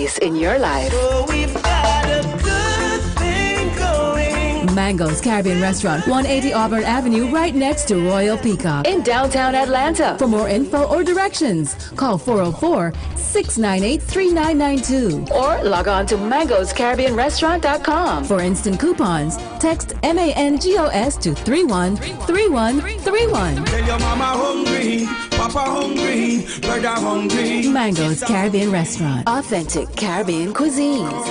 in your life. Oh, we've got a good thing going. Mango's Caribbean Restaurant, 180 Auburn Avenue, right next to Royal Peacock In downtown Atlanta. For more info or directions, call 404-698-3992. Or log on to mangoscaribbeanrestaurant.com. For instant coupons, text MANGOS to 313131. Tell your mama hungry, papa hungry, brother hungry. Mango's Caribbean Restaurant. Authentic Caribbean cuisines.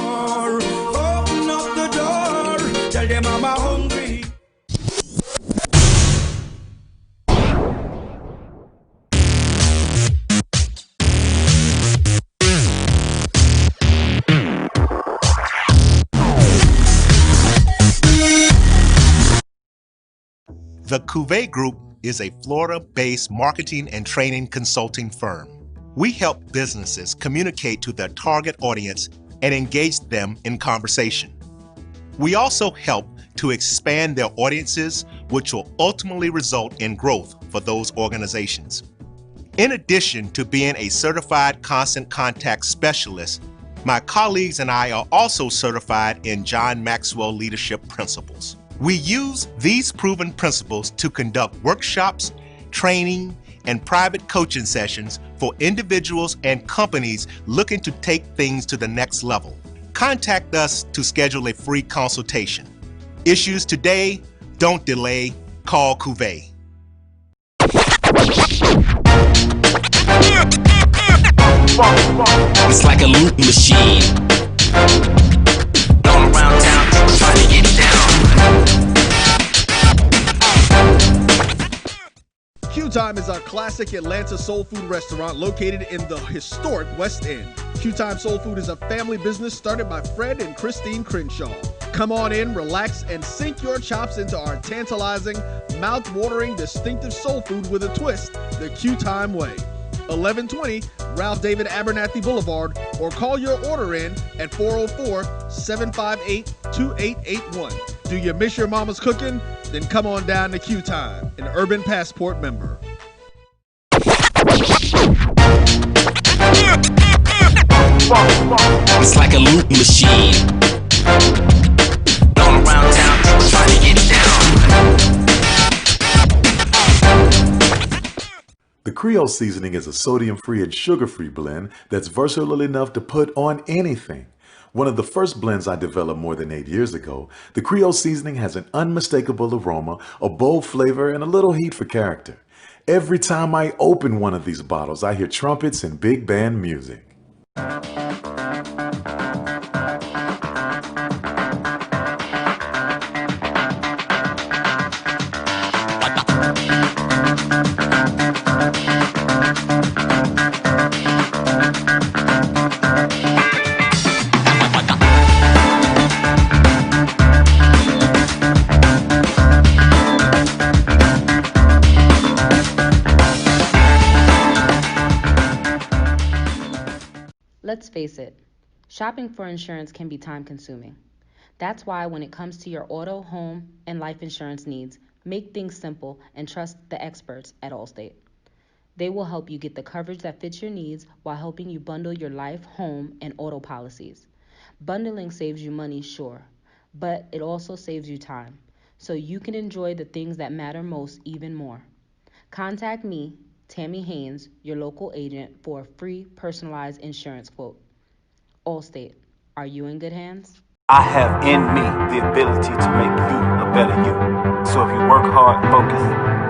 Open up the door, tell them mama hungry. The Cuvée Group is a Florida-based marketing and training consulting firm. We help businesses communicate to their target audience and engage them in conversation. We also help to expand their audiences, which will ultimately result in growth for those organizations. In addition to being a certified constant contact specialist, my colleagues and I are also certified in John Maxwell Leadership Principles. We use these proven principles to conduct workshops, training, and private coaching sessions for individuals and companies looking to take things to the next level. Contact us to schedule a free consultation. Issues today, don't delay, call Cuvée. It's like a loop machine. All around town, people trying to get down. Q Time is our classic Atlanta soul food restaurant located in the historic West End. Q Time Soul Food is a family business started by Fred and Christine Crenshaw. Come on in, relax, and sink your chops into our tantalizing, mouth-watering, distinctive soul food with a twist, the Q Time way. 1120 Ralph David Abernathy Boulevard, or call your order in at 404-758-2881. Do you miss your mama's cooking? Then come on down to Q Time, an Urban Passport member. It's like a loop machine. All around town, people trying to get down. The Creole seasoning is a sodium-free and sugar-free blend that's versatile enough to put on anything. One of the first blends I developed more than 8 years ago, the Creole seasoning has an unmistakable aroma, a bold flavor, and a little heat for character. Every time I open one of these bottles, I hear trumpets and big band music. Let's face it, shopping for insurance can be time-consuming. That's why when it comes to your auto, home, and life insurance needs, make things simple and trust the experts at Allstate. They will help you get the coverage that fits your needs while helping you bundle your life, home, and auto policies. Bundling saves you money, sure, but it also saves you time, so you can enjoy the things that matter most even more. Contact me, Tammy Haynes, your local agent, for a free personalized insurance quote. Allstate, are you in good hands? I have in me the ability to make you a better you. So if you work hard, focus,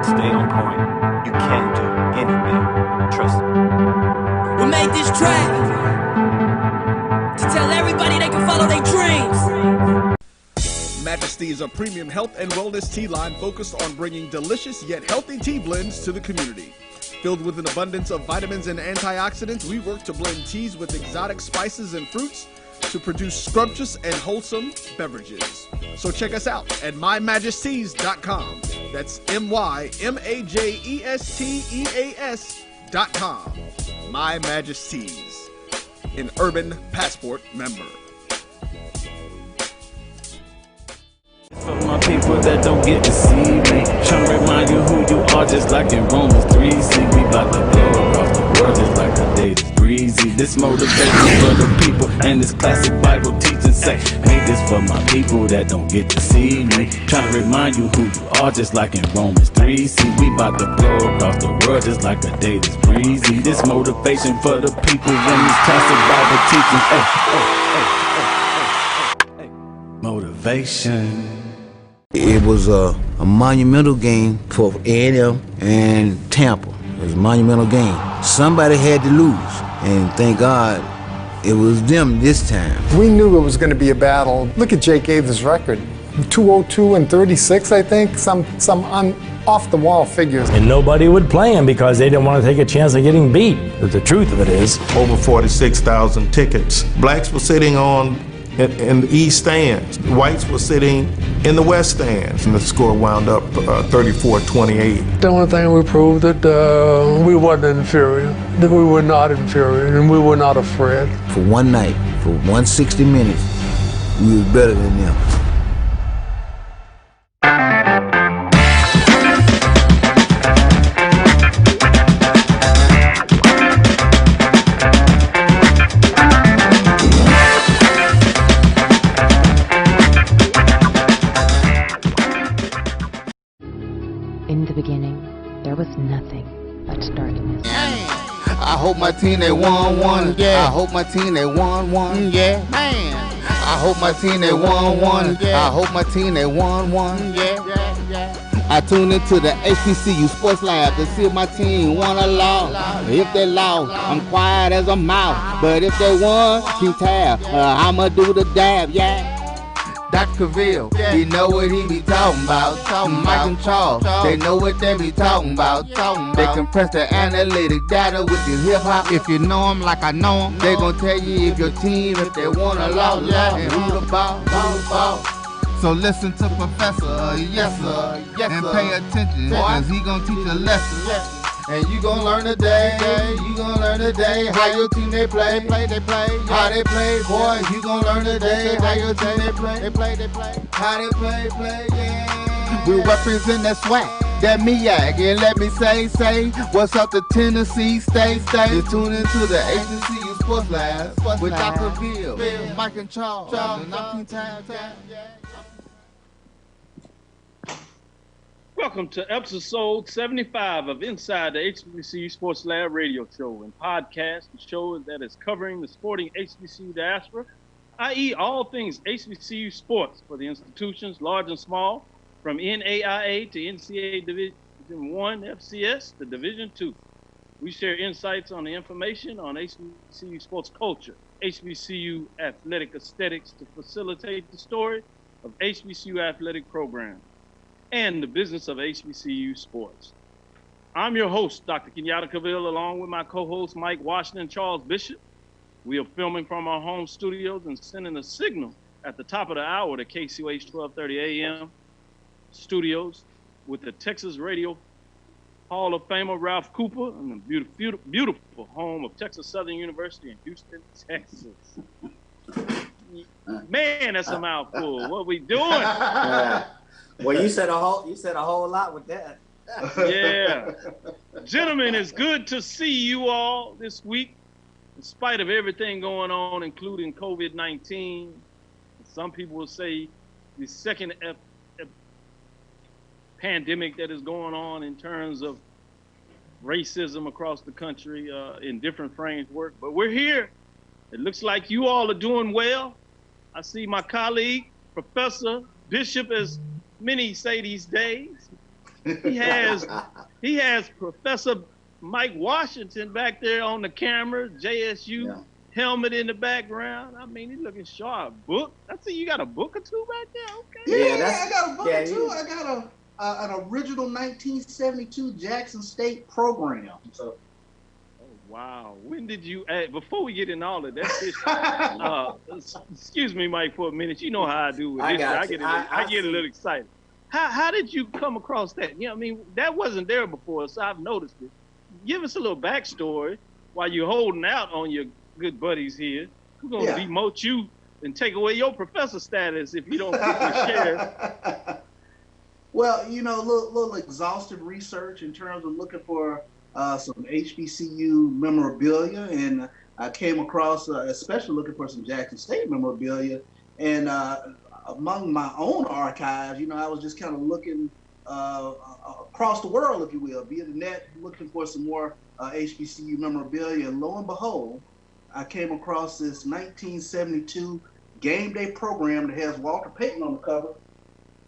stay on point, you can do anything. Trust me. We made this track to tell everybody they can follow their dreams. Majesty is a premium health and wellness tea line focused on bringing delicious yet healthy tea blends to the community. Filled with an abundance of vitamins and antioxidants, we work to blend teas with exotic spices and fruits to produce scrumptious and wholesome beverages. So check us out at mymajesties.com. That's MyMajesties.com. My Majesties, an Urban Passport member. For my people that don't get to see me, trying to remind you who you are, just like in Romans 3. See, we about to blow across the world just like a day to breathe. breezy. This motivation for the people, and this classic Bible teaching say, make this for my people that don't get to see me. Trying to remind you who you are, just like in Romans 3. See, we about to blow across the world just like a day that's breezy. This motivation for the people, and this classic Bible teaching. Motivation. It was a monumental game for A&M and Tampa. It was a monumental game. Somebody had to lose, and thank God it was them this time. We knew it was going to be a battle. Look at Jake Ave's record. 202 and 36, I think, some off-the-wall figures. And nobody would play him because they didn't want to take a chance of getting beat. But the truth of it is, over 46,000 tickets. Blacks were sitting in the east stands. Whites were sitting in the west stands. And the score wound up 34-28. The only thing we proved that we wasn't inferior, that we were not inferior, and we were not afraid. For one night, for 160 minutes, we was better than them. In the beginning, there was nothing but darkness. I hope my team they won, yeah. I hope my team they won, yeah. Man. I hope my team they won, yeah. I hope my team they won, yeah. I tune into the HBCU Sports Lab to see if my team won or lost. If they lost, I'm quiet as a mouse. But if they won, keep tab. I'ma do the dab, yeah. Dr. Cavill, he know what he be talking about. Mike and Charles, they know what they be talking about. They compress the analytic data with the hip hop. If you know them like I know them, they gon' tell you if your team, if they won or lost, and who the ball. So listen to Professor, yes sir, and pay attention, cause he gon' teach a lesson. And you gon' learn today, you gon' learn today how your team they play, how they play, boy. You gon' learn today how your team they play, how they play, yeah. We represent that swag, that MEAC, and let me say, what's up to Tennessee, stay. You tune into the HBCU Sports Lab with Dr. Bill, Mike and Charles, and 19 times. Welcome to episode 75 of Inside the HBCU Sports Lab radio show and podcast, the show that is covering the sporting HBCU diaspora, i.e. all things HBCU sports for the institutions, large and small, from NAIA to NCAA Division I, FCS to Division II. We share insights on the information on HBCU sports culture, HBCU athletic aesthetics to facilitate the story of HBCU athletic programs, and the business of HBCU sports. I'm your host, Dr. Kenyatta Cavill, along with my co-host, Mike Washington, Charles Bishop. We are filming from our home studios and sending a signal at the top of the hour to KCOH 1230 AM studios with the Texas Radio Hall of Famer Ralph Cooper and the beautiful home of Texas Southern University in Houston, Texas. Man, that's a mouthful. What we doing? Well, you said a whole lot with that. Yeah. Gentlemen, it's good to see you all this week, in spite of everything going on, including COVID-19. Some people will say the second pandemic that is going on in terms of racism across the country in different frameworks. But we're here. It looks like you all are doing well. I see my colleague, Professor Bishop, as many say these days. He has Professor Mike Washington back there on the camera, JSU helmet in the background. I mean, he's looking sharp. Book. I see you got a book or two back there. Okay. Yeah, I got a book or two. I got an original 1972 Jackson State program. So. Wow. When did you, before we get in all of that, excuse me, Mike, for a minute. You know how I do with this. I get a little excited. How did you come across that? You know, I mean, that wasn't there before, so I've noticed it. Give us a little backstory while you're holding out on your good buddies here. We're going to demote you and take away your professor status if you don't quickly share. Well, you know, a little exhaustive research in terms of looking for some HBCU memorabilia, and I came across, especially looking for some Jackson State memorabilia, and among my own archives, I was just kind of looking across the world, if you will, via the net, looking for some more HBCU memorabilia, and lo and behold, I came across this 1972 game day program that has Walter Payton on the cover.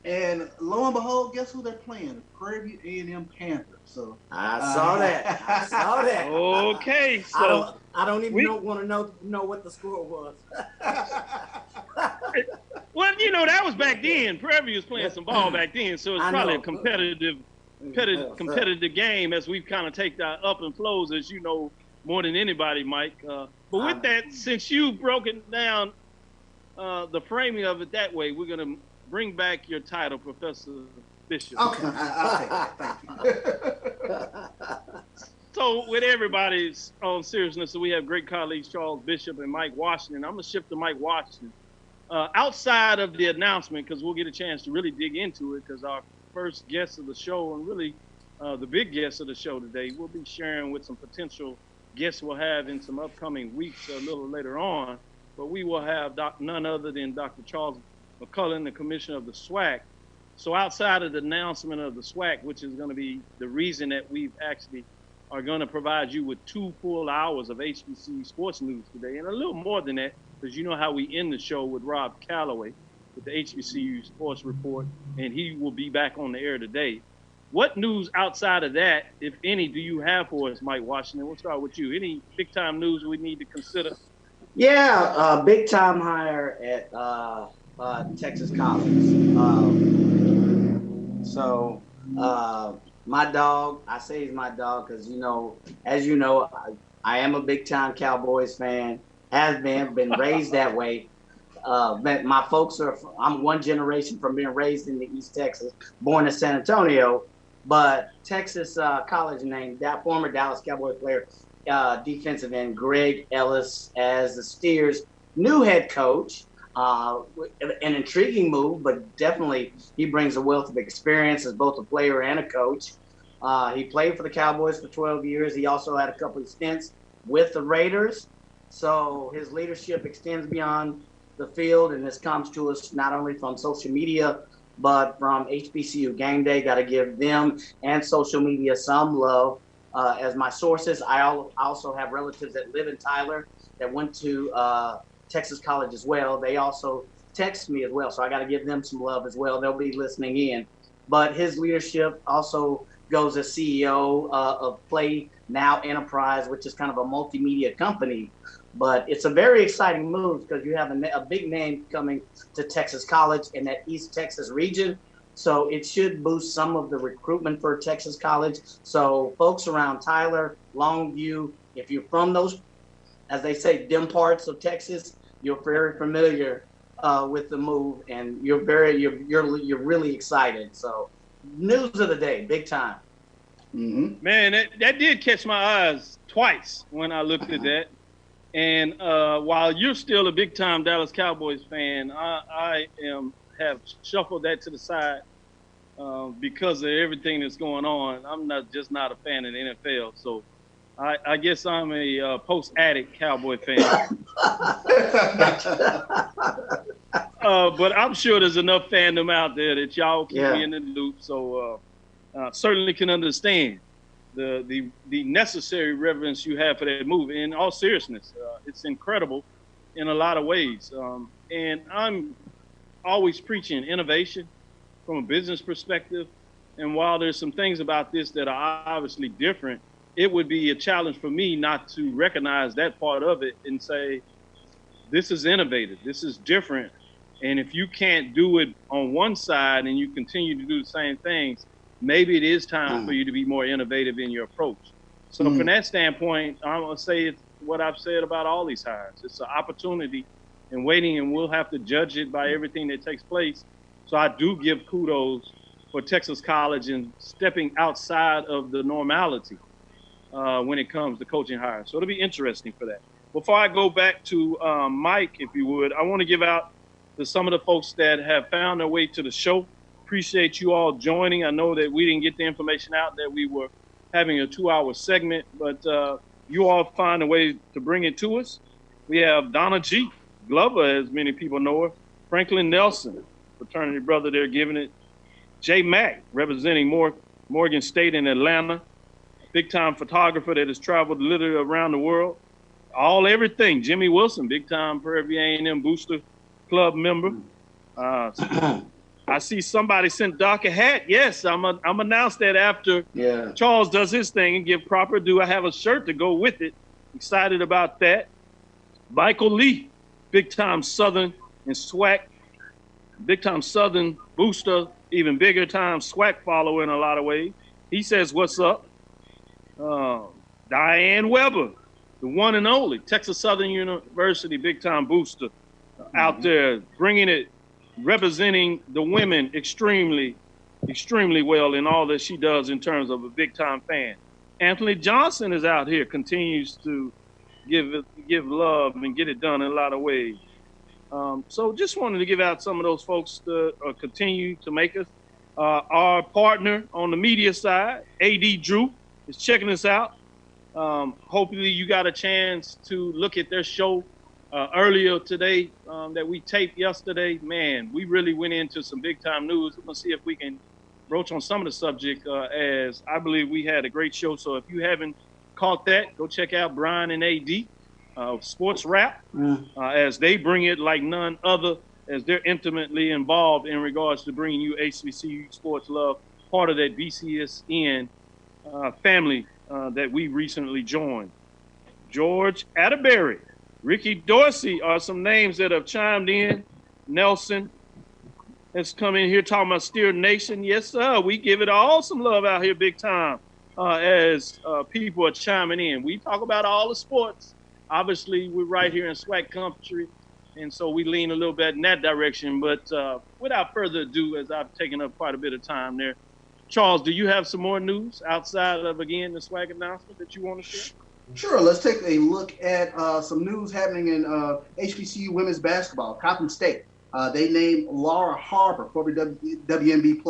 And lo and behold, guess who they're playing? The Prairie View A&M Panthers. So I saw that. I saw that. Okay, so I don't even want to know what the score was. Well, that was back then. Prairie View was playing some ball back then, so it's probably a competitive game as we've kind of taken our up and flows, as you know more than anybody, Mike. But with that, since you broke it down, the framing of it that way, we're gonna bring back your title, Professor Bishop. Okay, I'll take that. Thank you. So with everybody's own seriousness, so we have great colleagues, Charles Bishop and Mike Washington. I'm going to shift to Mike Washington. Outside of the announcement, because we'll get a chance to really dig into it, because our first guest of the show, and really the big guest of the show today, we'll be sharing with some potential guests we'll have in some upcoming weeks a little later on. But we will have none other than Dr. Charles McCullen, the commissioner of the SWAC. So outside of the announcement of the SWAC, which is going to be the reason that we've actually are going to provide you with 2 full hours of HBCU sports news today, and a little more than that, because you know how we end the show with Rob Calloway with the HBCU sports report, and he will be back on the air today. What news outside of that, if any, do you have for us, Mike Washington? We'll start with you. Any big-time news we need to consider? Yeah, big-time hire at Texas College. My dog, I say he's my dog because, as you know, I am a big-time Cowboys fan, has been raised that way. My folks I'm one generation from being raised in the East Texas, born in San Antonio, but Texas College named that former Dallas Cowboys player, defensive end Greg Ellis as the Steers' new head coach. An intriguing move, but definitely he brings a wealth of experience as both a player and a coach. He played for the Cowboys for 12 years. He also had a couple of stints with the Raiders. So his leadership extends beyond the field, and this comes to us not only from social media, but from HBCU Game Day. Got to give them and social media some love. As my sources, I also have relatives that live in Tyler that went to Texas College as well. They also text me as well, so I got to give them some love as well. They'll be listening in. But his leadership also goes as CEO of Play Now Enterprise, which is kind of a multimedia company. But it's a very exciting move because you have a big name coming to Texas College in that East Texas region. So it should boost some of the recruitment for Texas College. So folks around Tyler, Longview, if you're from those, as they say, dim parts of Texas, you're very familiar with the move, and you're really excited. So news of the day, big time. Mm-hmm. Man, that did catch my eyes twice when I looked at that. And while you're still a big-time Dallas Cowboys fan, I have shuffled that to the side because of everything that's going on. I'm not a fan of the NFL, so I guess I'm a post-addict Cowboy fan. But I'm sure there's enough fandom out there that y'all keep me in the loop, so certainly can understand the necessary reverence you have for that move. In all seriousness, it's incredible in a lot of ways. And I'm always preaching innovation from a business perspective. And while there's some things about this that are obviously different, it would be a challenge for me not to recognize that part of it and say, this is innovative, this is different. And if you can't do it on one side and you continue to do the same things, maybe it is time for you to be more innovative in your approach. So from that standpoint, I'm going to say it's what I've said about all these hires. It's an opportunity and waiting, and we'll have to judge it by everything that takes place. So I do give kudos for Texas College and stepping outside of the normality when it comes to coaching hires. So it'll be interesting for that. Before I go back to Mike, if you would, I want to give out to some of the folks that have found their way to the show. Appreciate you all joining. I know that we didn't get the information out that we were having a 2-hour segment, but you all find a way to bring it to us. We have Donna G. Glover, as many people know her. Franklin Nelson, fraternity brother there, giving it. Jay Mack, representing Morgan State in Atlanta. Big-time photographer that has traveled literally around the world. Everything. Jimmy Wilson, big-time Prairie View A&M Booster Club member. I see somebody sent Doc a hat. Yes, I'm announce that after Charles does his thing and give proper due. I have a shirt to go with it. Excited about that. Michael Lee, big-time Southern and SWAC. Big-time Southern booster, even bigger time SWAC follower in a lot of ways. He says, what's up? Diane Weber, the one and only Texas Southern University big-time booster out there, bringing it, representing the women extremely, extremely well in all that she does in terms of a big-time fan. Anthony Johnson is out here, continues to give love and get it done in a lot of ways. So just wanted to give out some of those folks that continue to make us. Our partner on the media side, A.D. Drew, is checking us out. Hopefully you got a chance to look at their show earlier today that we taped yesterday. Man, we really went into some big time news. We're gonna see if we can broach on some of the subject as I believe we had a great show. So if you haven't caught that, go check out Brian and AD, Sports Rap, as they bring it like none other, as they're intimately involved in regards to bringing you HBCU sports love, part of that BCSN family that we recently joined. George Atterbury, Ricky Dorsey are some names that have chimed in. Nelson has come in here talking about Steer Nation. Yes, sir. We give it all some love out here big time as people are chiming in. We talk about all the sports. Obviously, we're right here in SWAC country, and so we lean a little bit in that direction. But without further ado, as I've taken up quite a bit of time there, Charles, do you have some more news outside of, again, the SWAC announcement that you want to share? Sure. Let's take a look at some news happening in HBCU women's basketball. Coppin State, they named Laura Harper, former WNBA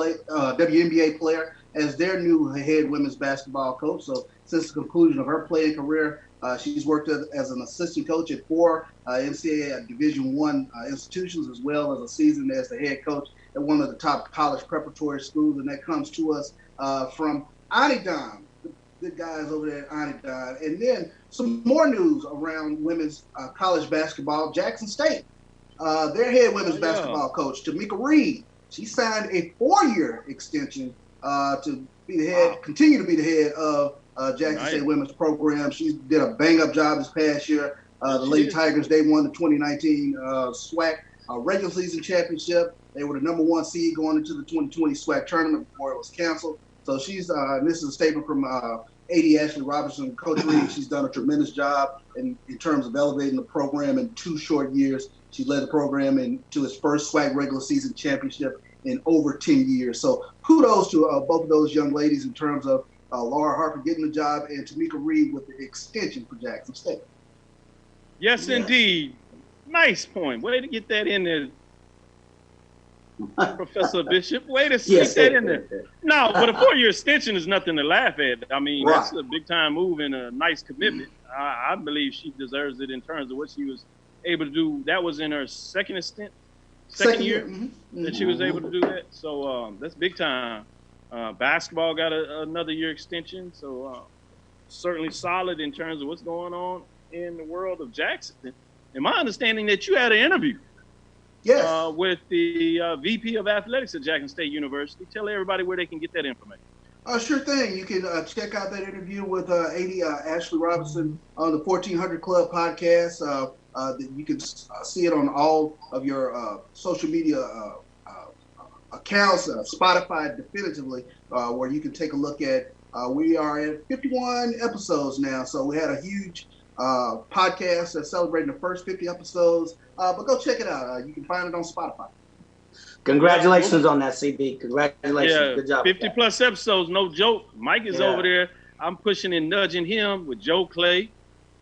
player, as their new head women's basketball coach. So since the conclusion of her playing career, she's worked as an assistant coach at 4 NCAA Division I institutions, as well as a season as the head coach at one of the top college preparatory schools. And that comes to us from Anidam, the guys over there at Anidam. And then some more news around women's college basketball. Jackson State, their head women's basketball coach, Tamika Reed, she signed a 4-year extension to be the head, continue to be the head of Jackson State women's program. She did a bang-up job this past year. The Lady Tigers, they won the 2019 SWAC regular season championship. They were the #1 seed going into the 2020 SWAC tournament before it was canceled. So she's, this is a statement from AD Ashley Robinson, Coach Reed. She's done a tremendous job in terms of elevating the program in 2 short years. She led the program into its first SWAC regular season championship in over 10 years. So kudos to both of those young ladies in terms of Laura Harper getting the job and Tamika Reed with the extension for Jackson State. Yes, indeed. Nice point. Way to get that in there, Professor Bishop. Way to sneak that in there. No, but a 4-year extension is nothing to laugh at. I mean, that's a big-time move and a nice commitment. I believe she deserves it in terms of what she was able to do. That was in her second year that she was able to do that. So that's big time. Basketball got another year extension. So certainly solid in terms of what's going on in the world of Jackson. And my understanding that you had an interview with the VP of Athletics at Jackson State University. Tell everybody where they can get that information. Sure thing. You can check out that interview with AD Ashley Robinson on the 1400 Club podcast. You can see it on all of your social media accounts, Spotify definitively, where you can take a look at. We are at 51 episodes now, so we had a huge podcast that's celebrating the first 50 episodes. But go check it out. You can find it on Spotify. Congratulations on that, CB. Congratulations. Yeah, good job. 50 plus episodes, no joke. Mike is over there. I'm pushing and nudging him with Joe Clay.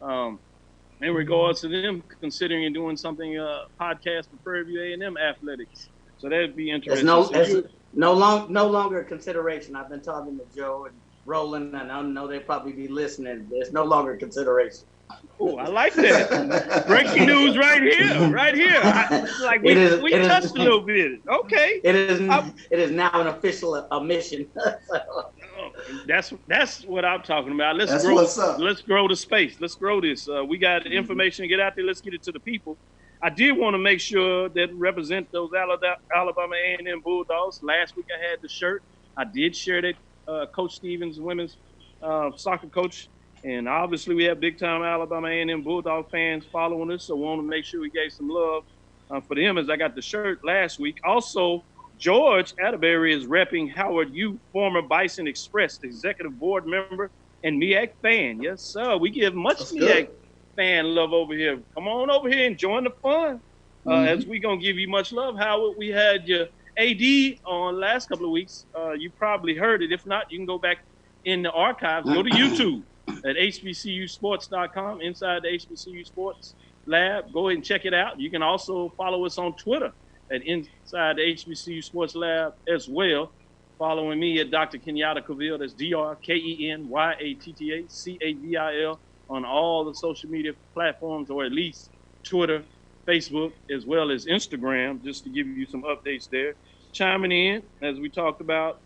In regards to them considering and doing something podcast for Prairie View A&M athletics. So that'd be interesting. There's no longer a consideration. I've been talking to Joe, rolling, and I know they'll probably be listening. There's no longer consideration. Oh, I like that. Breaking news right here, right here. We touched a little bit. Okay. It is now an official admission. That's what I'm talking about. That's what's up. Let's grow the space. Let's grow this. We got information to get out there. Let's get it to the people. I did want to make sure that represent those Alabama A&M Bulldogs. Last week I had the shirt. I did share that Coach Stevens, women's soccer coach. And obviously we have big-time Alabama A&M Bulldog fans following us, so we want to make sure we gave some love for them as I got the shirt last week. Also, George Atterbury is repping Howard U, former Bison Express executive board member and MEAC fan. Yes, sir. We give much MEAC fan love over here. Come on over here and join the fun. As we going to give you much love, Howard. We had your AD on last couple of weeks. You probably heard it. If not, you can go back in the archives. Go to YouTube. At hbcusports.com, inside the HBCU Sports Lab. Go ahead and check it out. You can also follow us on Twitter at inside the HBCU Sports Lab as well. Following me at Dr. Kenyatta Cavill, that's DrKenyattaCavil on all the social media platforms, or at least Twitter, Facebook, as well as Instagram, just to give you some updates there. Chiming in, as we talked about,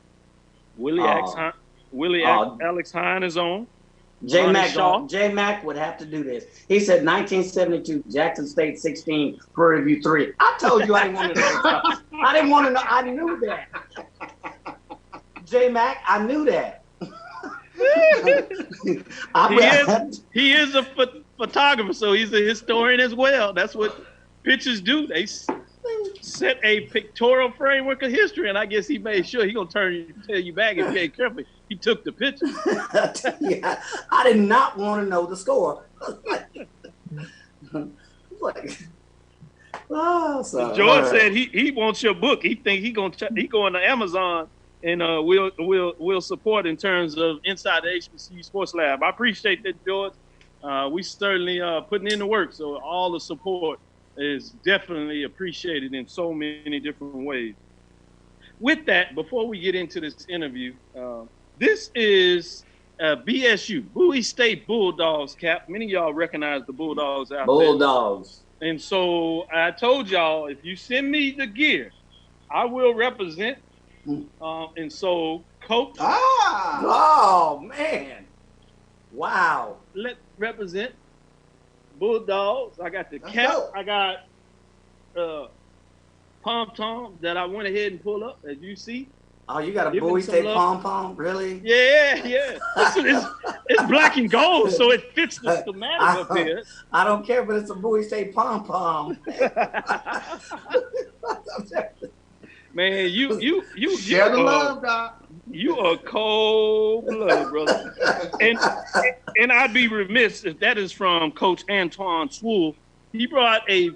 Alex Hine is on. J-Mac would have to do this. He said 1972, Jackson State 16, Prairie View 3. I told you I didn't want to know. I didn't want to know. I knew that. J-Mac, I knew that. He is a photographer, so he's a historian as well. That's what pictures do. They set a pictorial framework of history, and I guess he made sure he's going to tell you back if you ain't careful. He took the picture. Yeah, I did not want to know the score. George said he wants your book. He think he going to Amazon and we'll support in terms of inside the HBCU Sports Lab. I appreciate that, George. We certainly putting in the work, so all the support is definitely appreciated in so many different ways. With that, before we get into this interview, this is BSU, Bowie State Bulldogs, Cap. Many of y'all recognize the Bulldogs out there. Bulldogs. And so I told y'all, if you send me the gear, I will represent. And so, Coach. Oh, man. Wow. Let's represent Bulldogs. I got the cap. I got pom-tom that I went ahead and pulled up, as you see. Oh, you got a Bowie State pom-pom? Really? Yeah. It's black and gold, so it fits the schematic up here. I don't care, but it's a Bowie State pom-pom. Man, you share the love, Doc. You are cold-blooded, brother. and I'd be remiss if that is from Coach Antoine Swoole. He brought a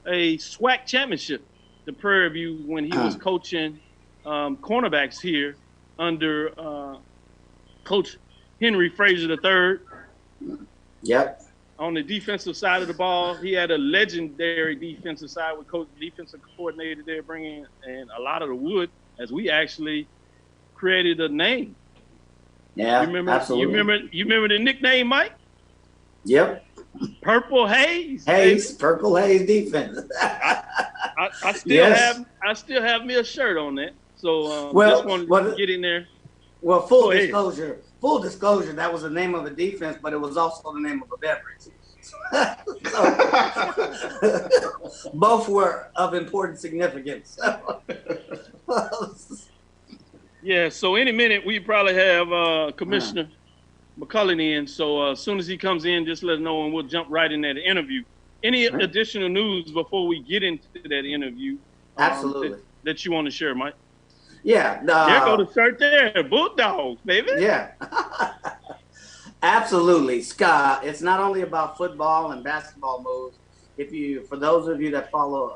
SWAC championship to Prairie View when he was coaching cornerbacks here under Coach Henry Frazier III. Yep. On the defensive side of the ball, he had a legendary defensive side with Coach defensive coordinator there, bringing in a lot of the wood as we actually created a name. Yeah, absolutely. You remember the nickname, Mike? Yep. Purple Haze. Purple Haze defense. I still have me a shirt on that. So just wanted to get in there. Well, full disclosure, that was the name of a defense, but it was also the name of a beverage. Both were of important significance. Yeah, so any minute we probably have Commissioner McCullen in. So as soon as he comes in, just let us know and we'll jump right in that interview. Any additional news before we get into that interview? Absolutely. That you want to share, Mike? Yeah. There go the shirt there. Bulldogs, baby. Yeah. Absolutely. Scott, it's not only about football and basketball moves. For those of you that follow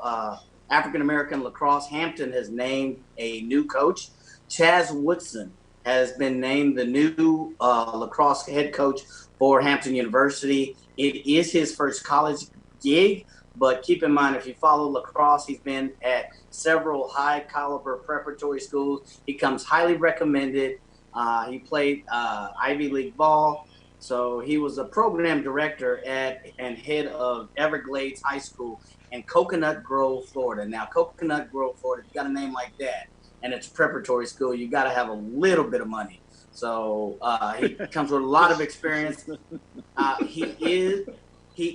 African-American lacrosse, Hampton has named a new coach. Chaz Woodson has been named the new lacrosse head coach for Hampton University. It is his first college gig, but keep in mind, if you follow lacrosse, he's been at several high-caliber preparatory schools. He comes highly recommended. He played Ivy League ball. So he was a program director and head of Everglades High School in Coconut Grove, Florida. Now, Coconut Grove, Florida, if you got a name like that, and it's a preparatory school, you got to have a little bit of money. So he comes with a lot of experience. He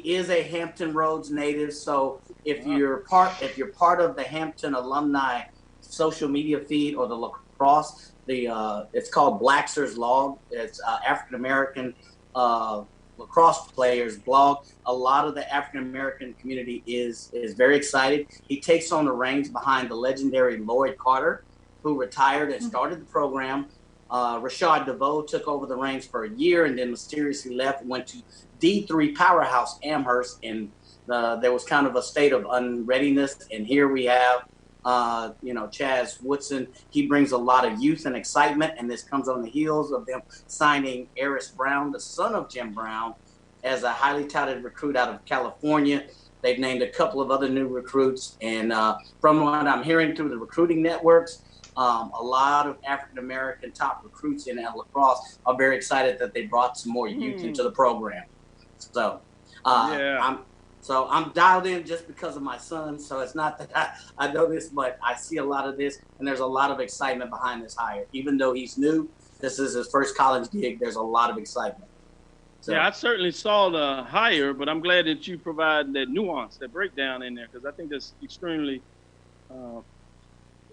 is a Hampton Roads native. So if you're part of the Hampton alumni social media feed or the lacrosse, it's called Blackster's Log. It's African American lacrosse players blog. A lot of the African American community is very excited. He takes on the reins behind the legendary Lloyd Carter, who retired and started the program. Rashad DeVoe took over the reins for a year and then mysteriously left and went to D3 powerhouse Amherst, and there was kind of a state of unreadiness. And here we have Chaz Woodson. He brings a lot of youth and excitement, and this comes on the heels of them signing Eris Brown, the son of Jim Brown, as a highly touted recruit out of California. They've named a couple of other new recruits, and from what I'm hearing through the recruiting networks, a lot of African-American top recruits in lacrosse are very excited that they brought some more youth into the program. So I'm dialed in just because of my son. So it's not that I know this, but I see a lot of this, and there's a lot of excitement behind this hire. Even though he's new, this is his first college gig, there's a lot of excitement. So, yeah, I certainly saw the hire, but I'm glad that you provide that nuance, that breakdown in there, because I think that's extremely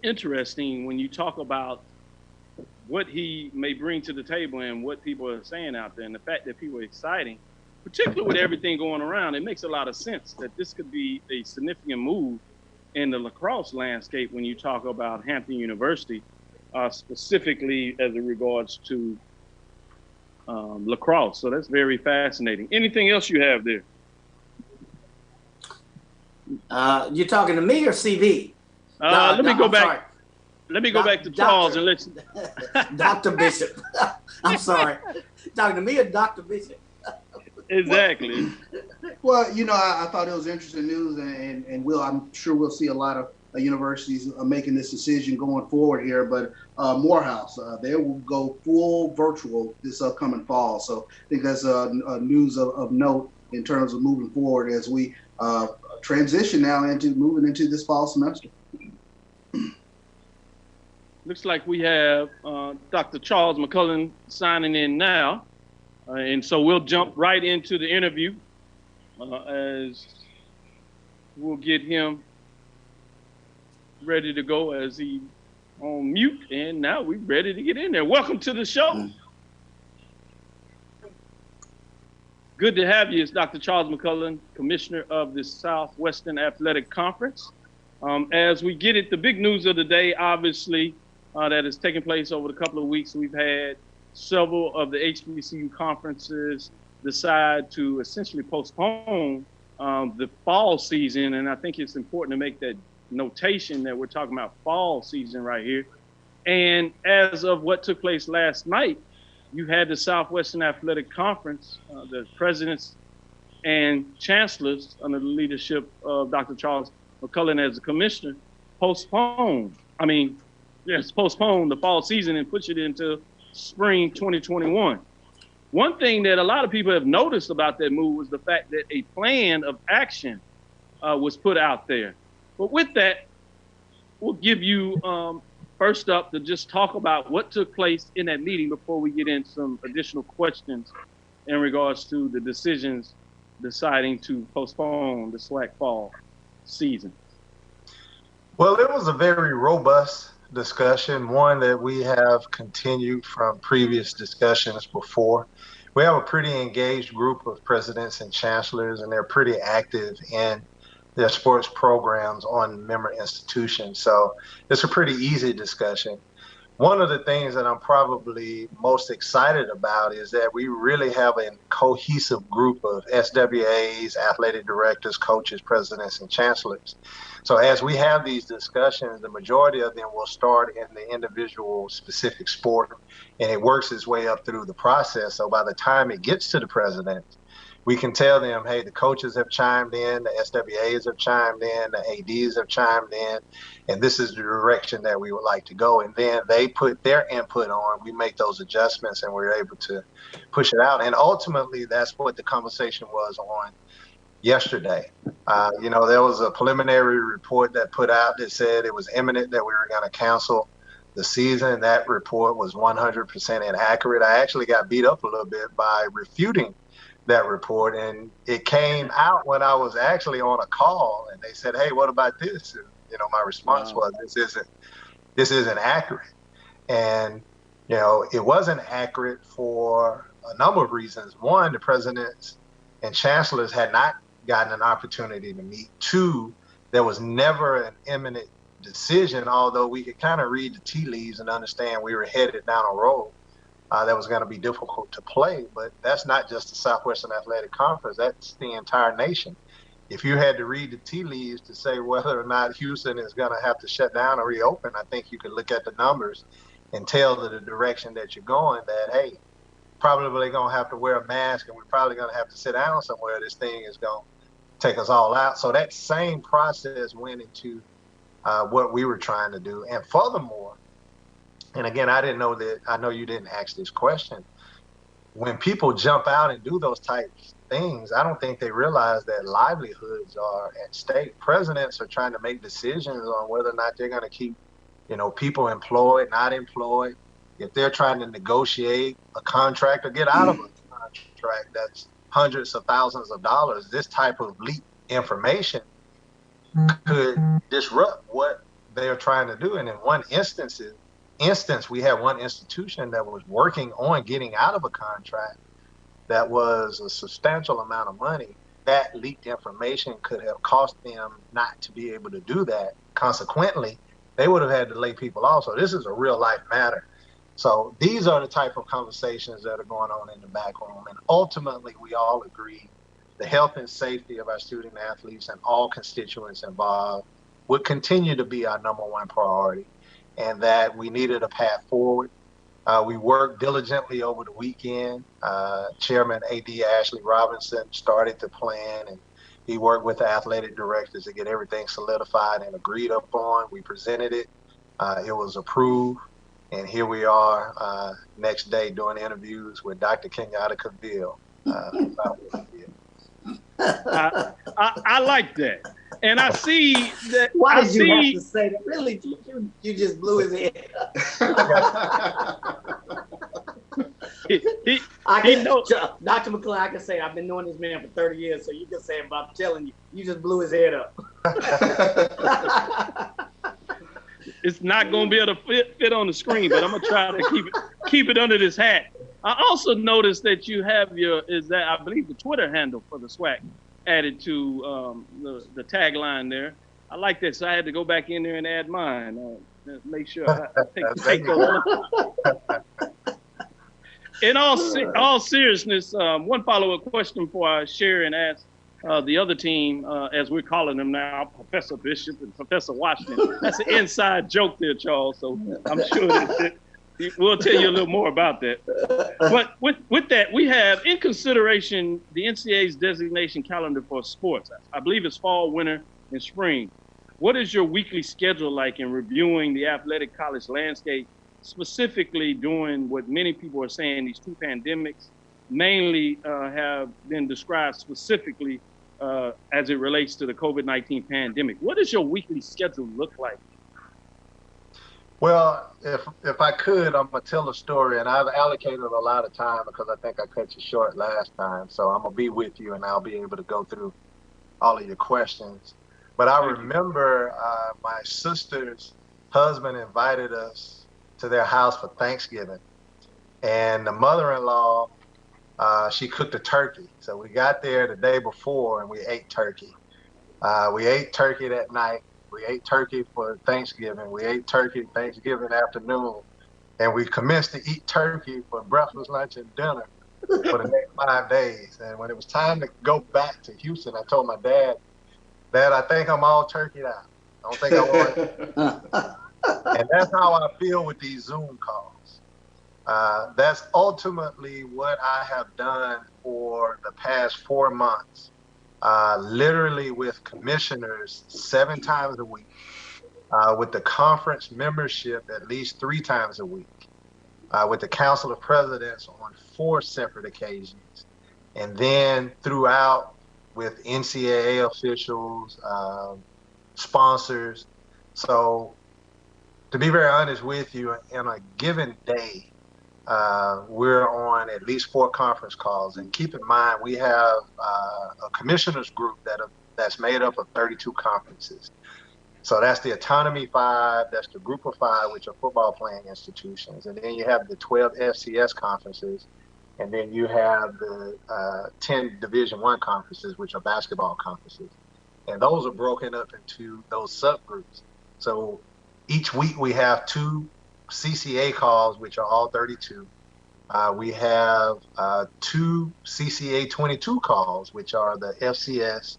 interesting when you talk about what he may bring to the table and what people are saying out there, and the fact that people are exciting, particularly with everything going around. It makes a lot of sense that this could be a significant move in the lacrosse landscape when you talk about Hampton University, specifically as it regards to lacrosse. So that's very fascinating. Anything else you have there? You talking to me or CV? Let me go back. Let me go back to Charles and let's. Dr. Bishop. I'm sorry. Talking to me or Dr. Bishop? Exactly. Well, I thought it was interesting news, and I'm sure we'll see a lot of universities making this decision going forward here. But Morehouse, they will go full virtual this upcoming fall. So I think that's a news of note in terms of moving forward as we transition now into moving into this fall semester. Looks like we have Dr. Charles McCullen signing in now. And so we'll jump right into the interview as we'll get him ready to go as he on mute. And now we're ready to get in there. Welcome to the show. Good to have you. It's Dr. Charles McCullen, Commissioner of the Southwestern Athletic Conference. As we get it, the big news of the day, obviously, that has taken place over the couple of weeks, we've had several of the HBCU conferences decide to essentially postpone the fall season. And I think it's important to make that notation that we're talking about fall season right here. And as of what took place last night, you had the Southwestern Athletic Conference, the presidents and chancellors under the leadership of Dr. Charles McCullen as the commissioner, postpone the fall season and push it into spring 2021. One thing that a lot of people have noticed about that move was the fact that a plan of action was put out there. But with that, we'll give you first up to just talk about what took place in that meeting before we get into some additional questions in regards to the decisions deciding to postpone the SWAC fall season. Well, it was a very robust discussion, one that we have continued from previous discussions before. We have a pretty engaged group of presidents and chancellors, and they're pretty active in their sports programs on member institutions. So it's a pretty easy discussion. One of the things that I'm probably most excited about is that we really have a cohesive group of SWAs, athletic directors, coaches, presidents, and chancellors. So as we have these discussions, the majority of them will start in the individual specific sport, and it works its way up through the process. So by the time it gets to the president, we can tell them, hey, the coaches have chimed in, the SWAs have chimed in, the ADs have chimed in, and this is the direction that we would like to go. And then they put their input on, we make those adjustments, and we're able to push it out. And ultimately, that's what the conversation was on yesterday. There was a preliminary report that put out that said it was imminent that we were going to cancel the season. That report was 100% inaccurate. I actually got beat up a little bit by refuting that report, and it came out when I was actually on a call, and they said, hey, what about this? And, my response was, this isn't accurate. And, it wasn't accurate for a number of reasons. One, the presidents and chancellors had not gotten an opportunity to meet. Two, there was never an imminent decision, although we could kind of read the tea leaves and understand we were headed down a road that was going to be difficult to play. But that's not just the Southwestern Athletic Conference, that's the entire nation. If you had to read the tea leaves to say whether or not Houston is going to have to shut down or reopen, I think you could look at the numbers and tell the direction that you're going, that, hey, probably going to have to wear a mask, and we're probably going to have to sit down somewhere. This thing is going to take us all out. So that same process went into what we were trying to do. And furthermore, and again, I know you didn't ask this question. When people jump out and do those types of things, I don't think they realize that livelihoods are at stake. Presidents are trying to make decisions on whether or not they're going to keep, people employed, not employed. If they're trying to negotiate a contract or get out of a contract that's hundreds of thousands of dollars, this type of leaked information could disrupt what they're trying to do. And in one instance, we had one institution that was working on getting out of a contract that was a substantial amount of money. That leaked information could have cost them not to be able to do that. Consequently, they would have had to lay people off. So this is a real life matter. So these are the type of conversations that are going on in the back room. And ultimately, we all agree the health and safety of our student athletes and all constituents involved would continue to be our number one priority, and that we needed a path forward. We worked diligently over the weekend. Chairman A.D. Ashley Robinson started the plan, and he worked with the athletic directors to get everything solidified and agreed upon. We presented it. It was approved. And here we are next day doing interviews with Dr. Kenyatta Cavill. I like that. And I see that. Why did you have to say that? Really, you just blew his head. Dr. McClellan, I can say I've been knowing this man for 30 years, so you can say it, but I'm telling you, you just blew his head up. It's not going to be able to fit on the screen, but I'm going to try to keep it under this hat. I also noticed that you have I believe the Twitter handle for the SWAC added to the tagline there. I like that, so I had to go back in there and add mine. Make sure I take those. In all seriousness, one follow-up question before I share and ask the other team, as we're calling them now, Professor Bishop and Professor Washington. That's an inside joke there, Charles, so I'm sure that we'll tell you a little more about that. But with that, we have in consideration the NCAA's designation calendar for sports. I believe it's fall, winter, and spring. What is your weekly schedule like in reviewing the athletic college landscape, specifically during what many people are saying these two pandemics mainly have been described specifically as it relates to the COVID-19 pandemic? What does your weekly schedule look like? Well, if I could, I'm going to tell a story, and I've allocated a lot of time because I think I cut you short last time. So I'm going to be with you, and I'll be able to go through all of your questions. But I remember my sister's husband invited us to their house for Thanksgiving, and the mother-in-law, she cooked a turkey. So we got there the day before, and we ate turkey. We ate turkey that night. We ate turkey for Thanksgiving. We ate turkey Thanksgiving afternoon. And we commenced to eat turkey for breakfast, lunch, and dinner for the next 5 days. And when it was time to go back to Houston, I told my dad, I think I'm all turkeyed out. I don't think I want it. And that's how I feel with these Zoom calls. That's ultimately what I have done for the past 4 months, literally with commissioners 7 times a week, with the conference membership at least 3 times a week, with the Council of Presidents on 4 separate occasions, and then throughout with NCAA officials, sponsors. So to be very honest with you, in a given day, we're on at least 4 conference calls. And keep in mind, we have a commissioners group that's made up of 32 conferences. So that's the Autonomy 5, that's the Group of 5, which are football playing institutions. And then you have the 12 FCS conferences. And then you have the 10 Division I conferences, which are basketball conferences. And those are broken up into those subgroups. So each week we have 2 CCA calls, which are all 32. We have 2 CCA 22 calls, which are the FCS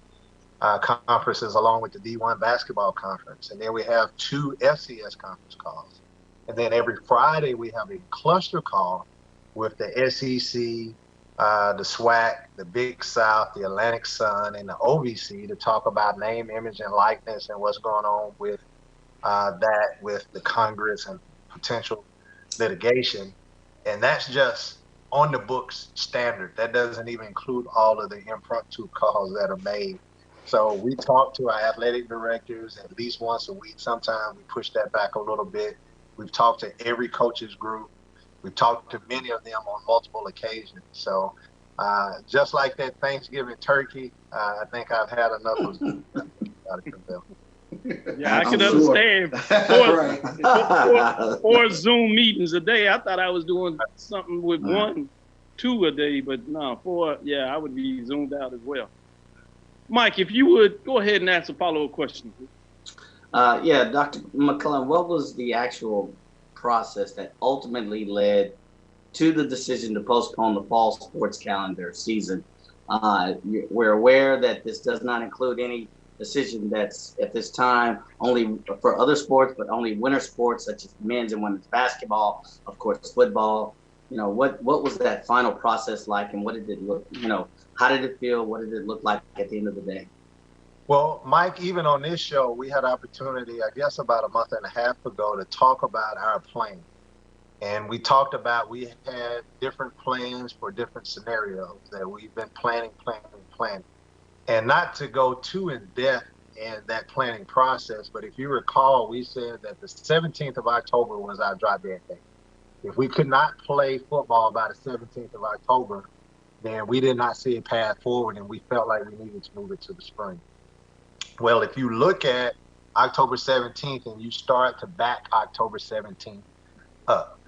conferences along with the D1 basketball conference. And then we have 2 FCS conference calls. And then every Friday we have a cluster call with the SEC, the SWAC, the Big South, the Atlantic Sun, and the OVC to talk about name, image, and likeness and what's going on with that with the Congress and potential litigation. And that's just on the books standard. That doesn't even include all of the impromptu calls that are made. So we talk to our athletic directors at least once a week. Sometimes we push that back a little bit. We've talked to every coaches group. We've talked to many of them on multiple occasions. So just like that Thanksgiving turkey, I think I've had enough of them. Yeah, I can understand. 4 Zoom meetings a day. I thought I was doing something with 1, 2 a day, but no, 4. Yeah, I would be zoomed out as well. Mike, if you would go ahead and ask a follow-up question. Yeah, Dr. McClellan, what was the actual process that ultimately led to the decision to postpone the fall sports calendar season? We're aware that this does not include any decision that's at this time only for other sports, but only winter sports such as men's and women's basketball, of course, football. You know, what was that final process like, and what did it look, how did it feel? What did it look like at the end of the day? Well, Mike, even on this show, we had opportunity, I guess about a month and a half ago, to talk about our plan. And we talked about we had different plans for different scenarios that we've been planning. And not to go too in depth in that planning process, but if you recall, we said that the 17th of October was our drop dead day. If we could not play football by the 17th of October, then we did not see a path forward, and we felt like we needed to move it to the spring. Well, if you look at October 17th and you start to back October 17th up,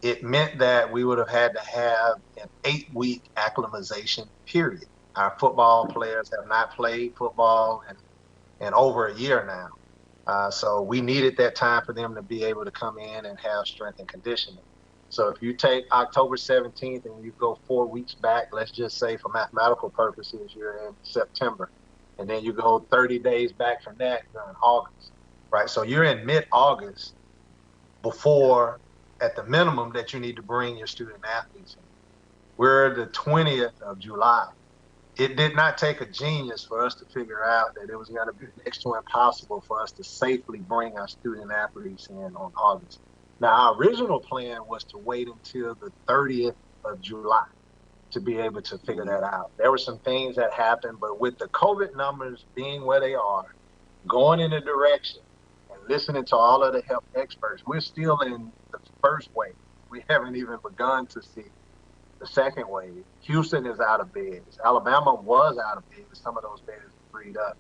it meant that we would have had to have an 8-week acclimatization period. Our football players have not played football in over a year now. So we needed that time for them to be able to come in and have strength and conditioning. So if you take October 17th and you go 4 weeks back, let's just say for mathematical purposes, you're in September. And then you go 30 days back from that, you're in August, right? So you're in mid-August before, at the minimum, that you need to bring your student athletes in. We're the 20th of July. It did not take a genius for us to figure out that it was going to be next to impossible for us to safely bring our student athletes in on August. Now, our original plan was to wait until the 30th of July to be able to figure that out. There were some things that happened, but with the COVID numbers being where they are, going in a direction and listening to all of the health experts, we're still in the first wave. We haven't even begun to see the second wave. Houston is out of beds. Alabama was out of beds. Some of those beds are freed up.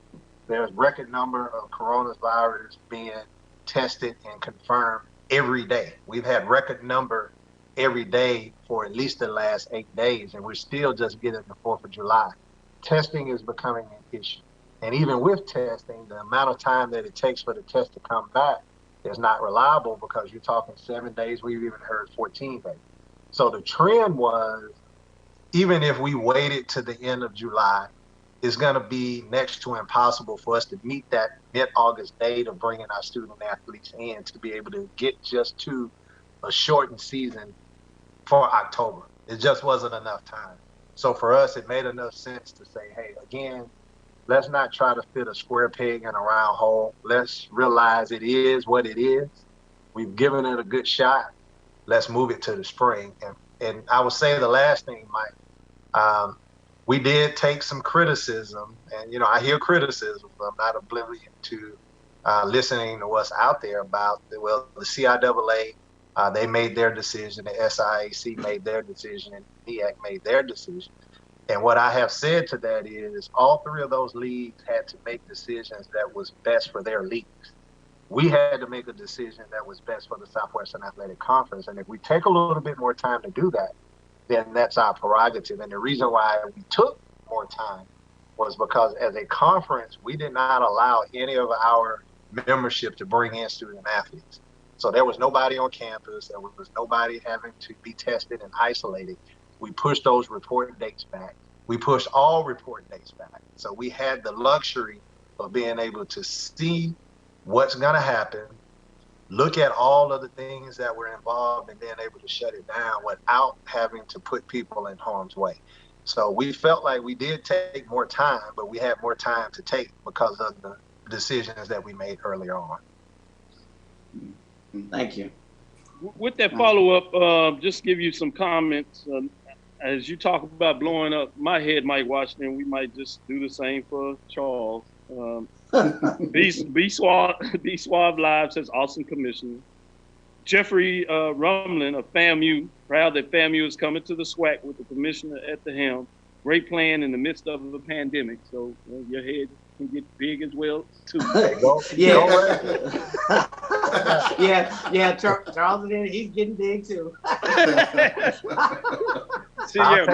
There's record number of coronavirus being tested and confirmed every day. We've had record number every day for at least the last 8 days, and we're still just getting the 4th of July. Testing is becoming an issue. And even with testing, the amount of time that it takes for the test to come back is not reliable because you're talking 7 days. We've even heard 14 days. So the trend was, even if we waited to the end of July, it's going to be next to impossible for us to meet that mid-August date of bringing our student athletes in to be able to get just to a shortened season for October. It just wasn't enough time. So for us, it made enough sense to say, hey, again, let's not try to fit a square peg in a round hole. Let's realize it is what it is. We've given it a good shot. Let's move it to the spring. And I would say the last thing, Mike, we did take some criticism. And, you know, I hear criticism, but I'm not oblivious to listening to what's out there about, the CIAA, they made their decision, the SIAC made their decision, and NEAC made their decision. And what I have said to that is all three of those leagues had to make decisions that was best for their leagues. We had to make a decision that was best for the Southwestern Athletic Conference. And if we take a little bit more time to do that, then that's our prerogative. And the reason why we took more time was because as a conference, we did not allow any of our membership to bring in student athletes. So there was nobody on campus. There was nobody having to be tested and isolated. We pushed those report dates back. We pushed all report dates back. So we had the luxury of being able to see what's going to happen, look at all of the things that were involved, and being able to shut it down without having to put people in harm's way. So we felt like we did take more time, but we had more time to take because of the decisions that we made earlier on. Thank you. With that follow-up, just give you some comments. As you talk about blowing up my head, Mike Washington, we might just do the same for Charles. B Suave Live says, awesome commissioner. Jeffrey Rumlin of FAMU, proud that FAMU is coming to the SWAC with the commissioner at the helm. Great plan in the midst of a pandemic. So your head can get big as well, too. Yeah, Charles, he's getting big, too. So, yeah,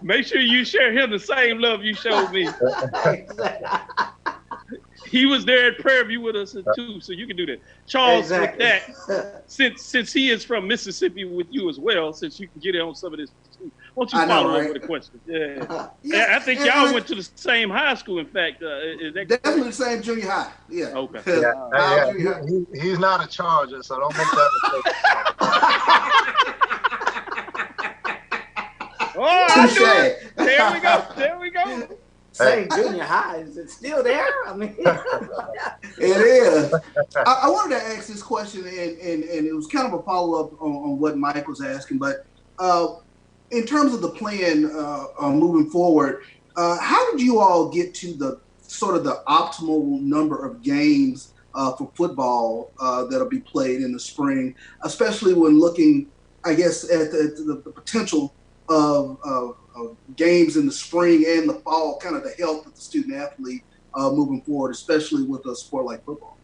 make sure you share him the same love you showed me. He was there at Prairie View with us too, so you can do that. Charles, with that, since he is from Mississippi with you as well, since you can get in on some of this too, why don't you follow up with a question? I think y'all went to the same high school. In fact, is that definitely the same junior high? Yeah. Okay. He's not a Charger, so don't make that mistake. I knew it. There we go. Same junior high. Is it still there? I mean, it is. I wanted to ask this question, and it was kind of a follow-up on what Mike was asking, but in terms of the plan moving forward, how did you all get to the sort of the optimal number of games for football that'll be played in the spring, especially when looking, I guess, at the potential of games in the spring and the fall, kind of the health of the student athlete moving forward, especially with a sport like football?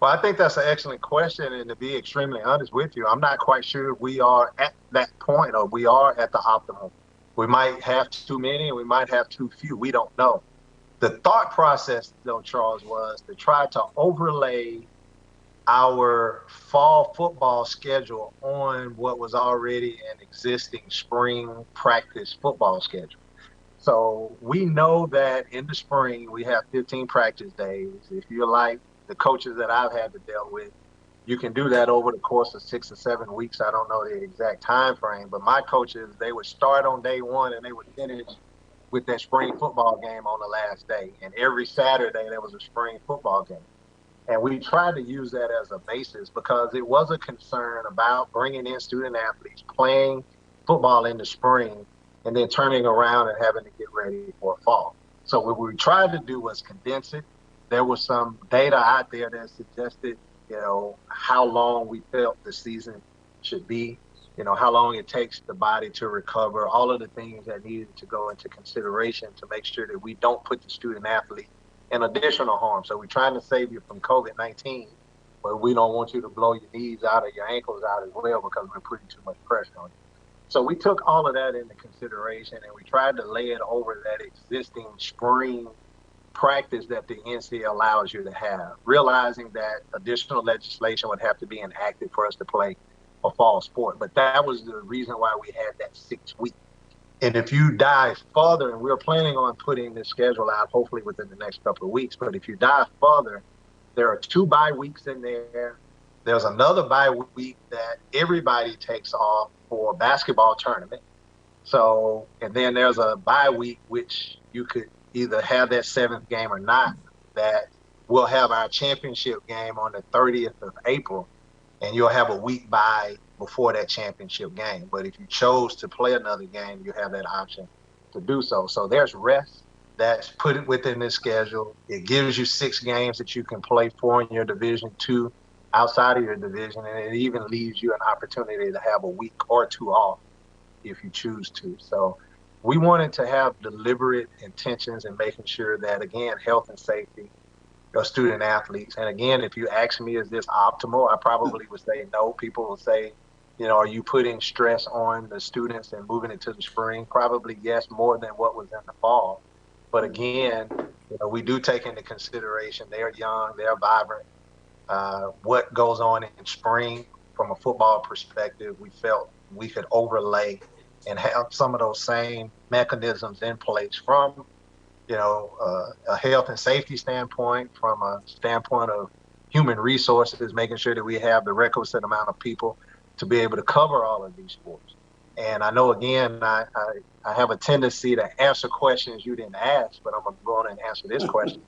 Well, I think that's an excellent question, and to be extremely honest with you, I'm not quite sure we are at that point or we are at the optimal. We might have too many and we might have too few. We don't know. The thought process, though, Charles, was to try to overlay our fall football schedule on what was already an existing spring practice football schedule. So we know that in the spring we have 15 practice days. If you're like the coaches that I've had to deal with, you can do that over the course of 6 or 7 weeks. I don't know the exact time frame, but my coaches, they would start on day one and they would finish with that spring football game on the last day. And every Saturday there was a spring football game. And we tried to use that as a basis because it was a concern about bringing in student athletes, playing football in the spring, and then turning around and having to get ready for fall. So what we tried to do was condense it. There was some data out there that suggested, how long we felt the season should be, how long it takes the body to recover, all of the things that needed to go into consideration to make sure that we don't put the student athlete in additional harm. So we're trying to save you from COVID-19, but we don't want you to blow your knees out or your ankles out as well because we're putting too much pressure on you. So we took all of that into consideration and we tried to lay it over that existing spring practice that the NCAA allows you to have, realizing that additional legislation would have to be enacted for us to play a fall sport. But that was the reason why we had that 6 week. And if you dive further, and we're planning on putting this schedule out hopefully within the next couple of weeks, but if you dive further, there are 2 bye weeks in there. There's another bye week that everybody takes off for a basketball tournament. So, and then there's a bye week, which you could either have that 7th game or not, that we'll have our championship game on the 30th of April, and you'll have a week bye before that championship game. But if you chose to play another game, you have that option to do so. So there's rest that's put within this schedule. It gives you 6 games that you can play for in your Division II outside of your division, and it even leaves you an opportunity to have a week or 2 off if you choose to. So we wanted to have deliberate intentions in making sure that, again, health and safety of student athletes. And again, if you ask me, is this optimal? I probably would say no. People will say, you know, are you putting stress on the students and moving it to the spring? Probably yes, more than what was in the fall. But again, you know, we do take into consideration they're young, they're vibrant. What goes on in spring from a football perspective, we felt we could overlay and have some of those same mechanisms in place from, you know, a health and safety standpoint, from a standpoint of human resources, making sure that we have the requisite amount of people to be able to cover all of these sports. And I know, again, I have a tendency to answer questions you didn't ask, but I'm going to go on and answer this question.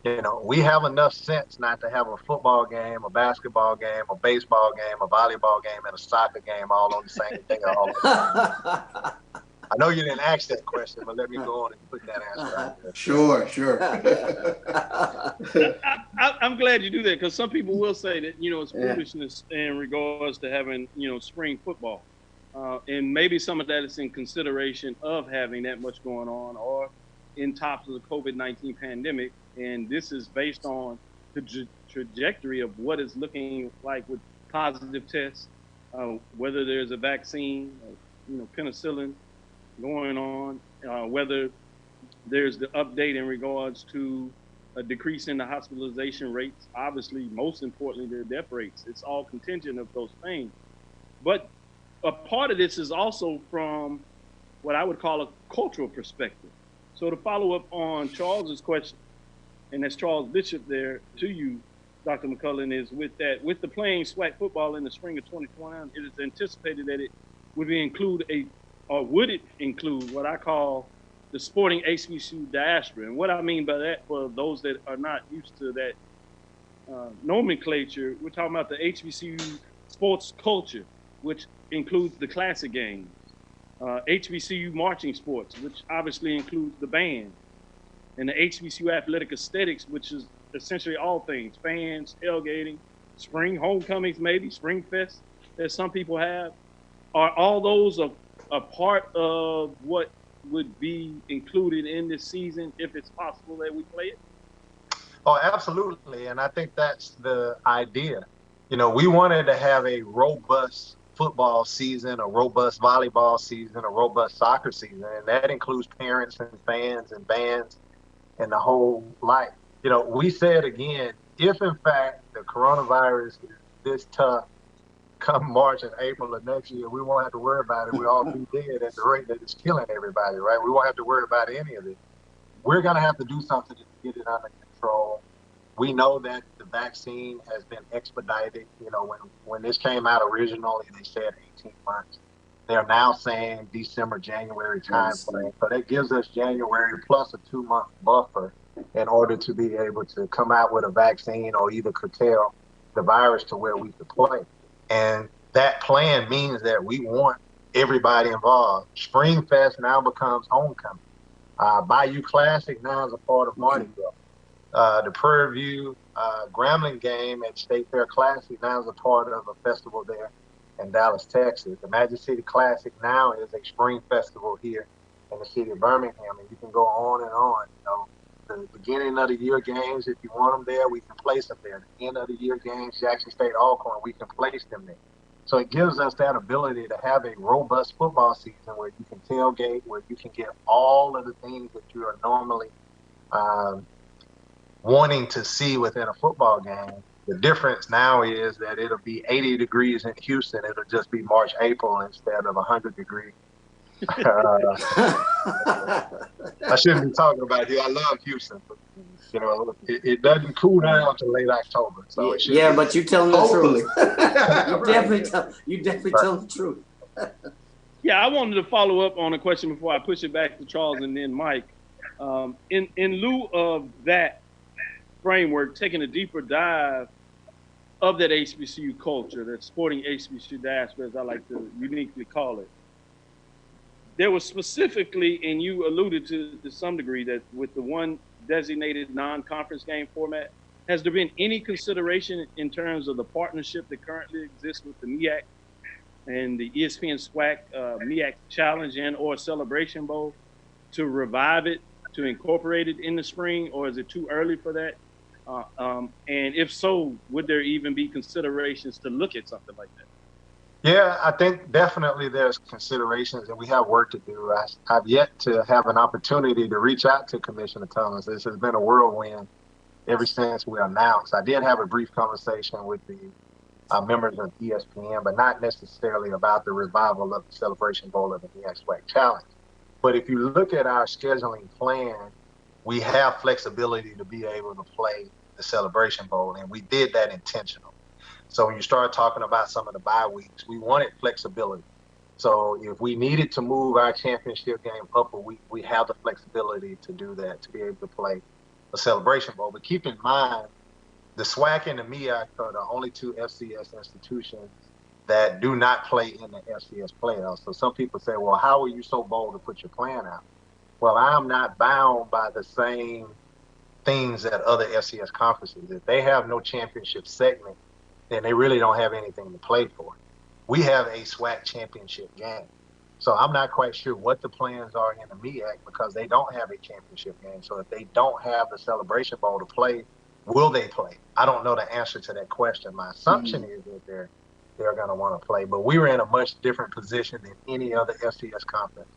You know, we have enough sense not to have a football game, a basketball game, a baseball game, a volleyball game, and a soccer game all on the same day. I know you didn't ask that question, but let me go on and put that answer out there. Sure. I'm glad you do that, because some people will say that, you know, it's foolishness in regards to having, you know, spring football. And maybe some of that is in consideration of having that much going on, or in tops of the COVID-19 pandemic. And this is based on the trajectory of what is looking like with positive tests, whether there's a vaccine, you know, penicillin going on, whether there's the update in regards to a decrease in the hospitalization rates, obviously, most importantly, the death rates. It's all contingent of those things. But a part of this is also from what I would call a cultural perspective. So to follow up on Charles's question, and that's Charles Bishop there to you, Dr. McCullen, is with the playing SWAC football in the spring of 2021, it is anticipated that it would would it include what I call the sporting HBCU diaspora. And what I mean by that, for those that are not used to that nomenclature, we're talking about the HBCU sports culture, which includes the classic games, HBCU marching sports, which obviously includes the band, and the HBCU athletic aesthetics, which is essentially all things, fans, tailgating, spring homecomings, maybe spring fest that some people have. Are all those a part of what would be included in this season, if it's possible that we play it? Oh, absolutely. And I think that's the idea. You know, we wanted to have a robust football season, a robust volleyball season, a robust soccer season, and that includes parents and fans and bands and the whole life. You know, we said again, if in fact the coronavirus is this tough come March and April of next year, we won't have to worry about it. We'll all be dead at the rate that it's killing everybody, right? We won't have to worry about any of it. We're going to have to do something to get it under control. We know that the vaccine has been expedited. You know, when this came out originally, they said 18 months. They're now saying December, January timeframe. So that gives us January plus a 2-month buffer in order to be able to come out with a vaccine or either curtail the virus to where we could play. And that plan means that we want everybody involved. Spring Fest now becomes homecoming. Bayou Classic now is a part of Mardi Gras. The Prairie View Grambling game at State Fair Classic now is a part of a festival there in Dallas, Texas. The Magic City Classic now is a spring festival here in the city of Birmingham, and you can go on and on. You know, the beginning of the year games, if you want them there, we can place them there. The end of the year games, Jackson State Alcorn, we can place them there. So it gives us that ability to have a robust football season where you can tailgate, where you can get all of the things that you are normally wanting to see within a football game. The difference now is that it'll be 80 degrees in Houston. It'll just be March, April instead of 100 degrees. I shouldn't be talking about it. I love Houston. You know, it doesn't cool down until late October. So it should yeah, be. but you telling the truth. you definitely Right. tell the truth. Yeah, I wanted to follow up on a question before I push it back to Charles and then Mike. In lieu of that framework, taking a deeper dive of that HBCU culture, that sporting HBCU diaspora, as I like to uniquely call it, there was specifically, and you alluded to some degree, that with the one designated non-conference game format, has there been any consideration in terms of the partnership that currently exists with the MEAC and the ESPN SWAC MEAC Challenge and or Celebration Bowl to revive it, to incorporate it in the spring, or is it too early for that? And if so, would there even be considerations to look at something like that? Yeah, I think definitely there's considerations, and we have work to do. I've yet to have an opportunity to reach out to Commissioner Thomas. This has been a whirlwind ever since we announced. I did have a brief conversation with the members of ESPN, but not necessarily about the revival of the Celebration Bowl of the MEAC SWAC Challenge. But if you look at our scheduling plan, we have flexibility to be able to play the Celebration Bowl, and we did that intentional. So when you start talking about some of the bye weeks, we wanted flexibility. So if we needed to move our championship game up a week, we have the flexibility to do that, to be able to play a Celebration Bowl. But keep in mind, the SWAC and the MEAC are the only two FCS institutions that do not play in the FCS playoffs. So some people say, well, how are you so bold to put your plan out? Well, I'm not bound by the same things that other FCS conferences. If they have no championship segment, then they really don't have anything to play for. We have a SWAC championship game. So I'm not quite sure what the plans are in the MEAC because they don't have a championship game. So if they don't have the Celebration Bowl to play, will they play? I don't know the answer to that question. My assumption is that they're going to want to play, but we were in a much different position than any other FCS conference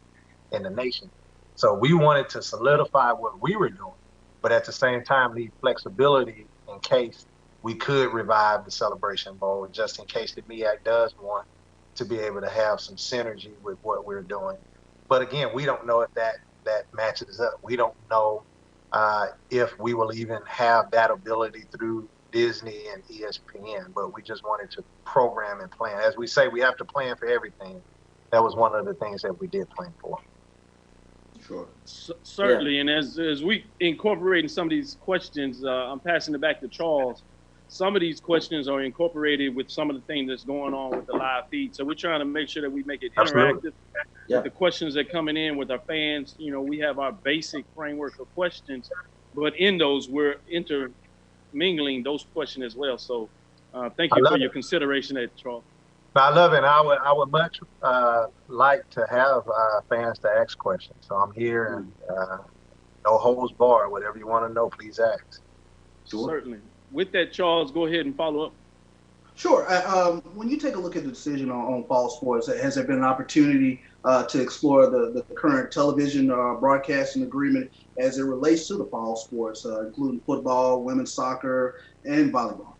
in the nation. So we wanted to solidify what we were doing, but at the same time leave flexibility in case we could revive the Celebration Bowl, just in case the MEAC does want to be able to have some synergy with what we're doing. But again, we don't know if that matches up. We don't know if we will even have that ability through Disney and ESPN, but we just wanted to program and plan. As we say, we have to plan for everything. That was one of the things that we did plan for. Sure. Certainly, and as we incorporating some of these questions, I'm passing it back to Charles. Some of these questions are incorporated with some of the things that's going on with the live feed. So we're trying to make sure that we make it interactive. Yeah. With the questions that are coming in with our fans, you know, we have our basic framework of questions, but in those we're intermingling those questions as well. So thank you for your consideration there, Charles. I love it. I would much like to have fans to ask questions. So I'm here and no holds barred. Whatever you want to know, please ask. Sure. Certainly. With that, Charles, go ahead and follow up. Sure. When you take a look at the decision on fall sports, has there been an opportunity to explore the current television broadcasting agreement as it relates to the fall sports, including football, women's soccer, and volleyball?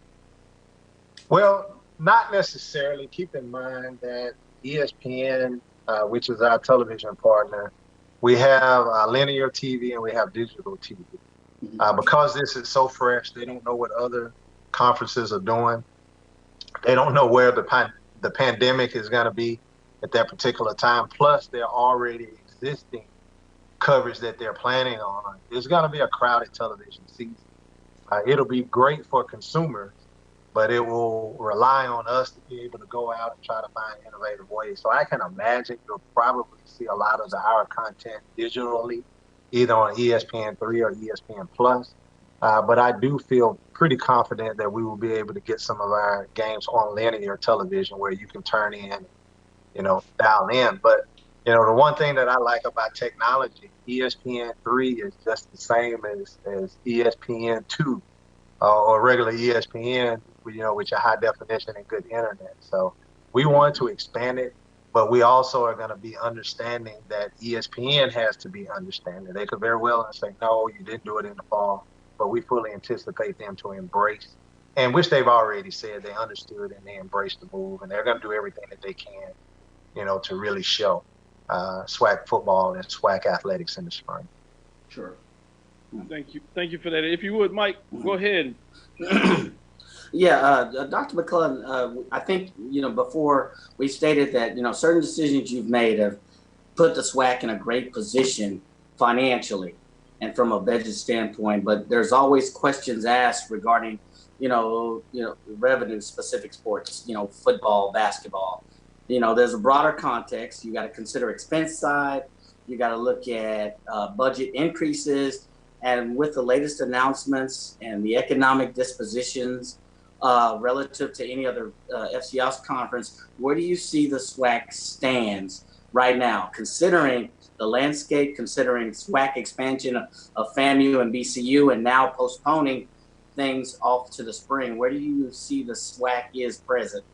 Well, not necessarily. Keep in mind that ESPN, which is our television partner, we have linear TV and we have digital TV. Because this is so fresh, they don't know what other conferences are doing. They don't know where the pandemic is going to be at that particular time. Plus, there are already existing coverage that they're planning on. It's going to be a crowded television season. It'll be great for consumers, but it will rely on us to be able to go out and try to find innovative ways. So I can imagine you'll probably see a lot of our content digitally, either on ESPN3 or ESPN Plus. But I do feel pretty confident that we will be able to get some of our games on linear television where you can turn in, dial in. But, the one thing that I like about technology, ESPN3 is just the same as ESPN2 or regular ESPN, with your high definition and good internet. So we want to expand it. But we also are going to be understanding that ESPN has to be understanding. They could very well say, no, you didn't do it in the fall. But we fully anticipate them to embrace, and which they've already said they understood and they embraced the move. And they're going to do everything that they can, to really show SWAC football and SWAC athletics in the spring. Sure. Thank you for that. If you would, Mike, go ahead. Yeah, Dr. McClellan, I think, before we stated that, certain decisions you've made have put the SWAC in a great position financially and from a budget standpoint, but there's always questions asked regarding, revenue specific sports, football, basketball. There's a broader context. You got to consider expense side. You got to look at budget increases. And with the latest announcements and the economic dispositions relative to any other FCS conference, where do you see the SWAC stands right now, considering the landscape, considering SWAC expansion of FAMU and BCU, and now postponing things off to the spring? Where do you see the SWAC is presently?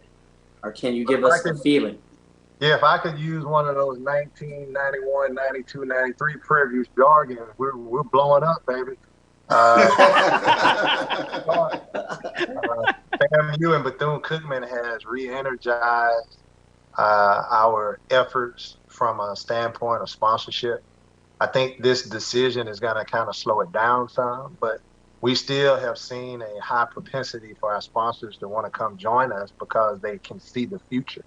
Or can you give us the feeling? Yeah, if I could use one of those 1991, 92, 93 previews jargon, we're blowing up, baby. FAMU and Bethune-Cookman has re-energized our efforts from a standpoint of sponsorship. I think this decision is going to kind of slow it down some, but we still have seen a high propensity for our sponsors to want to come join us because they can see the future.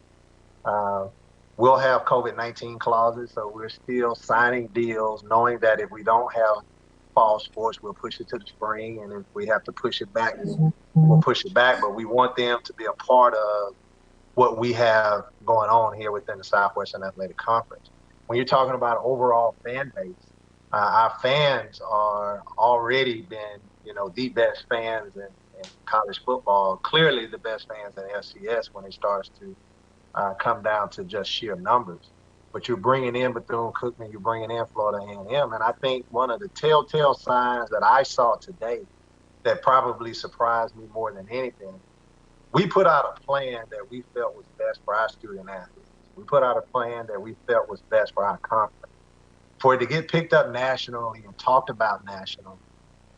We'll have COVID-19 clauses, so we're still signing deals, knowing that if we don't have fall sports, we'll push it to the spring, and if we have to push it back, we'll push it back. But we want them to be a part of what we have going on here within the Southwestern Athletic Conference. When you're talking about overall fan base, our fans are already been, the best fans in college football, clearly the best fans in FCS when it starts to come down to just sheer numbers. But you're bringing in Bethune-Cookman, you're bringing in Florida A&M, and I think one of the telltale signs that I saw today that probably surprised me more than anything, we put out a plan that we felt was best for our student athletes. We put out a plan that we felt was best for our conference. For it to get picked up nationally and talked about nationally,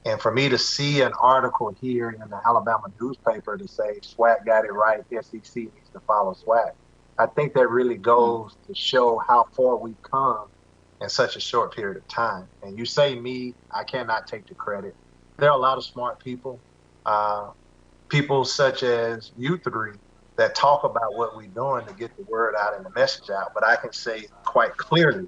and for me to see an article here in the Alabama newspaper to say SWAC got it right, SEC needs to follow SWAC, I think that really goes to show how far we've come in such a short period of time. And you say me, I cannot take the credit. There are a lot of smart people, people such as you three, that talk about what we're doing to get the word out and the message out. But I can say quite clearly,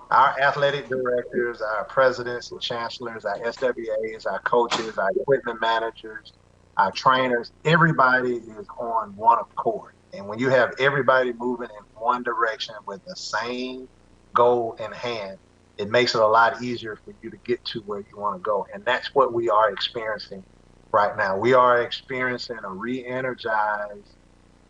our athletic directors, our presidents and chancellors, our SWAs, our coaches, our equipment managers, our trainers, everybody is on one accord. And when you have everybody moving in one direction with the same goal in hand, it makes it a lot easier for you to get to where you want to go. And that's what we are experiencing right now. We are experiencing a re-energized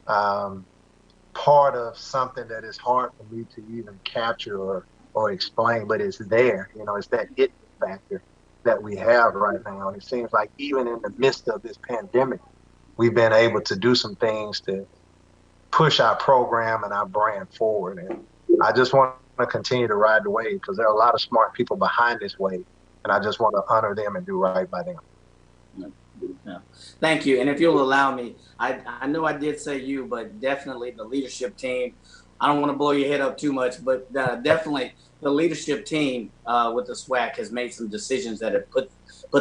part of something that is hard for me to even capture or explain, but it's there. It's that it factor that we have right now. And it seems like even in the midst of this pandemic, we've been able to do some things to push our program and our brand forward. And I just want to continue to ride the wave because there are a lot of smart people behind this wave, and I just want to honor them and do right by them. Yeah. Thank you. And if you'll allow me, I know I did say you, but definitely the leadership team. I don't want to blow your head up too much, but definitely the leadership team with the SWAC has made some decisions that have put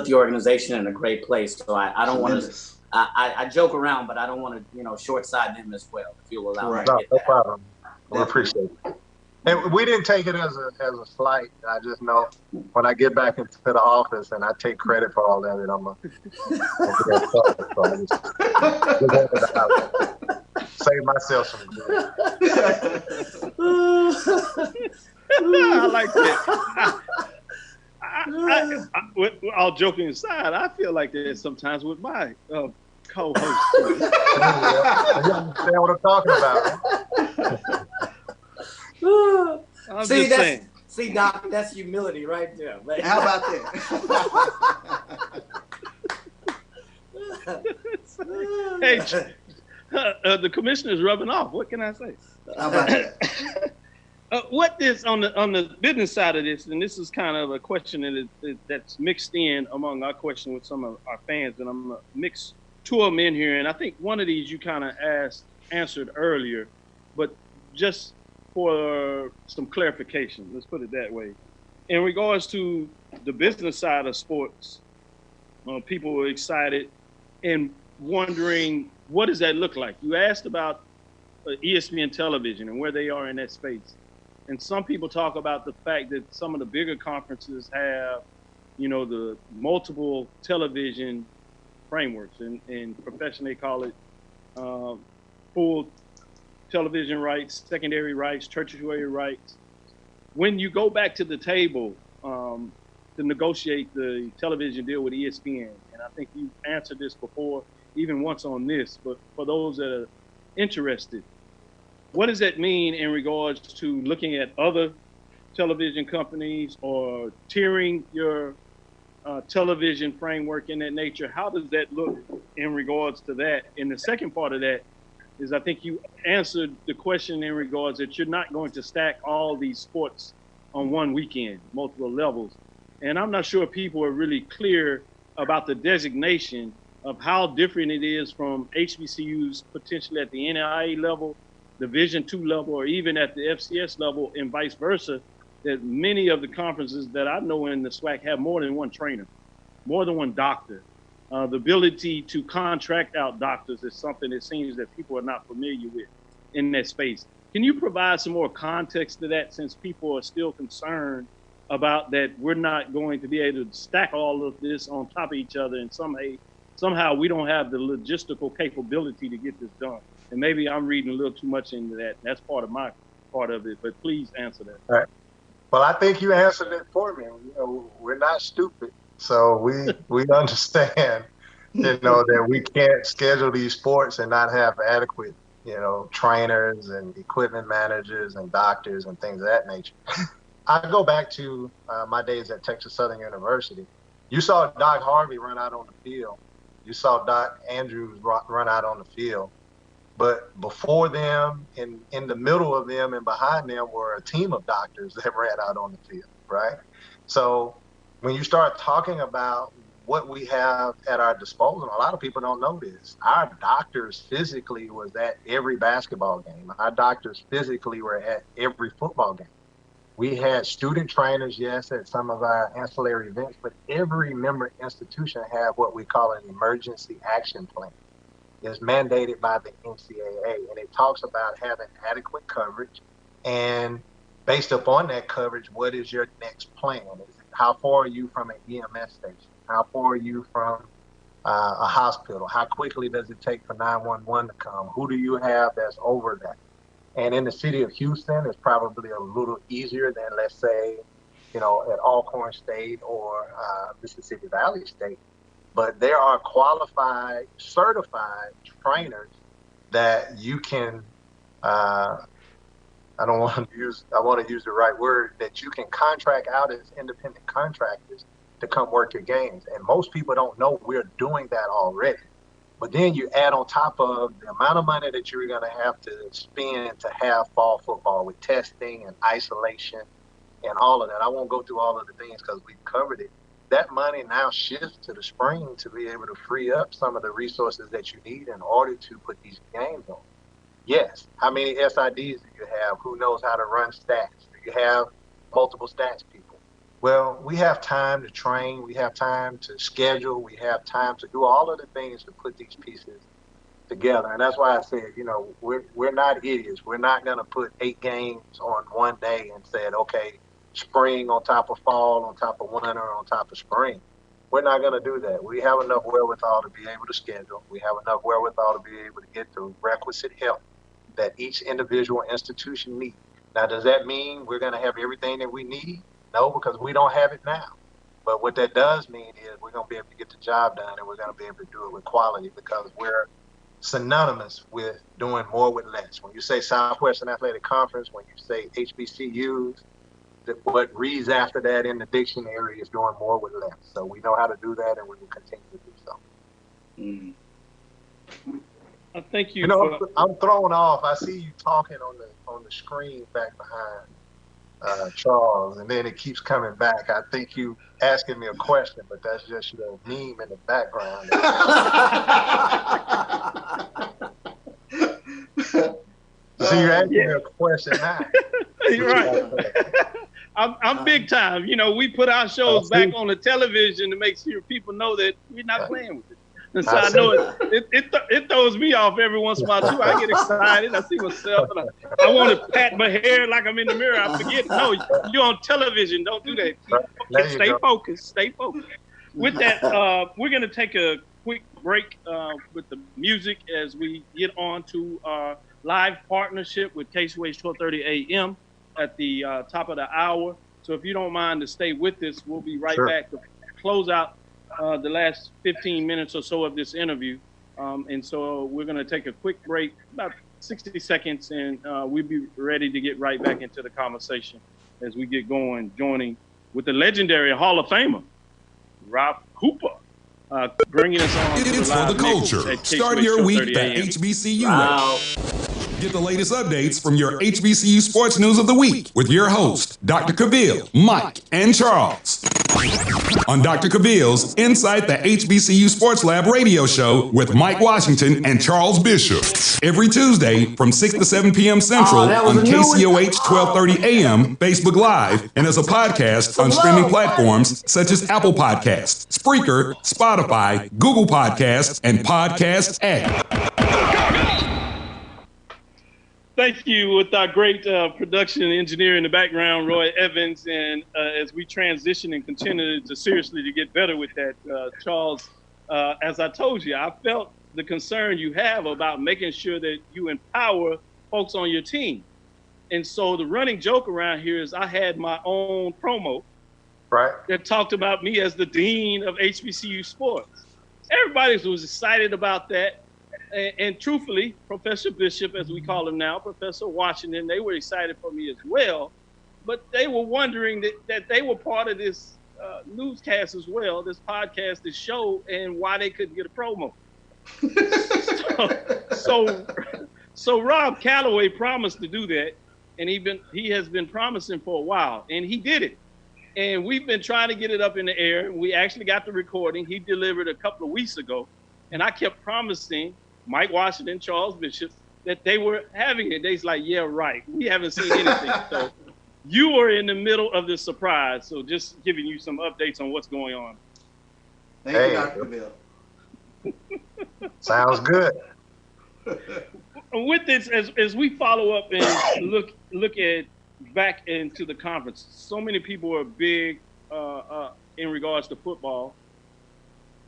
the organization in a great place. So I don't want to. I joke around, but I don't want to, short side them as well. If you'll allow me. No problem. We appreciate it. And we didn't take it as a slight. I just know when I get back into the office and I take credit for all that, I'm gonna save myself some good. I like that. With all joking aside, I feel like that sometimes with my co-host. You understand what I'm talking about? See, Doc, that's humility right there. Man. How about that? Hey, the commissioner's rubbing off. What can I say? How about that? What is on the business side of this, and this is kind of a question that's mixed in among our question with some of our fans, and I'm gonna mix two of them in here. And I think one of these you kind of answered earlier, but just for some clarification, let's put it that way. in regards to the business side of sports, people were excited and wondering, what does that look like? You asked about ESPN television and where they are in that space. And some people talk about the fact that some of the bigger conferences have, the multiple television frameworks, and professionally call it full television rights, secondary rights, tertiary rights. When you go back to the table to negotiate the television deal with ESPN, and I think you answered this before, even once on this, but for those that are interested, what does that mean in regards to looking at other television companies or tiering your television framework in that nature? How does that look in regards to that? And the second part of that is, I think you answered the question in regards that you're not going to stack all these sports on one weekend, multiple levels. And I'm not sure people are really clear about the designation of how different it is from HBCUs potentially at the NAIA level, Division II level, or even at the FCS level, and vice versa, that many of the conferences that I know in the SWAC have more than one trainer, more than one doctor. The ability to contract out doctors is something that seems that people are not familiar with in that space. Can you provide some more context to that, since people are still concerned about that we're not going to be able to stack all of this on top of each other, and somehow we don't have the logistical capability to get this done? And maybe I'm reading a little too much into that. That's part of it, but please answer that. All right. Well, I think you answered it for me. We're not stupid. So we understand, that we can't schedule these sports and not have adequate, trainers and equipment managers and doctors and things of that nature. I go back to my days at Texas Southern University. You saw Doc Harvey run out on the field. You saw Doc Andrews run out on the field. But before them, in the middle of them and behind them were a team of doctors that ran out on the field, right? So when you start talking about what we have at our disposal, a lot of people don't know this. Our doctors physically was at every basketball game. Our doctors physically were at every football game. We had student trainers, yes, at some of our ancillary events, but every member institution had what we call an emergency action plan. It's mandated by the NCAA, and it talks about having adequate coverage, and based upon that coverage, what is your next plan? How far are you from an EMS station? How far are you from a hospital? How quickly does it take for 911 to come? Who do you have that's over that? And in the city of Houston, it's probably a little easier than, let's say, at Alcorn State or Mississippi Valley State. But there are qualified, certified trainers that you can, I want to use the right word, that you can contract out as independent contractors to come work your games. And most people don't know we're doing that already. But then you add on top of the amount of money that you're going to have to spend to have fall football with testing and isolation and all of that. I won't go through all of the things because we've covered it. That money now shifts to the spring to be able to free up some of the resources that you need in order to put these games on. Yes. How many SIDs do you have? Who knows how to run stats? Do you have multiple stats people? Well, we have time to train. We have time to schedule. We have time to do all of the things to put these pieces together. And that's why I said, we're not idiots. We're not going to put 8 games on one day and said, okay, spring on top of fall, on top of winter, on top of spring. We're not going to do that. We have enough wherewithal to be able to schedule. We have enough wherewithal to be able to get the requisite help that each individual institution needs. Now, does that mean we're going to have everything that we need? No, because we don't have it now. But what that does mean is we're going to be able to get the job done, and we're going to be able to do it with quality, because we're synonymous with doing more with less. When you say Southwestern Athletic Conference, when you say HBCUs, what reads after that in the dictionary is doing more with less. So we know how to do that, and we will continue to do so. Thank you. I'm thrown off. I see you talking on the screen back behind Charles, and then it keeps coming back. I think you asking me a question, but that's just your meme in the background. So you're asking me a question now. You're right. I'm big time. You know, we put our shows back on the television to make sure people know that we're not playing with it. And so I know it throws me off every once in a while too. I get excited. I see myself and I want to pat my hair like I'm in the mirror. I forget. No, you're on television. Don't do that. Stay focused. Stay focused. With that, we're going to take a quick break with the music as we get on to our live partnership with KCOH 1230 AM at the top of the hour. So if you don't mind to stay with us, we'll be right back to close out the last 15 minutes or so of this interview. And so we're going to take a quick break, about 60 seconds, and we'll be ready to get right back into the conversation as we get going, joining with the legendary Hall of Famer, Rob Cooper, bringing us on. It's for the culture. Start your week the HBCU way. Get the latest updates from your HBCU sports news of the week with your host, Dr. Cavill, Mike, and Charles. On Dr. Cavill's Inside the HBCU Sports Lab radio show with Mike Washington and Charles Bishop. Every Tuesday from 6 to 7 p.m. Central on KCOH 1230 AM, Facebook Live, and as a podcast on streaming platforms such as Apple Podcasts, Spreaker, Spotify, Google Podcasts, and Podcast App. Thank you with our great production engineer in the background, Roy Evans. And as we transition and continue to seriously to get better with that, Charles, as I told you, I felt the concern you have about making sure that you empower folks on your team. And so the running joke around here is I had my own promo that talked about me as the dean of HBCU sports. Everybody was excited about that. And truthfully, Professor Bishop, as we call him now, Professor Washington, they were excited for me as well. But they were wondering that they were part of this newscast as well, this podcast, this show, and why they couldn't get a promo. So Rob Calloway promised to do that, and he has been promising for a while, and he did it. And we've been trying to get it up in the air. We actually got the recording. He delivered a couple of weeks ago, and I kept promising Mike Washington, Charles Bishop, that they were having it. They's like, yeah, right. We haven't seen anything. So you were in the middle of the surprise. So just giving you some updates on what's going on. Thank you, Dr. Bill. Sounds good. With this, as we follow up and look at back into the conference, so many people are big in regards to football.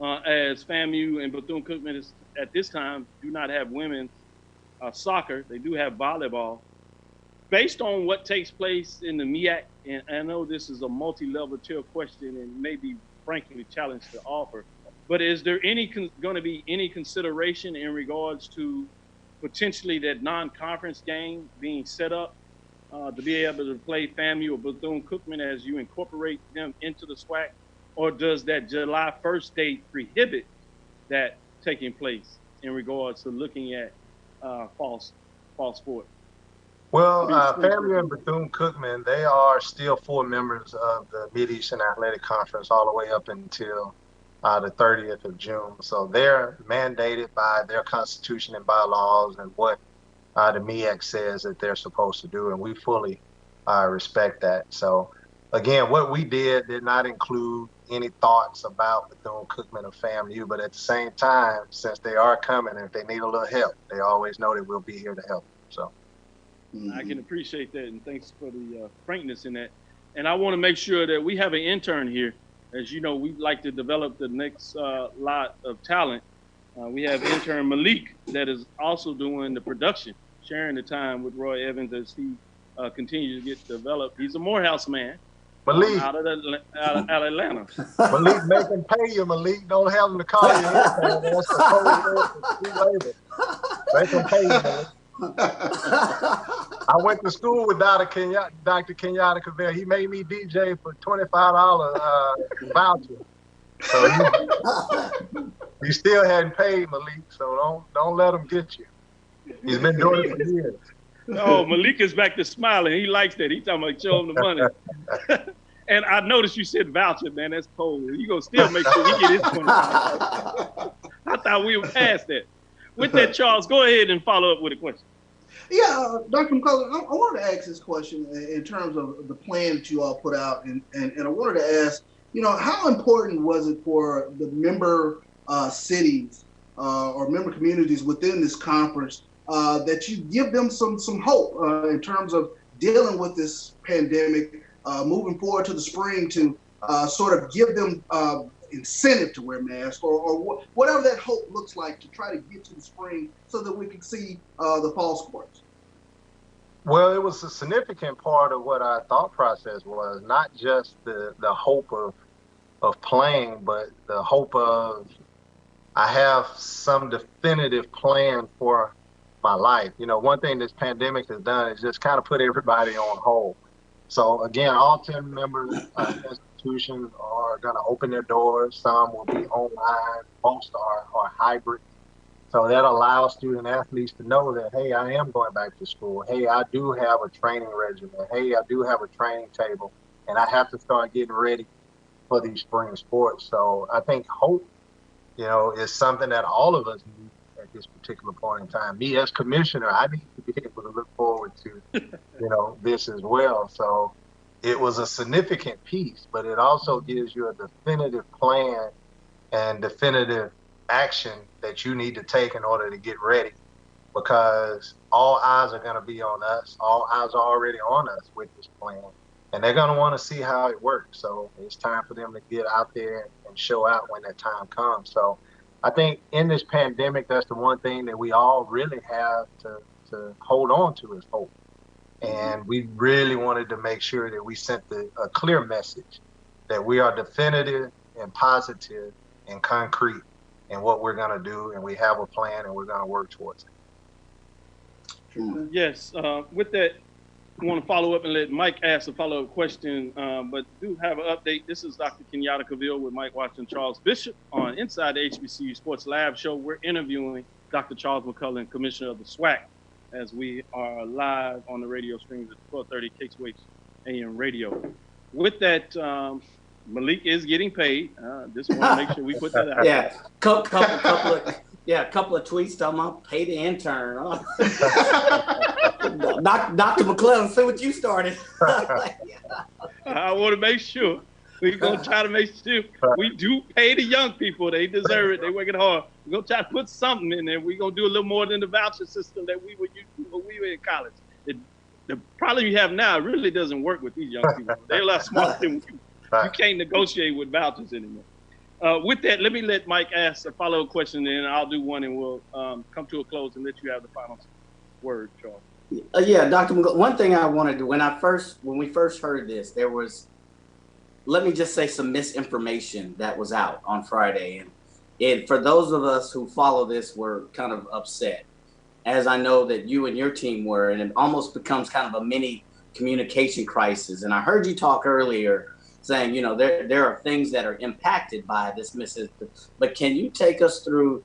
As FAMU and Bethune-Cookman is, at this time do not have women's soccer. They do have volleyball. Based on what takes place in the MEAC, and I know this is a multi-level tier question and maybe frankly challenged to offer, but is there going to be any consideration in regards to potentially that non-conference game being set up to be able to play FAMU or Bethune-Cookman as you incorporate them into the SWAC? Or does that July 1st date prohibit that taking place in regards to looking at fall sport? Well, FAMU and Bethune-Cookman, they are still full members of the Mid-Eastern Athletic Conference all the way up until the 30th of June. So they're mandated by their constitution and bylaws and what the MEAC says that they're supposed to do, and we fully respect that. So again, what we did not include any thoughts about Bethune-Cookman or FAMU, but at the same time, since they are coming, and if they need a little help, they always know that we'll be here to help them. So I can appreciate that, and thanks for the frankness in that. And I want to make sure that we have an intern here. As you know, we like to develop the next lot of talent. We have intern Malik that is also doing the production, sharing the time with Roy Evans as he continues to get developed. He's a Morehouse man. Malik. Out of Atlanta. Malik, make them pay you, Malik. Don't have them to call you. That's the whole labor. Make them pay you, Malik. I went to school with Dr. Kenyatta Cavill. He made me DJ for $25 voucher. So he still hadn't paid, Malik, so don't let him get you. He's been doing it for years. Oh, Malik is back to smiling. He likes that. He's talking about show him the money. And I noticed you said voucher, man. That's cold. You gonna still make sure he get his 25. I thought we were past that. With that, Charles, go ahead and follow up with a question. Yeah, Dr. McCullough, I wanted to ask this question in terms of the plan that you all put out, and I wanted to ask, how important was it for the member cities or member communities within this conference that you give them some hope in terms of dealing with this pandemic, moving forward to the spring, to sort of give them incentive to wear masks or whatever that hope looks like to try to get to the spring so that we can see the fall sports? Well, it was a significant part of what our thought process was, not just the hope of playing, but the hope of I have some definitive plan for my life. One thing this pandemic has done is just kind of put everybody on hold. So again, all 10 member institutions are going to open their doors. Some will be online, most are hybrid. So that allows student athletes to know that, hey, I am going back to school. Hey, I do have a training regimen. Hey, I do have a training table, and I have to start getting ready for these spring sports. So I think hope, is something that all of us need at this particular point in time. Me as commissioner, I need to be able to look forward to, this as well. So it was a significant piece, but it also gives you a definitive plan and definitive action that you need to take in order to get ready, because all eyes are going to be on us. All eyes are already on us with this plan, and they're going to want to see how it works. So it's time for them to get out there and show out when that time comes. So I think in this pandemic, that's the one thing that we all really have to hold on to is hope. And we really wanted to make sure that we sent a clear message that we are definitive and positive and concrete in what we're going to do, and we have a plan, and we're going to work towards it. Yes. With that, I want to follow up and let Mike ask a follow-up question, but do have an update. This is Dr. Kenyatta Cavill with Mike Watson, Charles Bishop on Inside the HBCU Sports Lab Show. We're interviewing Dr. Charles McCullough, Commissioner of the SWAC, as we are live on the radio streams at 1230 KXWH AM radio. With that, Malik is getting paid. Just want to make sure we put that out. Yeah, couple of tweets talking about pay the intern. Dr. McClellan, see what you started. I want to make sure we're gonna try to make sure we do pay the young people. They deserve it. They working hard. We're gonna try to put something in there. We're gonna do a little more than the voucher system that we were using when we were in college. The problem you have now really doesn't work with these young people. They're a lot smarter than you. You can't negotiate with vouchers anymore. With that, let me let Mike ask a follow-up question, and I'll do one, and we'll come to a close and let you have the final word, Charles. Yeah, Dr. McCullough, one thing I wanted to, when we first heard this, there was, let me just say, some misinformation that was out on Friday. And for those of us who follow this, we're kind of upset, as I know that you and your team were, and it almost becomes kind of a mini communication crisis. And I heard you talk earlier saying, there are things that are impacted by this misinformation. But can you take us through,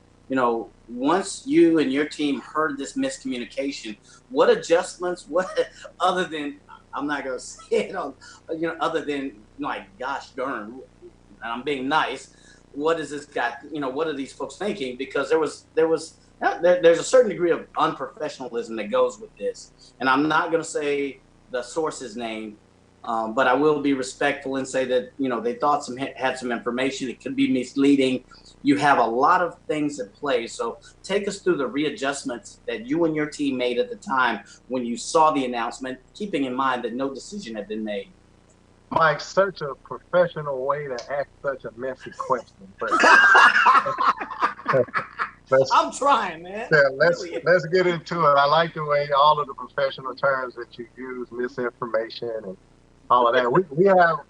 once you and your team heard this miscommunication, what adjustments, other than, I'm not going to say it, other than like, gosh darn, and I'm being nice, what is this guy, what are these folks thinking? Because there's a certain degree of unprofessionalism that goes with this. And I'm not going to say the source's name, but I will be respectful and say that, they thought had some information. It could be misleading. You have a lot of things at play. So take us through the readjustments that you and your team made at the time when you saw the announcement, keeping in mind that no decision had been made. Mike, such a professional way to ask such a messy question. But I'm trying, man. Yeah, let's get into it. I like the way all of the professional terms that you use, misinformation and all of that.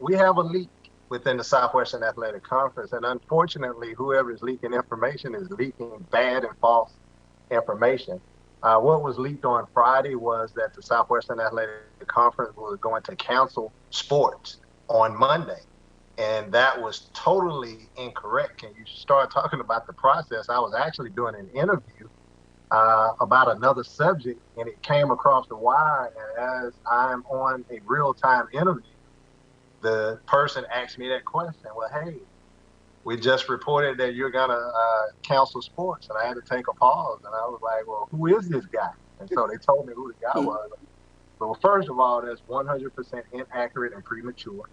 We have a leak within the Southwestern Athletic Conference, and unfortunately, whoever is leaking information is leaking bad and false information. What was leaked on Friday was that the Southwestern Athletic Conference was going to cancel sports on Monday, and that was totally incorrect. And you start talking about the process. I was actually doing an interview about another subject, and it came across the wire, and as I'm on a real-time interview, the person asked me that question. Well, hey, we just reported that you're going to cancel sports. And I had to take a pause. And I was like, well, who is this guy? And so they told me who the guy was. Well, first of all, that's 100% inaccurate and premature.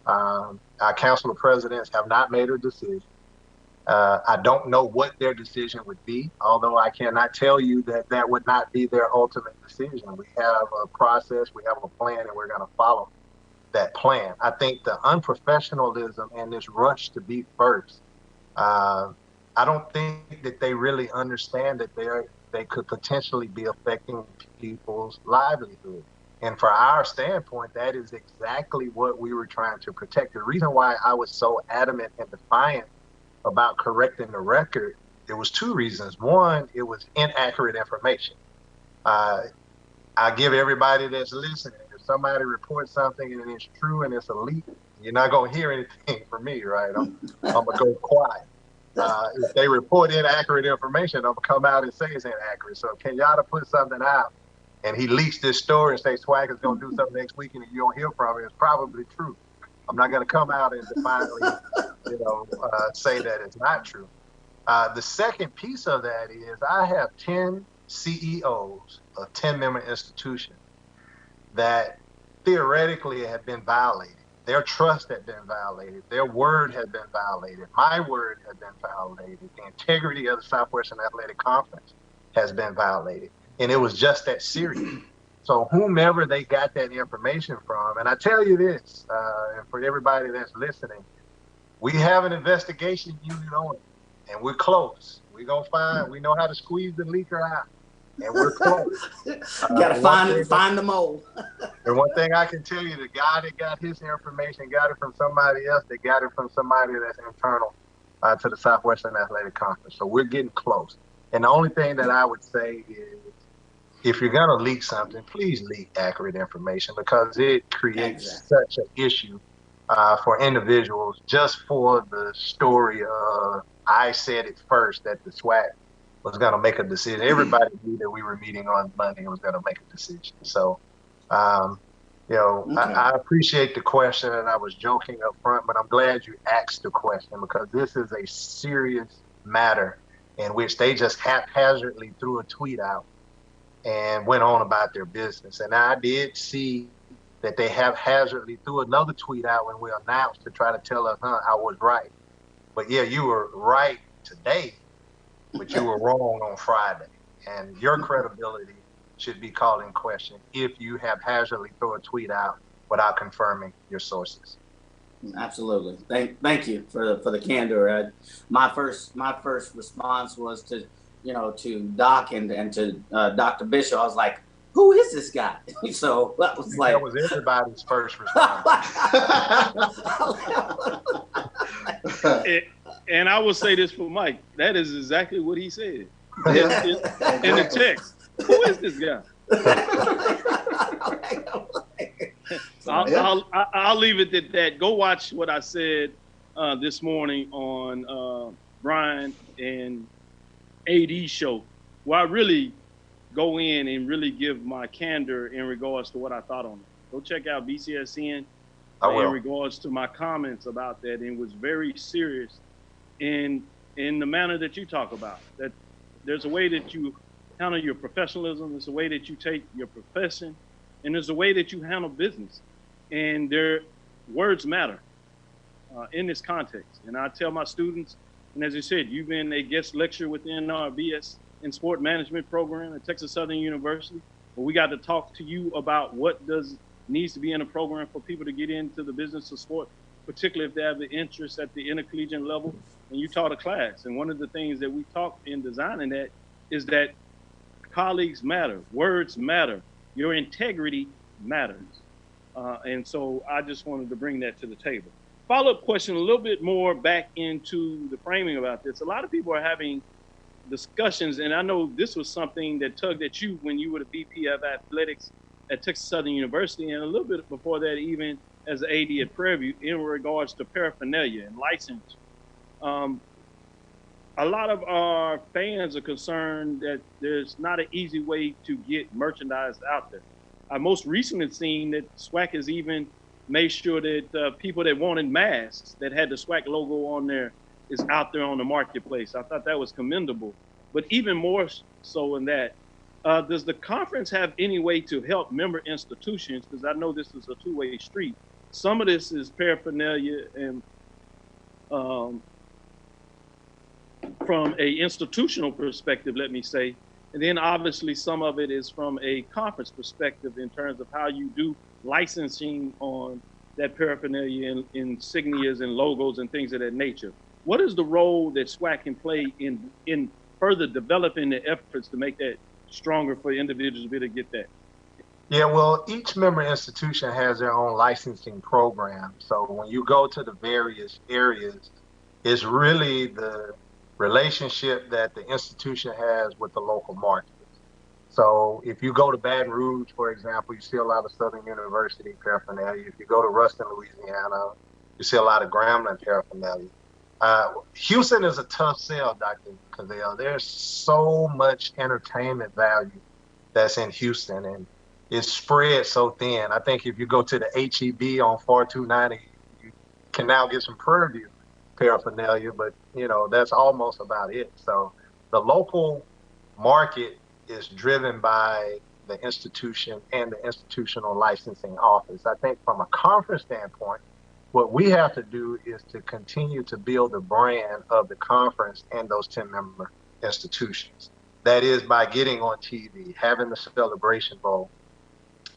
Our council of presidents have not made a decision. I don't know what their decision would be, although I cannot tell you that that would not be their ultimate decision. We have a process, we have a plan, and we're going to follow that plan. I think the unprofessionalism and this rush to be first, I don't think that they really understand that they could potentially be affecting people's livelihood. And for our standpoint, that is exactly what we were trying to protect. The reason why I was so adamant and defiant about correcting the record, there was two reasons. One, it was inaccurate information. I give everybody that's listening, if somebody reports something and it's true and it's a leak, you're not going to hear anything from me, right? I'm going to go quiet. If they report inaccurate information, I'm going to come out and say it's inaccurate. So Kenyatta put something out and he leaks this story and say Swag is going to do something next week and you don't hear from it, it's probably true. I'm not going to come out and defiantly, say that it's not true. The second piece of that is I have 10 CEOs of 10-member institutions that theoretically have been violated. Their trust had been violated. Their word had been violated. My word had been violated. The integrity of the Southwestern Athletic Conference has been violated. And it was just that serious. So whomever they got that information from, and I tell you this, and for everybody that's listening, we have an investigation unit on it, and we're close. We're going to we know how to squeeze the leaker out, and we're close. Gotta find the mole. And one thing I can tell you, the guy that got his information got it from somebody else that got it from somebody that's internal to the Southwestern Athletic Conference. So we're getting close. And the only thing that I would say is, if you're going to leak something, please leak accurate information because it creates such an issue for individuals just for the story of I said it first that the SWAC was going to make a decision. Everybody knew that we were meeting on Monday and was going to make a decision. So, I appreciate the question and I was joking up front, but I'm glad you asked the question because this is a serious matter in which they just haphazardly threw a tweet out and went on about their business. And I did see that they haphazardly threw another tweet out when we announced to try to tell us, I was right. But yeah, you were right today, but you were wrong on Friday. And your credibility should be called in question if you haphazardly throw a tweet out without confirming your sources. Absolutely. Thank you for the candor. My first response was to Doc and to Dr. Bishop. I was like, who is this guy? So that was like... That was everybody's first response. And I will say this for Mike. That is exactly what he said in the text. Who is this guy? I'll leave it at that. Go watch what I said this morning on Brian and AD show, where I really go in and really give my candor in regards to what I thought on it. Go check out BCSN in regards to my comments about that, and was very serious in the manner that you talk about. That there's a way that you handle your professionalism, there's a way that you take your profession, and there's a way that you handle business. And their words matter in this context. And I tell my students, and as you said, you've been a guest lecturer within our BS in Sport Management program at Texas Southern University. But we got to talk to you about what needs to be in a program for people to get into the business of sport, particularly if they have the interest at the intercollegiate level. And you taught a class. And one of the things that we talked in designing that is that colleagues matter, words matter, your integrity matters. And so I just wanted to bring that to the table. Follow-up question, a little bit more back into the framing about this. A lot of people are having discussions, and I know this was something that tugged at you when you were the VP of athletics at Texas Southern University, and a little bit before that, even as an AD at Prairie View, in regards to paraphernalia and license. A lot of our fans are concerned that there's not an easy way to get merchandise out there. I most recently seen that SWAC has even made sure that people that wanted masks that had the SWAC logo on there is out there on the marketplace. I thought that was commendable. But even more so in that, Does the conference have any way to help member institutions? Because I know this is a two-way street. Some of this is paraphernalia and from a institutional perspective, let me say, and then obviously some of it is from a conference perspective in terms of how you do licensing on that paraphernalia and insignias and logos and things of that nature. What is the role that SWAC can play in further developing the efforts to make that stronger for individuals to be able to get that? Yeah, well, each member institution has their own licensing program. So when you go to the various areas, it's really the relationship that the institution has with the local market. So if you go to Baton Rouge, for example, you see a lot of Southern University paraphernalia. If you go to Ruston, Louisiana, you see a lot of Grambling paraphernalia. Houston is a tough sell, Dr. Cavell. There's so much entertainment value that's in Houston, and it's spread so thin. I think if you go to the HEB on 4290, you can now get some Prairie View paraphernalia, but that's almost about it. So the local market is driven by the institution and the institutional licensing office. I think from a conference standpoint, what we have to do is to continue to build the brand of the conference and those 10-member institutions. That is by getting on TV, having the Celebration Bowl,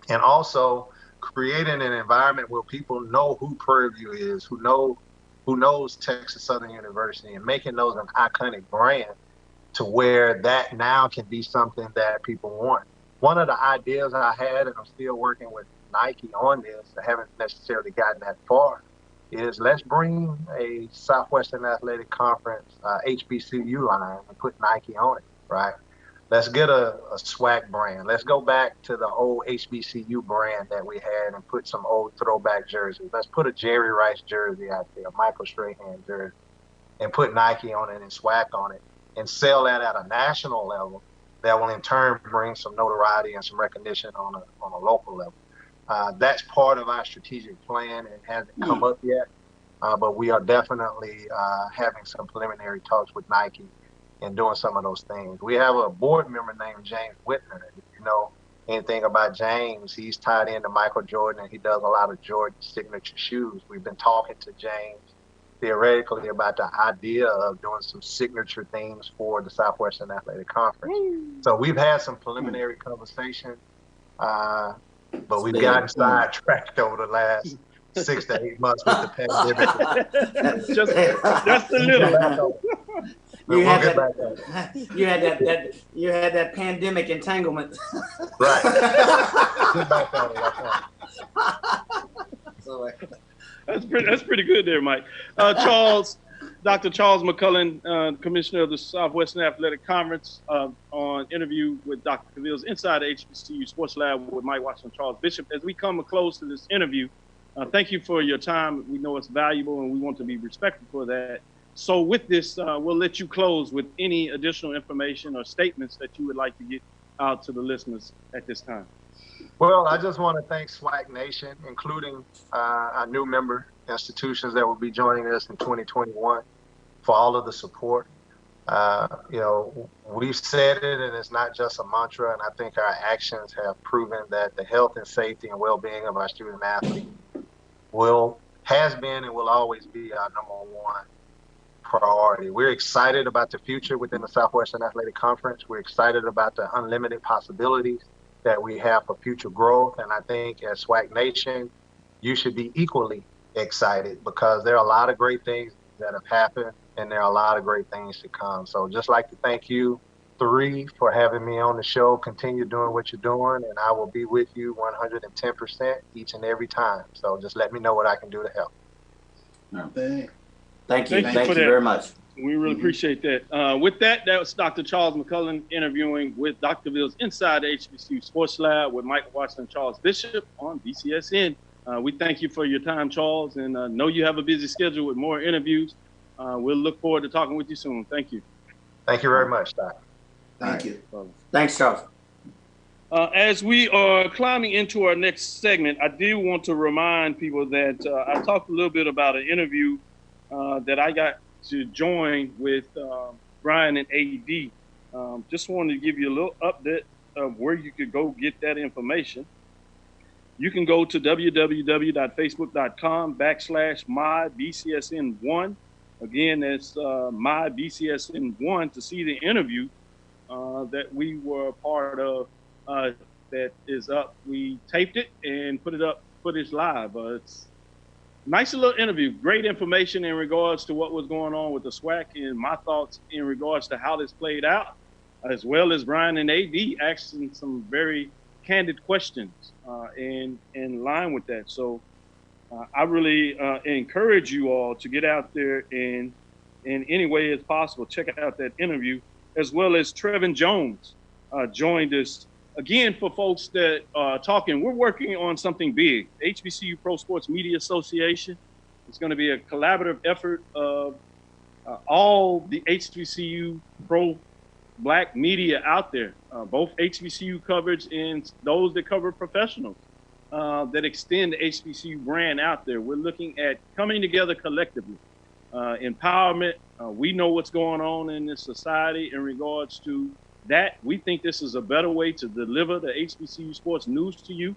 and also creating an environment where people know who Prairie View is, who knows Texas Southern University, and making those an iconic brand to where that now can be something that people want. One of the ideas I had, and I'm still working with Nike on this, I haven't necessarily gotten that far, is let's bring a Southwestern Athletic Conference HBCU line and put Nike on it, right? Let's get a SWAC brand. Let's go back to the old HBCU brand that we had and put some old throwback jerseys. Let's put a Jerry Rice jersey out there, a Michael Strahan jersey, and put Nike on it and SWAC on it and sell that at a national level. That will in turn bring some notoriety and some recognition on a local level. That's part of our strategic plan. It hasn't come up yet, but we are definitely having some preliminary talks with Nike and doing some of those things. We have a board member named James Whitner. If you know anything about James, he's tied into Michael Jordan, and he does a lot of Jordan signature shoes. We've been talking to James theoretically about the idea of doing some signature things for the Southwestern Athletic Conference. So we've had some preliminary conversation, but we've gotten sidetracked over the last 6 to 8 months with the pandemic. just a little. You had that pandemic entanglement. Right. That's pretty good there, Mike. Dr. Charles McCullen, Commissioner of the Southwestern Athletic Conference, on interview with Dr. Cavill's Inside the HBCU Sports Lab with Mike Washington Charles Bishop. As we come close to this interview, thank you for your time. We know it's valuable, and we want to be respectful for that. So with this, we'll let you close with any additional information or statements that you would like to get out to the listeners at this time. Well, I just want to thank SWAC Nation, including our new member institutions that will be joining us in 2021, for all of the support. We've said it, and it's not just a mantra, and I think our actions have proven that the health and safety and well-being of our student athletes has been and will always be our number one priority. We're excited about the future within the Southwestern Athletic Conference. We're excited about the unlimited possibilities that we have for future growth. And I think as SWAC Nation, you should be equally excited, because there are a lot of great things that have happened, and there are a lot of great things to come. So just like to thank you three for having me on the show. Continue doing what you're doing, and I will be with you 110% each and every time. So just let me know what I can do to help. Thank you very much. We really appreciate that. With that, that was Dr. Charles McCullen interviewing with Dr. Cavill's Inside the HBCU Sports Lab with Mike Washington Charles Bishop on BCSN. We thank you for your time, Charles, and know you have a busy schedule with more interviews. We'll look forward to talking with you soon. Thank you. Thank you very much, Doc. Thank you. Thanks, Charles. As we are climbing into our next segment, I do want to remind people that I talked a little bit about an interview that I got to join with Brian and AD. Just wanted to give you a little of where you could go get that information, you can go to www.facebook.com/mybcsn1. Again, that's mybcsn1 to see the interview that we were a part of that is up. We taped it and put it up, footage live. It's a nice little interview, great information in regards to what was going on with the SWAC and my thoughts in regards to how this played out, as well as Brian and AD asking some very candid questions in line with that. So I really encourage you all to get out there and in any way as possible, check out that interview, as well as Trevin Jones joined us. Again, for folks that are talking, we're working on something big. HBCU Pro Sports Media Association. It's going to be a collaborative effort of all the HBCU pro Black media out there, both HBCU coverage and those that cover professionals that extend the HBCU brand out there. We're looking at coming together collectively. Empowerment. We know what's going on in this society in regards to that. We think this is a better way to deliver the HBCU sports news to you.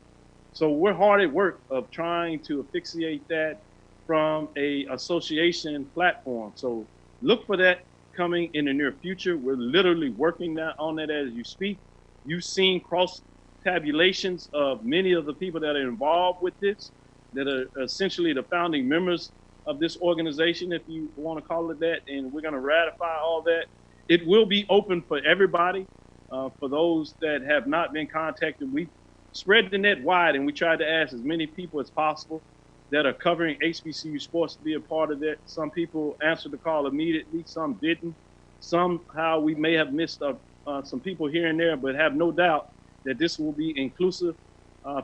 So we're hard at work of trying to asphyxiate that from a association platform. So look for that coming in the near future. We're literally working on that as you speak. You've seen cross tabulations of many of the people that are involved with this, that are essentially the founding members of this organization, if you want to call it that, and we're going to ratify all that. It will be open for everybody. For those that have not been contacted, we spread the net wide, and we tried to ask as many people as possible that are covering HBCU sports to be a part of that. Some people answered the call immediately, some didn't. Somehow we may have missed some people here and there, but have no doubt that this will be inclusive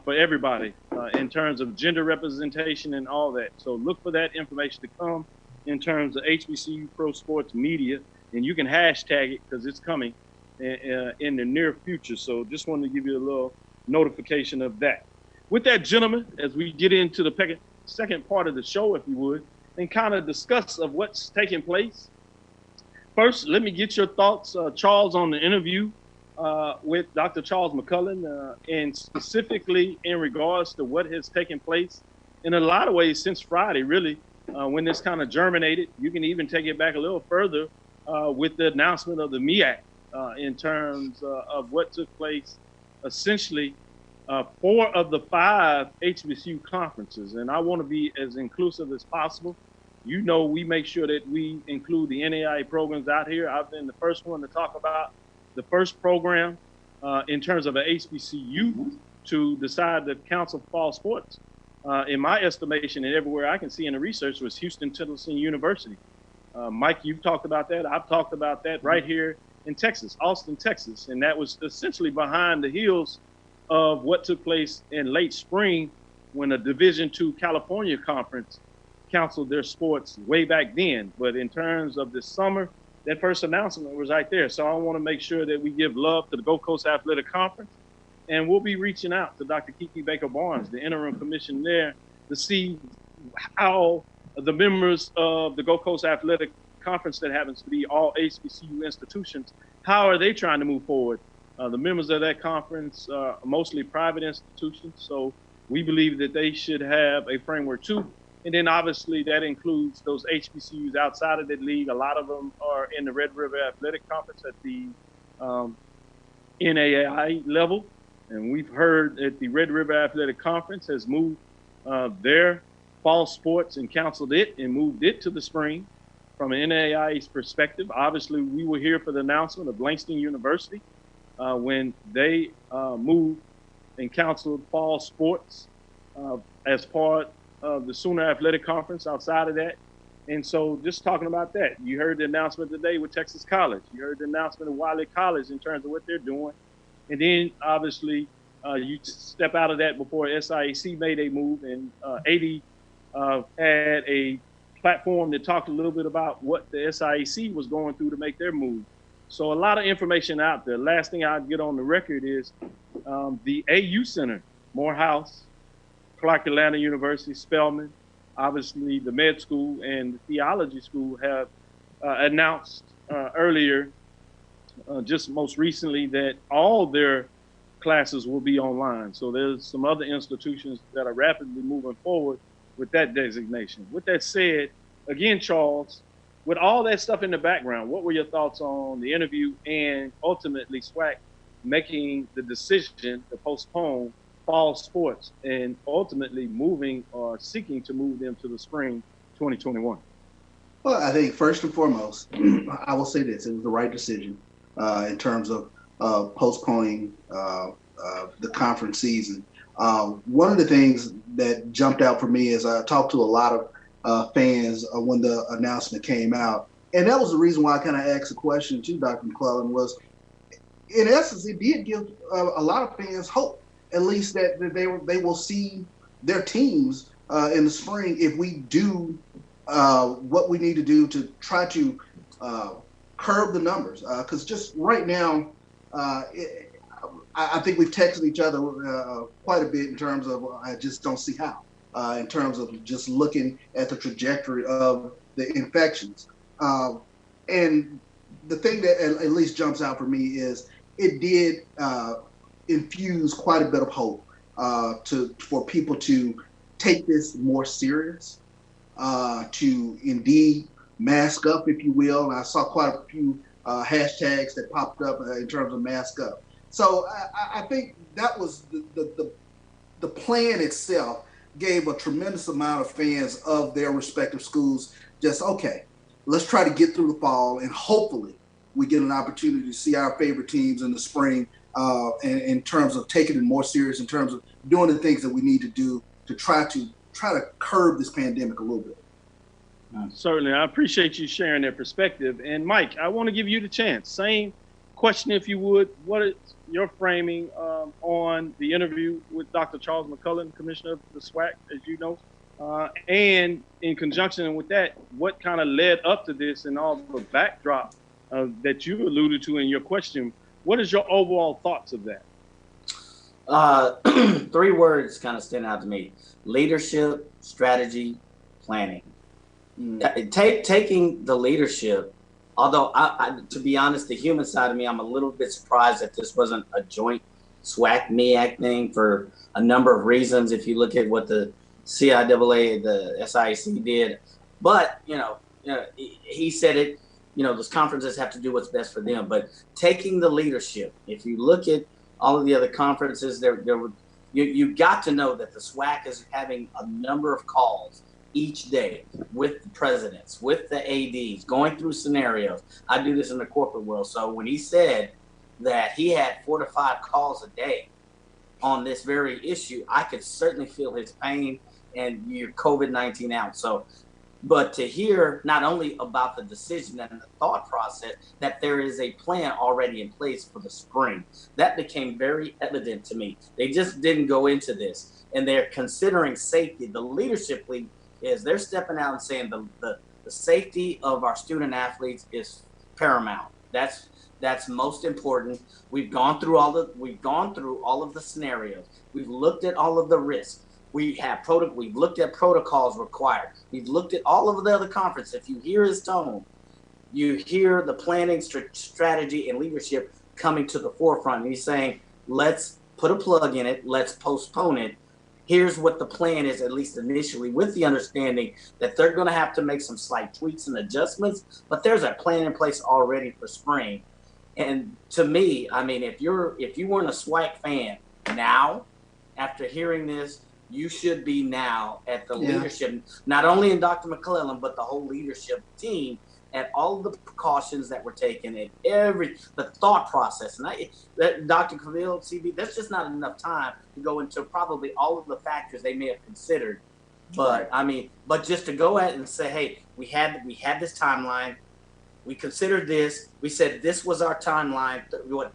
for everybody in terms of gender representation and all that. So look for that information to come in terms of HBCU Pro Sports Media, and you can hashtag it because it's coming in the near future. So just wanted to give you a little notification of that. With that, gentlemen, as we get into the second part of the show, if you would, and kind of discuss of what's taking place. First, let me get your thoughts, Charles, on the interview with Dr. Charles McCullen, and specifically in regards to what has taken place in a lot of ways since Friday, really, when this kind of germinated. You can even take it back a little further with the announcement of the MEAC in terms of what took place, essentially 4 of the 5 HBCU conferences. And I want to be as inclusive as possible. You know, we make sure that we include the NAIA programs out here. I've been the first one to talk about the first program in terms of an HBCU to decide the Council for Fall Sports. In my estimation, and everywhere I can see in the research, was Houston-Tillotson University. Mike, you've talked about that. I've talked about that right here in Texas, Austin, Texas. And that was essentially behind the heels of what took place in late spring when a Division II California conference canceled their sports way back then. But in terms of this summer, that first announcement was right there. So I want to make sure that we give love to the Gulf Coast Athletic Conference. And we'll be reaching out to Dr. Kiki Baker-Barnes, the interim commission there, to see how the members of the Gulf Coast Athletic Conference, that happens to be all HBCU institutions, how are they trying to move forward? The members of that conference are mostly private institutions, so we believe that they should have a framework too. And then obviously that includes those HBCUs outside of that league. A lot of them are in the Red River Athletic Conference at the NAIA level. And we've heard that the Red River Athletic Conference has moved their fall sports and canceled it and moved it to the spring from an NAIA's perspective. Obviously, we were here for the announcement of Langston University when they moved and canceled fall sports as part of the Sooner Athletic Conference outside of that. And so just talking about that, you heard the announcement today with Texas College. You heard the announcement of Wiley College in terms of what they're doing. And then obviously you step out of that before SIAC made a move, and AD had a platform that talked a little bit about what the SIAC was going through to make their move. So a lot of information out there. Last thing I'd get on the record is the AU Center, Morehouse, Clark Atlanta University, Spelman, obviously the med school and the theology school have announced earlier, just most recently, that all their classes will be online. So there's some other institutions that are rapidly moving forward with that designation. With that said, again, Charles, with all that stuff in the background, what were your thoughts on the interview and ultimately SWAC making the decision to postpone fall sports and ultimately moving or seeking to move them to the spring 2021? Well, I think first and foremost, I will say this: it was the right decision in terms of postponing the conference season. One of the things that jumped out for me is I talked to a lot of fans when the announcement came out, and that was the reason why I kind of asked the question to Dr. McClellan. Was in essence, it did give a lot of fans hope, at least that they will see their teams in the spring if we do what we need to do to try to curb the numbers. Because just right now, I think we've texted each other quite a bit in terms of I just don't see how, in terms of just looking at the trajectory of the infections. And the thing that at least jumps out for me is it did infuse quite a bit of hope for people to take this more serious, to indeed mask up, if you will. And I saw quite a few hashtags that popped up in terms of mask up. So I think that was the plan itself gave a tremendous amount of fans of their respective schools just, okay, let's try to get through the fall and hopefully we get an opportunity to see our favorite teams in the spring in terms of taking it more serious, in terms of doing the things that we need to do to try to curb this pandemic a little bit. Certainly. I appreciate you sharing that perspective. And Mike, I want to give you the chance. Same question, if you would. What is your framing on the interview with Dr. Charles McClellan, Commissioner of the SWAC, as you know? And in conjunction with that, what kind of led up to this and all the backdrop that you alluded to in your question? What is your overall thoughts of that? 3 words kind of stand out to me: leadership, strategy, planning. Taking the leadership, although I, to be honest, the human side of me, I'm a little bit surprised that this wasn't a joint SWAC-MEAC thing for a number of reasons. If you look at what the CIAA, the SIAC did, but he said it. Those conferences have to do what's best for them. But taking the leadership, if you look at all of the other conferences, you got to know that the SWAC is having a number of calls each day with the presidents, with the ADs, going through scenarios. I do this in the corporate world. So when he said that he had 4 to 5 calls a day on this very issue, I could certainly feel his pain and your COVID-19 out. But to hear not only about the decision and the thought process, that there is a plan already in place for the spring, that became very evident to me. They just didn't go into this, and they're considering safety. The leadership league is they're stepping out and saying the safety of our student athletes is paramount. That's most important. We've gone through all of the scenarios. We've looked at all of the risks. We've looked at protocols required. We've looked at all of the other conferences. If you hear his tone, you hear the planning, strategy, and leadership coming to the forefront. And he's saying, let's put a plug in it. Let's postpone it. Here's what the plan is, at least initially, with the understanding that they're going to have to make some slight tweaks and adjustments, but there's a plan in place already for spring. And to me, I mean, if you weren't a SWAC fan now, after hearing this, you should be now at the leadership, not only in Dr. McClellan, but the whole leadership team, at all of the precautions that were taken, and the thought process. And Dr. Cavill, CB, that's just not enough time to go into probably all of the factors they may have considered. But but just to go ahead and say, hey, we had this timeline, we considered this, we said this was our timeline,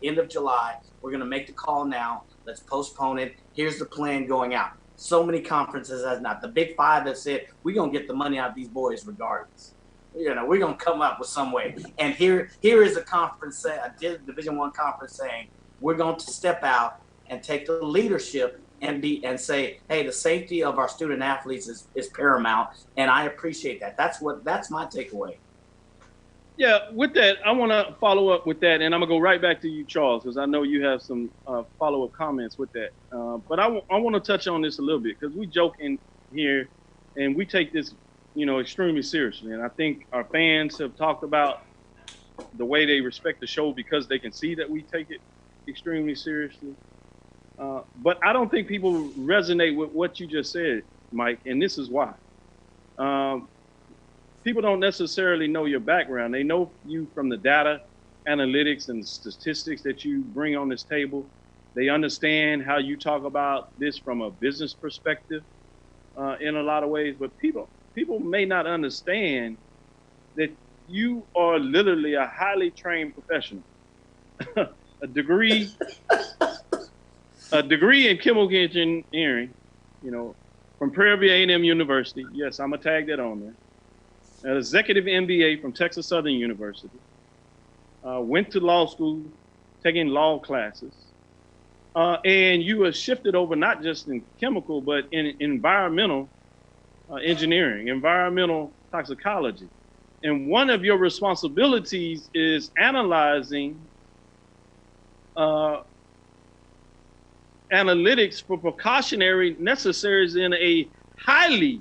end of July, we're going to make the call now, let's postpone it, here's the plan going out. So many conferences has not. The Big Five that said, we're going to get the money out of these boys regardless. We're going to come up with some way. And here is a conference, a Division I conference saying, we're going to step out and take the leadership and say, hey, the safety of our student athletes is paramount. And I appreciate that. That's my takeaway. Yeah, with that, I want to follow up with that, and I'm going to go right back to you, Charles, because I know you have some follow-up comments with that. But I want to touch on this a little bit, because we joke in here, and we take this, extremely seriously. And I think our fans have talked about the way they respect the show because they can see that we take it extremely seriously. But I don't think people resonate with what you just said, Mike, and this is why. People don't necessarily know your background. They know you from the data, analytics, and statistics that you bring on this table. They understand how you talk about this from a business perspective in a lot of ways. But people may not understand that you are literally a highly trained professional. a degree in chemical engineering, from Prairie View A&M University. Yes, I'm gonna tag that on there. An executive MBA from Texas Southern University. Went to law school, taking law classes. And you were shifted over not just in chemical, but in environmental engineering, environmental toxicology. And one of your responsibilities is analyzing analytics for precautionary necessaries in a highly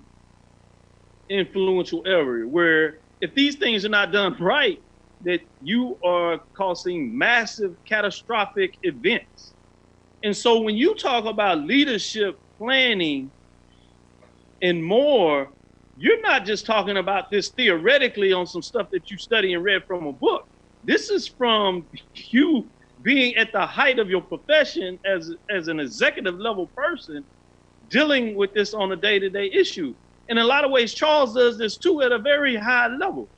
influential area where if these things are not done right, that you are causing massive catastrophic events. And so when you talk about leadership planning and more, you're not just talking about this theoretically on some stuff that you study and read from a book. This is from you being at the height of your profession as an executive level person dealing with this on a day-to-day issue. In a lot of ways, Charles does this too at a very high level.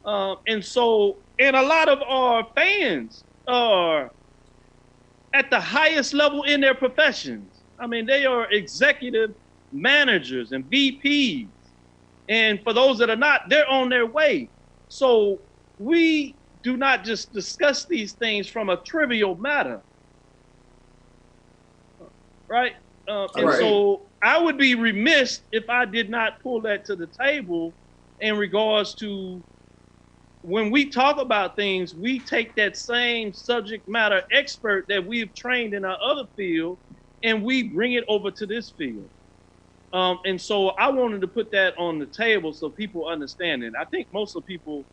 And a lot of our fans are at the highest level in their professions. I mean, they are executive managers and VPs. And for those that are not, they're on their way. So we do not just discuss these things from a trivial matter. Right? So I would be remiss if I did not pull that to the table in regards to when we talk about things, we take that same subject matter expert that we've trained in our other field and we bring it over to this field. And so I wanted to put that on the table so people understand it. I think most of the people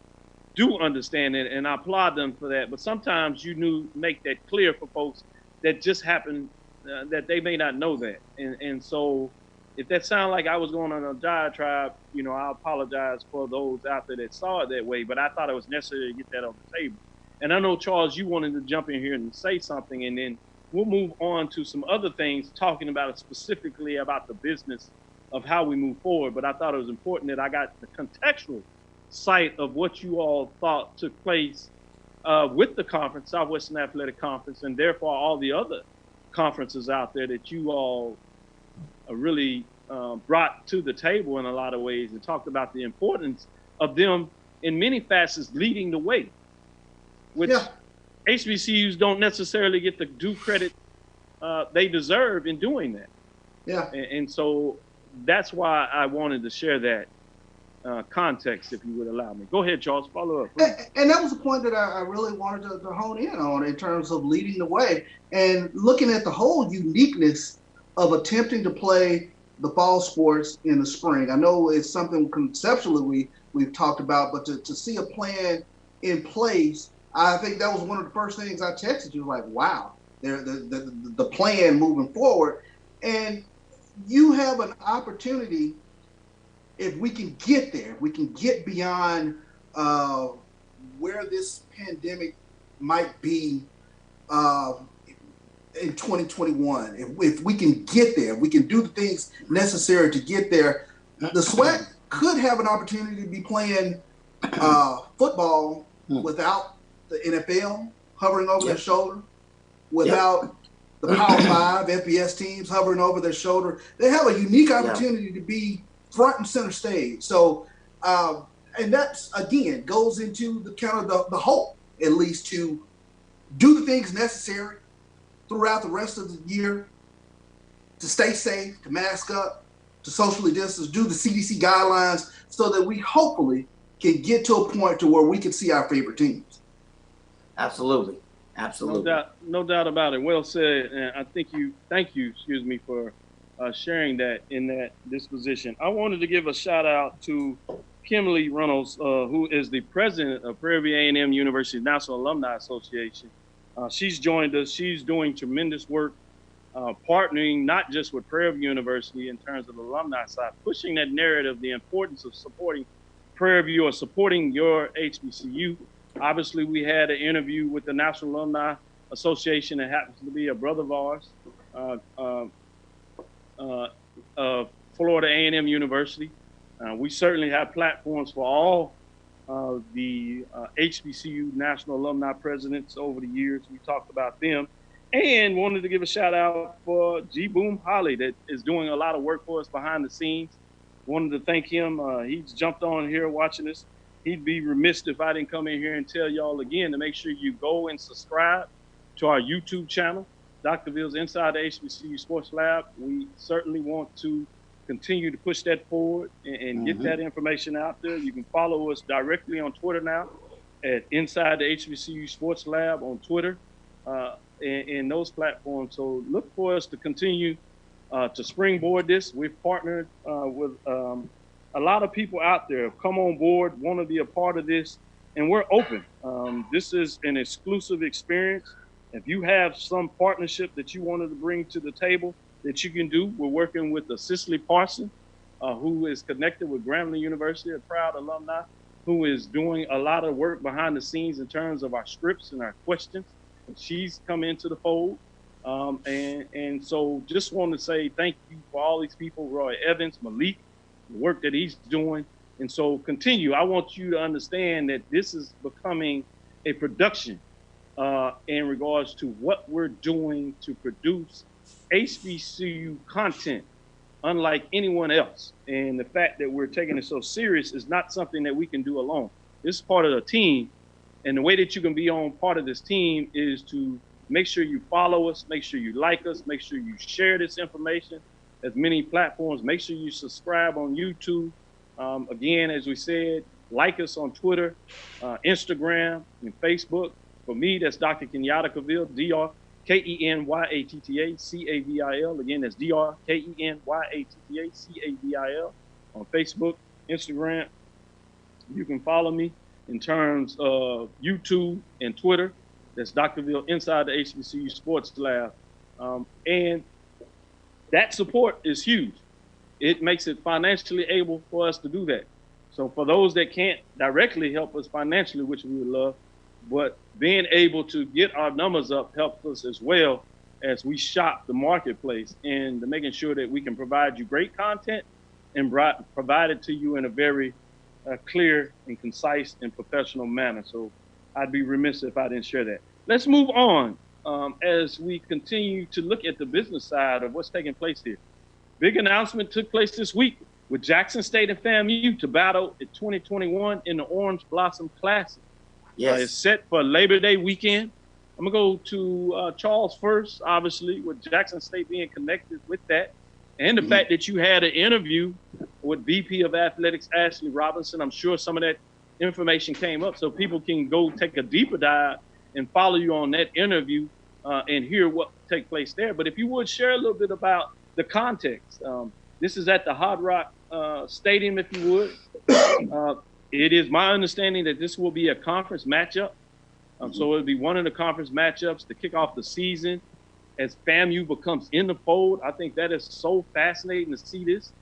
do understand it, and I applaud them for that. But sometimes make that clear for folks that just happen that they may not know that. And so if that sounded like I was going on a diatribe, I apologize for those out there that saw it that way, but I thought it was necessary to get that on the table. And I know, Charles, you wanted to jump in here and say something, and then we'll move on to some other things, talking about it specifically about the business of how we move forward. But I thought it was important that I got the contextual sight of what you all thought took place with the conference, Southwestern Athletic Conference, and therefore all the other conferences out there that you all really brought to the table in a lot of ways, and talked about the importance of them in many facets leading the way, which HBCUs don't necessarily get the due credit they deserve in doing that. Yeah. And so that's why I wanted to share that context, if you would allow me. Go ahead, Charles, follow up. And that was a point that I really wanted to hone in on in terms of leading the way and looking at the whole uniqueness of attempting to play the fall sports in the spring. I know it's something conceptually we've talked about, but to see a plan in place, I think that was one of the first things I texted you, like, wow, the plan moving forward. And you have an opportunity, if we can get there, we can get beyond where this pandemic might be in 2021. If we can get there, we can do the things necessary to get there. The SWAC could have an opportunity to be playing football without the NFL hovering over their shoulder, without the Power 5 FBS teams hovering over their shoulder. They have a unique opportunity to be front and center stage. So, and that's, again, goes into the kind of the hope, at least, to do the things necessary throughout the rest of the year to stay safe, to mask up, to socially distance, do the CDC guidelines, so that we hopefully can get to a point to where we can see our favorite teams. Absolutely. Absolutely. No doubt about it. Well said. And I think thank you, for sharing that in that disposition. I wanted to give a shout out to Kimberly Reynolds, who is the president of Prairie View A&M University National Alumni Association. She's joined us. She's doing tremendous work, partnering not just with Prairie View University in terms of the alumni side, pushing that narrative, the importance of supporting Prairie View or supporting your HBCU. Obviously, we had an interview with the National Alumni Association that happens to be a brother of ours, Florida A&M University. We certainly have platforms for all the HBCU National Alumni Presidents over the years. We talked about them, and wanted to give a shout out for G. Boom Holly that is doing a lot of work for us behind the scenes. Wanted to thank him. He's jumped on here watching this. He'd be remiss if I didn't come in here and tell y'all again to make sure you go and subscribe to our YouTube channel, Dr. Ville's Inside the HBCU Sports Lab. We certainly want to continue to push that forward and get that information out there. You can follow us directly on Twitter now at Inside the HBCU Sports Lab on Twitter and those platforms. So look for us to continue to springboard this. We've partnered with a lot of people out there have come on board, want to be a part of this, and we're open. This is an exclusive experience. If you have some partnership that you wanted to bring to the table that you can do, we're working with Cicely Parson, who is connected with Grambling University, a proud alumni, who is doing a lot of work behind the scenes in terms of our scripts and our questions. And she's come into the fold. And so just want to say thank you for all these people, Roy Evans, Malik, the work that he's doing. And so continue. I want you to understand that this is becoming a production in regards to what we're doing to produce HBCU content unlike anyone else. And the fact that we're taking it so serious is not something that we can do alone. This is part of the team. And the way that you can be on part of this team is to make sure you follow us, make sure you like us, make sure you share this information as many platforms. Make sure you subscribe on YouTube. Again, as we said, like us on Twitter, Instagram, and Facebook. For me, that's Dr. Kenyatta Cavill, DrKenyatta Again, that's DrKenyatta on Facebook, Instagram. You can follow me in terms of YouTube and Twitter. That's Dr. Ville Inside the HBCU Sports Lab. And that support is huge. It makes it financially able for us to do that. So for those that can't directly help us financially, which we would love, but being able to get our numbers up helps us as well as we shop the marketplace and making sure that we can provide you great content and provide it to you in a very clear and concise and professional manner. So I'd be remiss if I didn't share that. Let's move on as we continue to look at the business side of what's taking place here. Big announcement took place this week with Jackson State and FAMU to battle in 2021 in the Orange Blossom Classic. Yes. It's set for Labor Day weekend. I'm going to go to Charles first, obviously, with Jackson State being connected with that. And the fact that you had an interview with VP of Athletics, Ashley Robinson. I'm sure some of that information came up so people can go take a deeper dive and follow you on that interview and hear what took place there. But if you would share a little bit about the context. This is at the Hard Rock Stadium, if you would. It is my understanding that this will be a conference matchup. So it'll be one of the conference matchups to kick off the season as FAMU becomes in the fold. I think that is so fascinating to see this,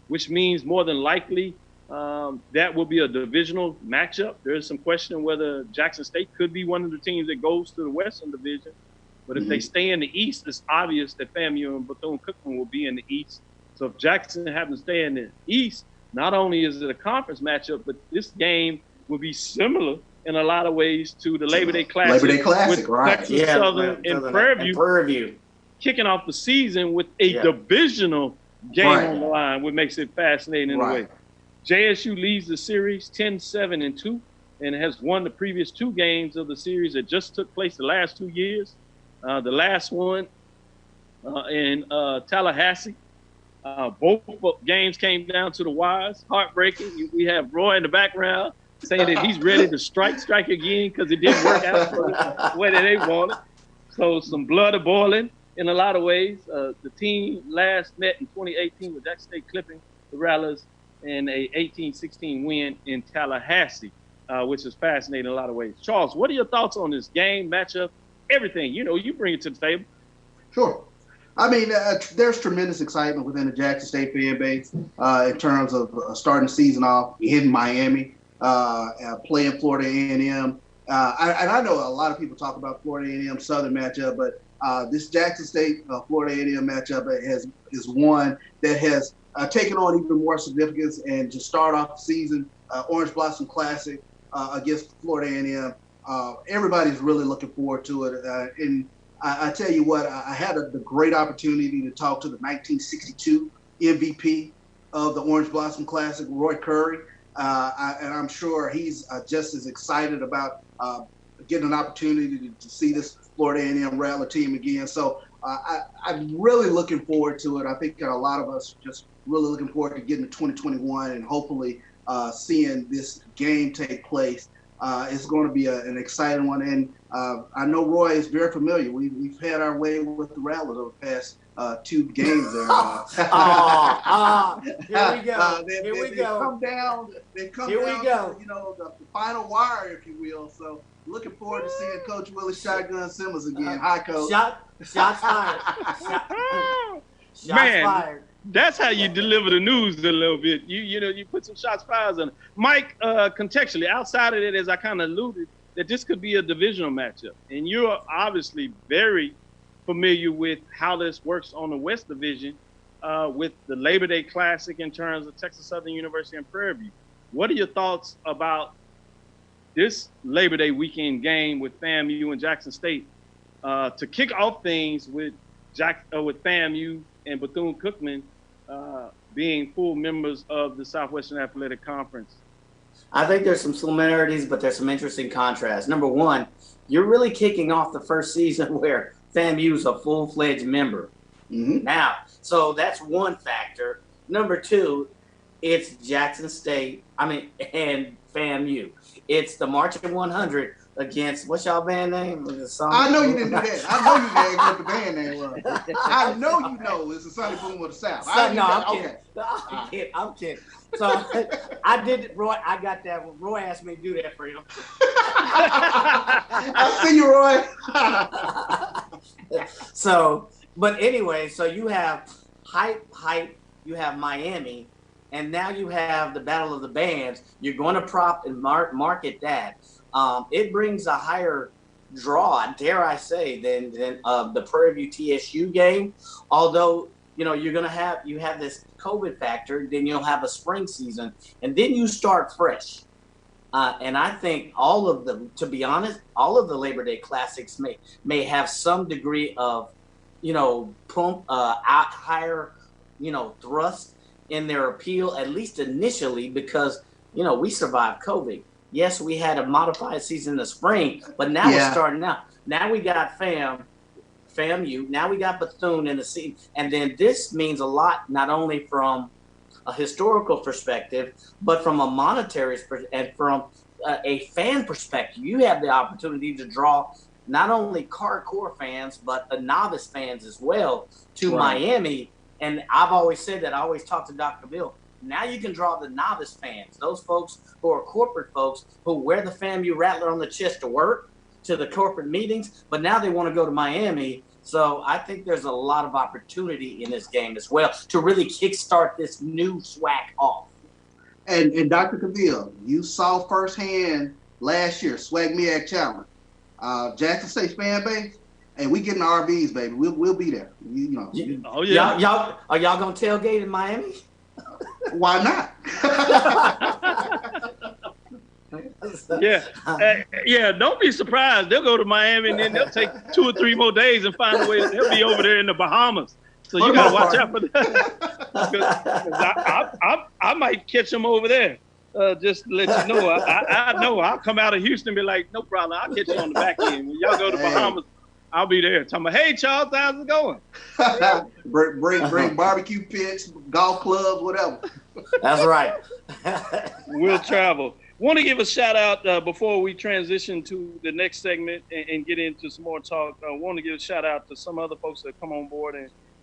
which means more than likely that will be a divisional matchup. There is some question whether Jackson State could be one of the teams that goes to the Western Division. But if they stay in the East, it's obvious that FAMU and Bethune-Cookman will be in the East. So if Jackson happens to stay in the East, not only is it a conference matchup, but this game will be similar in a lot of ways to the Labor Day Classic. Labor Day Classic, right. Texas Southern and Prairie View kicking off the season with a divisional game on the line, which makes it fascinating in a way. JSU leads the series 10-7-2 and has won the previous two games of the series that just took place the last 2 years. The last one in Tallahassee. Both games came down to the wires. Heartbreaking. We have Roy in the background saying that he's ready to strike again because it didn't work out the way that they wanted. So some blood are boiling in a lot of ways. The team last met in 2018 with Jackson State clipping the Rattlers in a 18-16 win in Tallahassee, which is fascinating in a lot of ways. Charles, what are your thoughts on this game, matchup, everything? You know, you bring it to the table. Sure. I mean, there's tremendous excitement within the Jackson State fan base in terms of starting the season off in Miami, playing Florida A&M. And I know a lot of people talk about Florida A&M Southern matchup, but this Jackson State Florida A&M matchup is one that has taken on even more significance. And to start off the season, Orange Blossom Classic against Florida A&M, everybody's really looking forward to it. And I tell you what, I had the great opportunity to talk to the 1962 MVP of the Orange Blossom Classic, Roy Curry, and I'm sure he's just as excited about getting an opportunity to see this Florida A&M Rattler team again. So I'm really looking forward to it. I think a lot of us are just really looking forward to getting to 2021 and hopefully seeing this game take place. It's going to be an exciting one, and I know Roy is very familiar. We've had our way with the Rattlers over the past 2 games there. Here we go. Here we go. Come down. They come Here down. We go. The final wire, if you will. So looking forward to seeing Coach Willie Shotgun Simmons again. Hi, Coach. Shots fired. Shots fired. That's how you deliver the news a little bit. You put some shots fired on it. Mike, contextually, outside of it, as I kind of alluded, that this could be a divisional matchup. And you're obviously very familiar with how this works on the West Division with the Labor Day Classic in terms of Texas Southern University and Prairie View. What are your thoughts about this Labor Day weekend game with FAMU and Jackson State to kick off things with FAMU and Bethune-Cookman being full members of the Southwestern Athletic Conference? I think there's some similarities, but there's some interesting contrasts. Number one, you're really kicking off the first season where FAMU is a full-fledged member. Mm-hmm. Now, so that's one factor. Number two, it's Jackson State, and FAMU. It's the Marching 100 against, what's y'all band name? I know you didn't do that. I know you didn't know what the band name was. I know you know it's the Sonny Boom of the South. I'm kidding. So I did it, Roy. I got that one. Roy asked me to do that for him. I see you, Roy. But anyway, so you have hype, you have Miami, and now you have the Battle of the Bands. You're going to prop and market that. It brings a higher draw, dare I say, than the Prairie View TSU game. Although, you're going to have this COVID factor, then you'll have a spring season, and then you start fresh. And I think all of them, to be honest, all of the Labor Day Classics may have some degree of, higher, thrust in their appeal, at least initially, because, we survived COVID. Yes, we had a modified season in the spring, but now we're starting out. Now we got FAMU. Now we got Bethune in the season. And then this means a lot, not only from a historical perspective, but from a monetary and from a fan perspective. You have the opportunity to draw not only hardcore fans, but the novice fans as well to Miami. And I've always said that. I always talk to Dr. Bill. Now you can draw the novice fans, those folks who are corporate folks who wear the FAMU Rattler on the chest to work, to the corporate meetings, but now they want to go to Miami. So I think there's a lot of opportunity in this game as well to really kickstart this new SWAC off. And Dr. Cavill, you saw firsthand last year, SWAC MEAC Challenge, Jackson State fan base, and we getting the RVs, baby. We'll be there. Oh yeah. Y'all are y'all gonna tailgate in Miami? Why not? Yeah. Don't be surprised. They'll go to Miami and then they'll take 2 or 3 more days and find a way. They'll be over there in the Bahamas. So you gotta watch out for that. I might catch them over there. Just to let you know. I know. I'll come out of Houston and be like, no problem. I'll catch you on the back end. When y'all go to Bahamas, I'll be there. Talking about, hey Charles, how's it going? bring barbecue pits, golf clubs, whatever. That's right. We'll travel. Want to give a shout out before we transition to the next segment and get into some more talk. I want to give a shout out to some other folks that come on board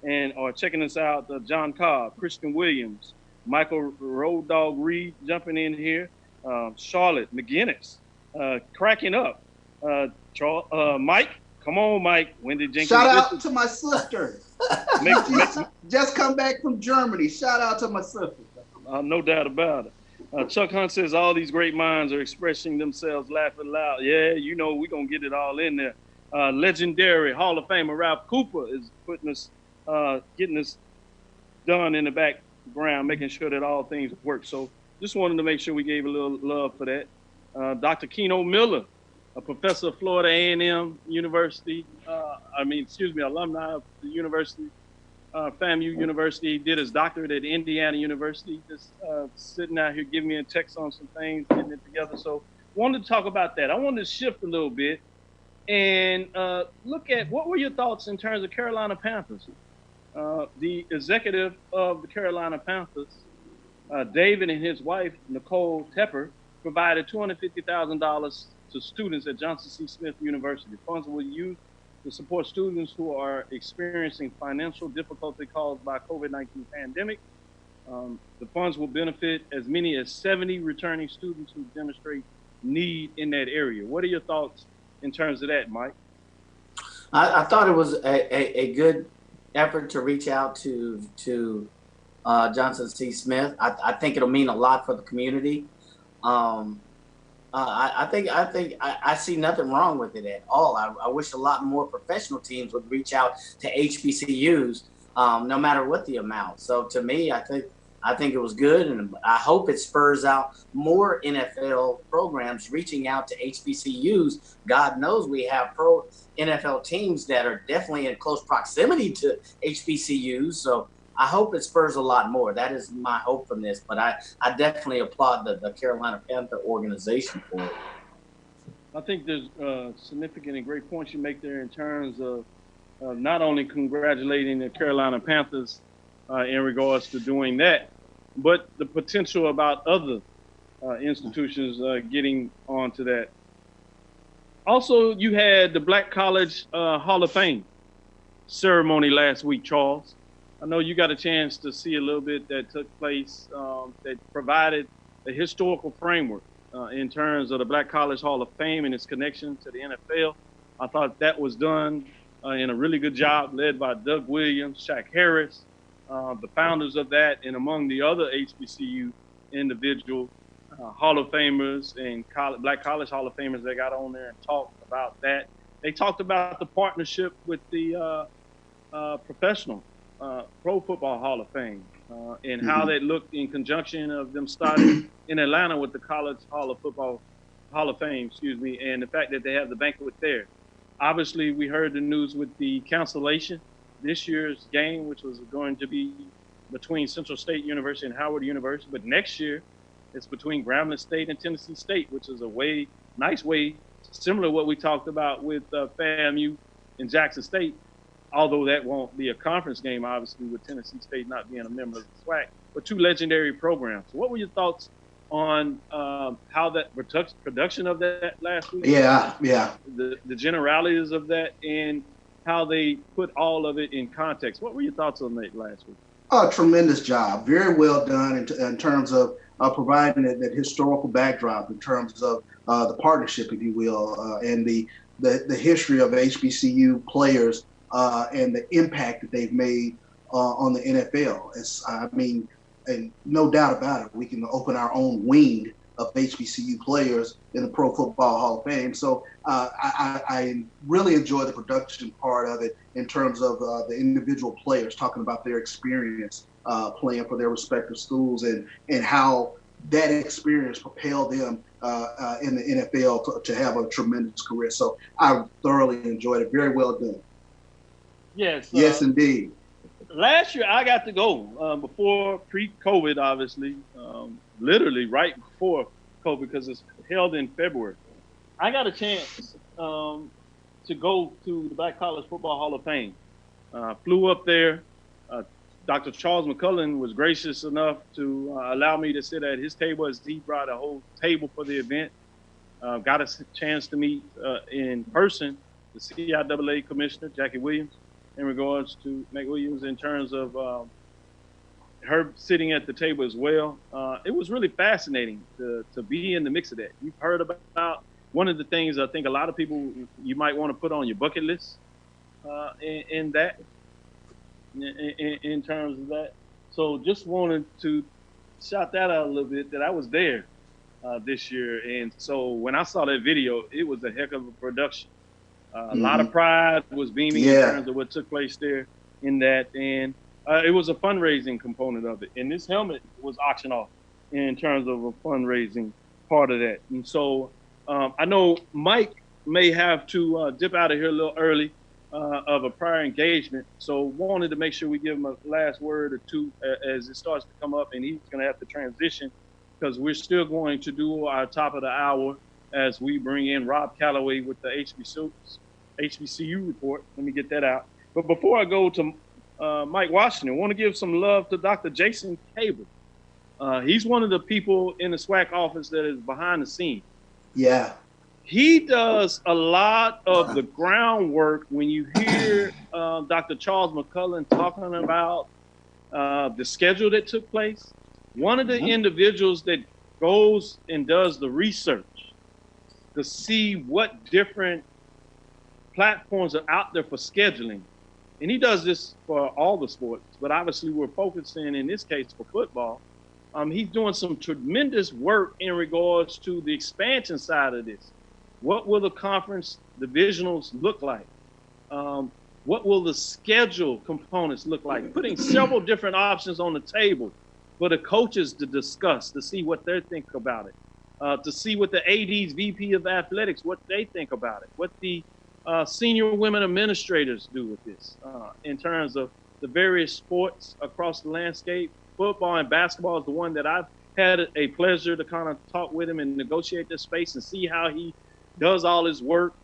and are checking us out. John Cobb, Christian Williams, Michael Road Dog Reed jumping in here, Charlotte McGinnis, cracking up. Mike, come on, Mike. Wendy Jenkins. Shout out to my sister. Just come back from Germany. Shout out to my sister. No doubt about it. Chuck Hunt says all these great minds are expressing themselves laughing loud. Yeah, you know we're going to get it all in there. Legendary Hall of Famer Ralph Cooper is putting us, getting us done in the background, making sure that all things work. So just wanted to make sure we gave a little love for that. Dr. Keno Miller, a professor of Florida A&M University, alumni of the university. FAMU University, did his doctorate at Indiana University, just sitting out here giving me a text on some things, getting it together. So wanted to talk about that. I wanted to shift a little bit and look at what were your thoughts in terms of Carolina Panthers. The executive of the Carolina Panthers, David and his wife, Nicole Tepper, provided $250,000 to students at Johnson C. Smith University. Funds were used to support students who are experiencing financial difficulty caused by COVID-19 pandemic. The funds will benefit as many as 70 returning students who demonstrate need in that area. What are your thoughts in terms of that, Mike? I thought it was a good effort to reach out to Johnson C. Smith. I think it'll mean a lot for the community. I see nothing wrong with it at all. I wish a lot more professional teams would reach out to HBCUs, no matter what the amount. So to me, I think it was good, and I hope it spurs out more NFL programs reaching out to HBCUs. God knows we have pro NFL teams that are definitely in close proximity to HBCUs. So I hope it spurs a lot more. That is my hope from this. But I definitely applaud the Carolina Panther organization for it. I think there's significant and great points you make there in terms of not only congratulating the Carolina Panthers in regards to doing that, but the potential about other institutions getting onto that. Also, you had the Black College Hall of Fame ceremony last week, Charles. I know you got a chance to see a little bit that took place that provided a historical framework in terms of the Black College Hall of Fame and its connection to the NFL. I thought that was done in a really good job, led by Doug Williams, Shaq Harris, the founders of that, and among the other HBCU individual Hall of Famers and Black College Hall of Famers that got on there and talked about that. They talked about the partnership with the professional Pro Football Hall of Fame and how that looked in conjunction of them starting in Atlanta with the College Hall of Fame, and the fact that they have the banquet there. Obviously, we heard the news with the cancellation this year's game, which was going to be between Central State University and Howard University, but next year it's between Grambling State and Tennessee State, which is a nice way similar to what we talked about with FAMU and Jackson State. Although that won't be a conference game, obviously, with Tennessee State not being a member of the SWAC, but two legendary programs. What were your thoughts on how that production of that last week? Yeah. The generalities of that and how they put all of it in context. What were your thoughts on that last week? Oh, tremendous job. Very well done in terms of providing that historical backdrop in terms of the partnership, if you will, and the history of HBCU players and the impact that they've made on the NFL. And no doubt about it, we can open our own wing of HBCU players in the Pro Football Hall of Fame. So I really enjoy the production part of it in terms of the individual players talking about their experience playing for their respective schools and how that experience propelled them in the NFL to have a tremendous career. So I thoroughly enjoyed it. Very well done. Yes. Yes, indeed. Last year I got to go before pre-COVID, obviously, literally right before COVID because it's held in February. I got a chance to go to the Black College Football Hall of Flew up there, Dr. Charles McCullen was gracious enough to allow me to sit at his table as he brought a whole table for the event. Got a chance to meet in person the CIAA Commissioner, Jackie Williams, in regards to McWilliams in terms of her sitting at the table as well. It was really fascinating to be in the mix of that. You've heard about one of the things I think a lot of people you might want to put on your bucket list in terms of that. So just wanted to shout that out a little bit that I was there this year. And so when I saw that video, it was a heck of a production. A lot of pride was beaming in terms of what took place there in that. And it was a fundraising component of it. And this helmet was auctioned off in terms of a fundraising part of that. And so I know Mike may have to dip out of here a little early of a prior engagement. So wanted to make sure we give him a last word or two as it starts to come up, and he's going to have to transition because we're still going to do our top of the hour as we bring in Rob Calloway with the HBCU report. Let me get that out. But before I go to Mike Washington, I want to give some love to Dr. Jason Cable. He's one of the people in the SWAC office that is behind the scenes. Yeah. He does a lot of the groundwork when you hear Dr. Charles McCullen talking about the schedule that took place. One of the individuals that goes and does the research to see what different platforms are out there for scheduling. And he does this for all the sports, but obviously we're focusing in this case for football. He's doing some tremendous work in regards to the expansion side of this. What will the conference divisionals look like? What will the schedule components look like? Putting several different options on the table for the coaches to discuss, to see what they think about it, to see what the ADs, VP of athletics, what they think about it, what the senior women administrators do with this in terms of the various sports across the landscape. Football and basketball is the one that I've had a pleasure to kind of talk with him and negotiate this space and see how he does all his work,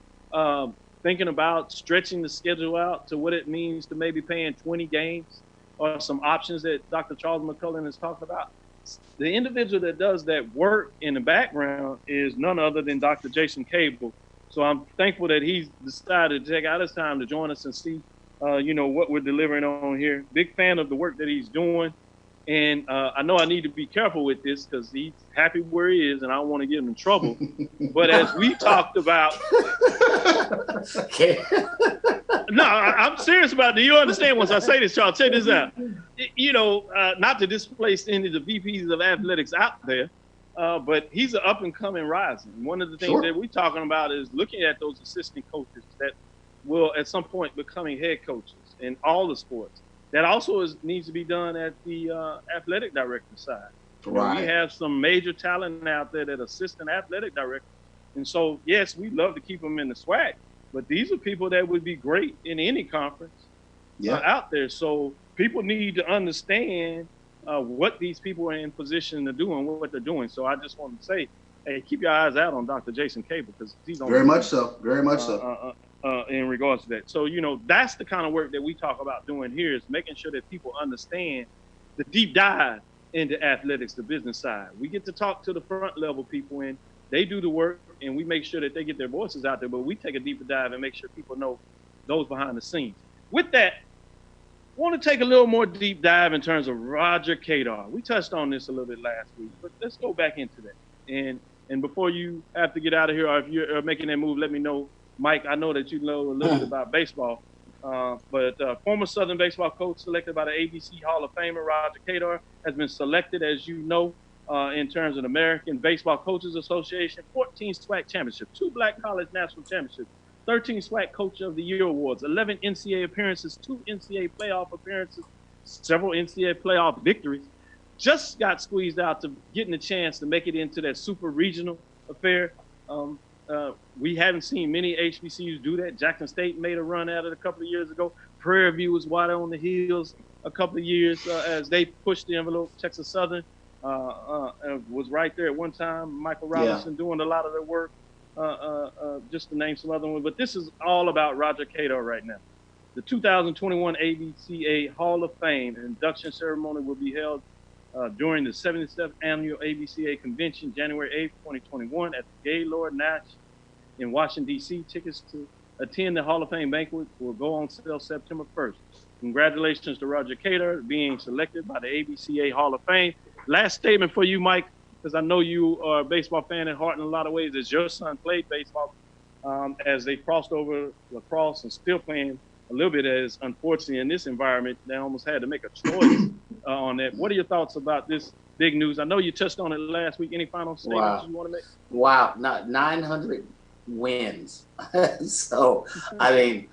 thinking about stretching the schedule out to what it means to maybe paying 20 games or some options that Dr. Charles McCullen has talked about. The individual that does that work in the background is none other than Dr. Jason Cable. So I'm thankful that he's decided to take out his time to join us and see, what we're delivering on here. Big fan of the work that he's doing. And I know I need to be careful with this because he's happy where he is and I don't want to get him in trouble. But as we talked about, no, I'm serious about it. Do you understand once I say this, Charles? Check this out. Not to displace any of the VPs of athletics out there, but he's an up and coming rising. One of the things that we're talking about is looking at those assistant coaches that will at some point becoming head coaches in all the sports. That also needs to be done at the athletic director side. Right. We have some major talent out there that assistant athletic director. And so, yes, we'd love to keep them in the SWAC, but these are people that would be great in any conference out there. So people need to understand what these people are in position to do and what they're doing. So I just want to say, hey, keep your eyes out on Dr. Jason Cable because he's on very much so. In regards to that. So, that's the kind of work that we talk about doing here is making sure that people understand the deep dive into athletics, the business side. We get to talk to the front level people and they do the work and we make sure that they get their voices out there, but we take a deeper dive and make sure people know those behind the scenes. With that, I want to take a little more deep dive in terms of Roger Kadar. We touched on this a little bit last week, but let's go back into that. And before you have to get out of here or if you're making that move, let me know. Mike, I know that you know a little bit about baseball, but former Southern baseball coach selected by the ABC Hall of Famer, Roger Kadar, has been selected, as you know, in terms of the American Baseball Coaches Association, 14 SWAC championships, 2 Black College National Championships, 13 SWAC Coach of the Year awards, 11 NCAA appearances, 2 NCAA playoff appearances, several NCAA playoff victories. Just got squeezed out to getting a chance to make it into that super regional affair. We haven't seen many HBCUs do that. Jackson State made a run at it a couple of years ago. Prairie View was wide on the heels a couple of years as they pushed the envelope. Texas Southern was right there at one time. Michael Robinson doing a lot of their work, just to name some other ones. But this is all about Roger Kadar right now. The 2021 ABCA Hall of Fame induction ceremony will be held during the 77th Annual ABCA Convention, January 8th, 2021, at the Gaylord Nash in Washington, D.C. Tickets to attend the Hall of Fame banquet will go on sale September 1st. Congratulations to Roger Cater being selected by the ABCA Hall of Fame. Last statement for you, Mike, because I know you are a baseball fan at heart in a lot of ways, as your son played baseball as they crossed over lacrosse and still playing a little bit, as unfortunately in this environment, they almost had to make a choice on that. What are your thoughts about this big news? I know you touched on it last week. Any final statements you want to make? Wow, 900 wins. So, I mean,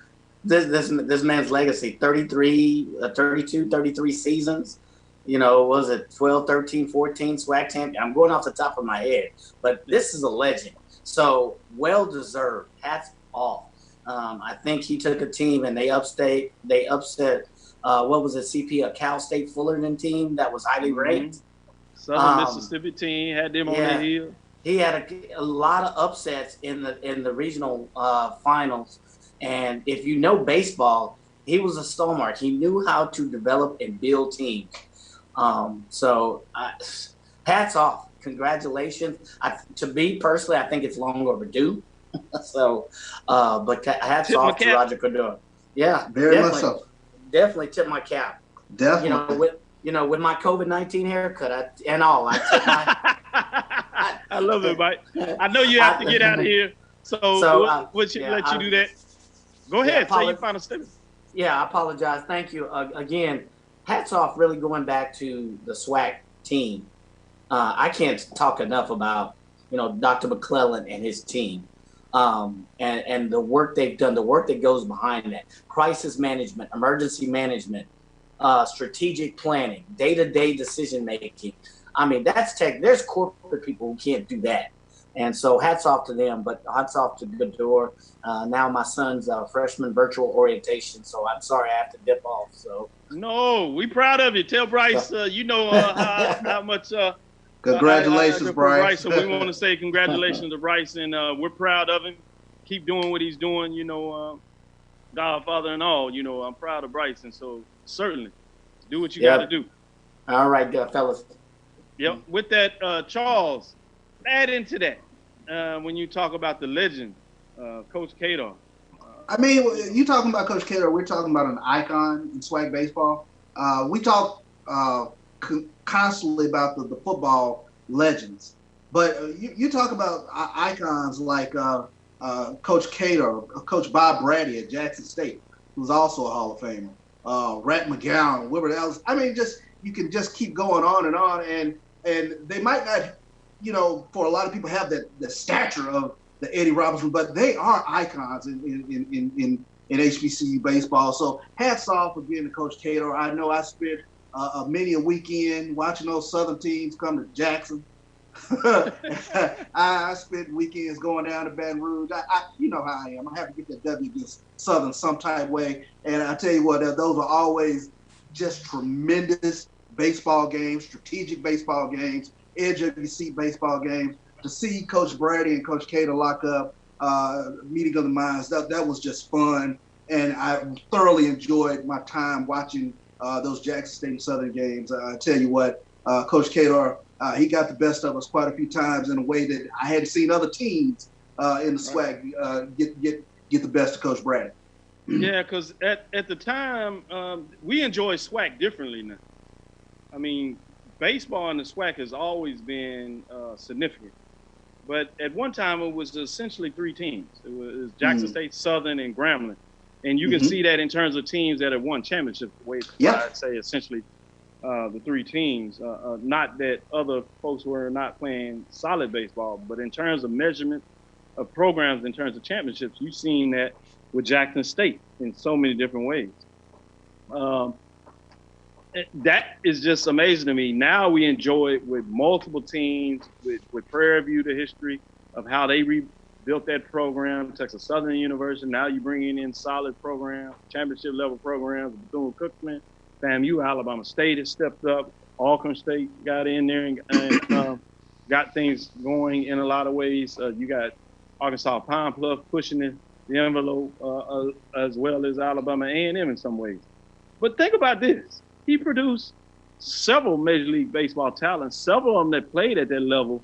this man's legacy, 33 seasons, you know, was it 12, 13, 14 SWAC champion? I'm going off the top of my head, but this is a legend. So well-deserved, hats off. I think he took a team and they upset, what was it, CP, a Cal State Fullerton team that was highly ranked. Southern Mississippi team, had them on the hill. He had a lot of upsets in the regional finals. And if you know baseball, he was a stalwart. He knew how to develop and build teams. So hats off. Congratulations. To me personally, I think it's long overdue. So, but hats off to Roger Cador. Yeah, very much so. Definitely tip my cap. Definitely. With my COVID-19 haircut, I tip my. I love it, Mike. I know you have to get out of here, so we'll let you do that. Go ahead, say your final statement. Yeah, I apologize. Thank you again. Hats off, really going back to the SWAC team. I can't talk enough about Dr. McClellan and his team. And the work they've done, the work that goes behind that, crisis management, emergency management, strategic planning, day-to-day decision making. I mean, that's there's corporate people who can't do that. And so hats off to them, but hats off to Gador. Now my son's freshman virtual orientation, so I'm sorry I have to dip off. So no, we proud of you. Tell Bryce, how much. Congratulations, Bryce. So we want to say congratulations to Bryce, and we're proud of him. Keep doing what he's doing, Godfather and all. I'm proud of Bryce, and so certainly do what you got to do. All right, fellas. Yep. With that, Charles, add into that when you talk about the legend, Coach Cater. I mean, you talking about Coach Cater, we're talking about an icon in SWAC baseball. We talk constantly about the football legends, but you talk about icons like Coach Cater, Coach Bob Brady at Jackson State, who's also a Hall of Famer, Rat McGowan, Wilbur Ellis. I mean, you can just keep going on, and they might not, for a lot of people have the stature of the Eddie Robinson, but they are icons in HBCU baseball. So hats off again to Coach Cater. I know I spent many a weekend watching those Southern teams come to Jackson. I spent weekends going down to Baton Rouge. You know how I am. I have to get that W against Southern some type way. And I tell you what, those are always just tremendous baseball games, strategic baseball games, edge of your seat baseball games. To see Coach Brady and Coach Cater lock up, meeting of the minds, that was just fun. And I thoroughly enjoyed my time watching those Jackson State and Southern games. I tell you what, Coach Cater, he got the best of us quite a few times in a way that I hadn't seen other teams in the SWAC get the best of Coach Brady. Yeah, because at the time, we enjoy SWAC differently now. I mean, baseball in the SWAC has always been significant. But at one time, it was essentially three teams. It was Jackson State, Southern, and Grambling. And you can see that in terms of teams that have won championships. I'd say essentially the three teams. Not that other folks were not playing solid baseball, but in terms of measurement of programs, in terms of championships, you've seen that with Jackson State in so many different ways. That is just amazing to me. Now we enjoy it with multiple teams, with Prairie View, the history of how they rebuilt that program, Texas Southern University. Now you're bringing in solid programs, championship level programs, Bethune-Cookman, FAMU, Alabama State has stepped up. Auburn State got in there and got things going in a lot of ways. You got Arkansas Pine Bluff pushing the the envelope as well as Alabama A&M in some ways. But think about this. He produced several Major League Baseball talents, several of them that played at that level.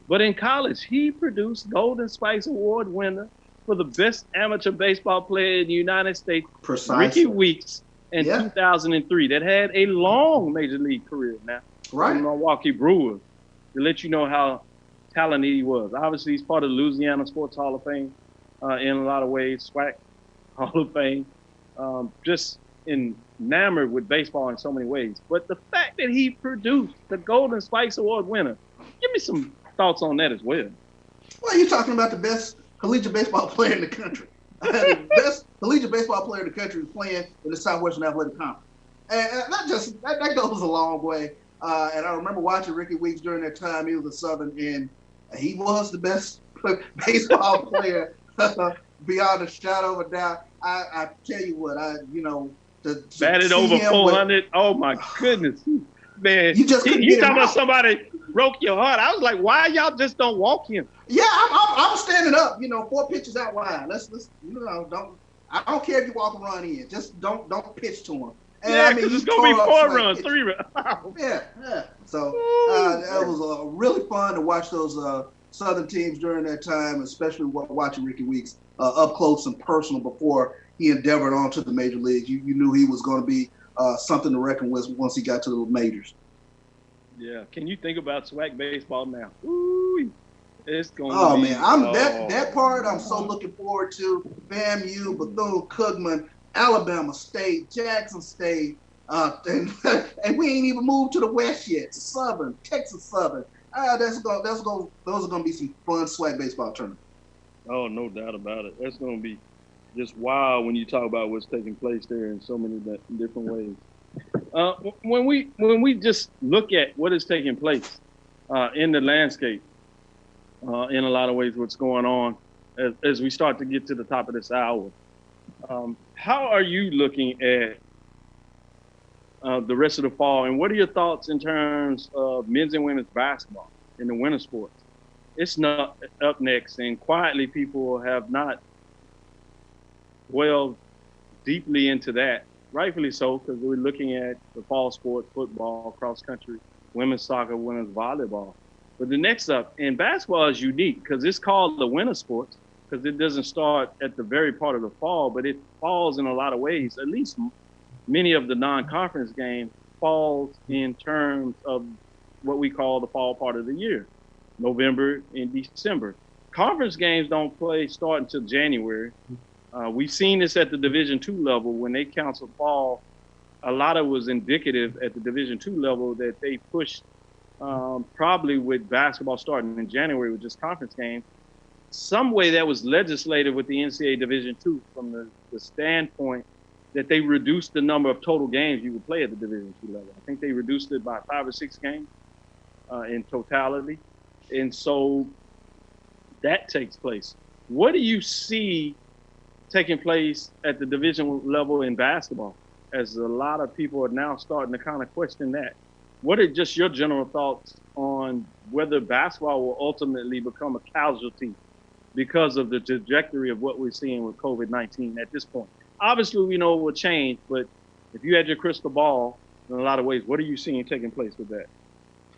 But in college, he produced Golden Spikes Award winner for the best amateur baseball player in the United States, Precisely. Ricky Weeks, in 2003, that had a long Major League career now. Right. In Milwaukee Brewers, to let you know how talented he was. Obviously, he's part of the Louisiana Sports Hall of Fame in a lot of ways, SWAC Hall of Fame. Just enamored with baseball in so many ways. But the fact that he produced the Golden Spikes Award winner, give me some thoughts on that as well. Well, you're talking about the best collegiate baseball player in the country. The best collegiate baseball player in the country is playing in the Southwestern Athletic Conference. And that goes a long way. And I remember watching Ricky Weeks during that time. He was a Southern, and he was the best baseball player beyond a shadow of a doubt. I tell you what, batted over 400. Oh my goodness, man! You talking about somebody broke your heart? I was like, why y'all just don't walk him? Yeah, I'm standing up. 4 pitches out wide. Let's I don't care if you walk a run in. Just don't pitch to him. And yeah, because it's gonna be 4 runs, 3 runs. Yeah. So that was really fun to watch those Southern teams during that time, especially watching Ricky Weeks up close and personal before he endeavored onto the major leagues. You knew he was going to be something to reckon with once he got to the majors. Yeah. Can you think about SWAC baseball now? Ooh, it's going. Oh man, that part I'm so looking forward to. FAMU, Bethune-Cookman, Alabama State, Jackson State, and we ain't even moved to the West yet. To Southern, Texas Southern. Those are gonna be some fun SWAC baseball tournaments. Oh, no doubt about it. That's gonna be just wild when you talk about what's taking place there in so many different ways. When we just look at what is taking place in the landscape, in a lot of ways, what's going on as we start to get to the top of this hour. How are you looking at the rest of the fall, and what are your thoughts in terms of men's and women's basketball in the winter sports? It's not up next, and quietly people have not dwelled deeply into that, rightfully so, because we're looking at the fall sports, football, cross country, women's soccer, women's volleyball. But the next up, and basketball is unique because it's called the winter sports, because it doesn't start at the very part of the fall, but it falls in a lot of ways. At least many of the non-conference games falls in terms of what we call the fall part of the year, November and December. Conference games don't start until January. We've seen this at the Division II level when they canceled fall. A lot of it was indicative at the Division II level that they pushed probably with basketball starting in January with just conference games. Some way that was legislated with the NCAA Division II from the standpoint that they reduced the number of total games you would play at the Division II level. I think they reduced it by 5 or 6 games in totality. And so that takes place. What do you see taking place at the division level in basketball, as a lot of people are now starting to kind of question that? What are just your general thoughts on whether basketball will ultimately become a casualty because of the trajectory of what we're seeing with COVID-19 at this point? Obviously, we know it will change, but if you had your crystal ball, in a lot of ways, what are you seeing taking place with that?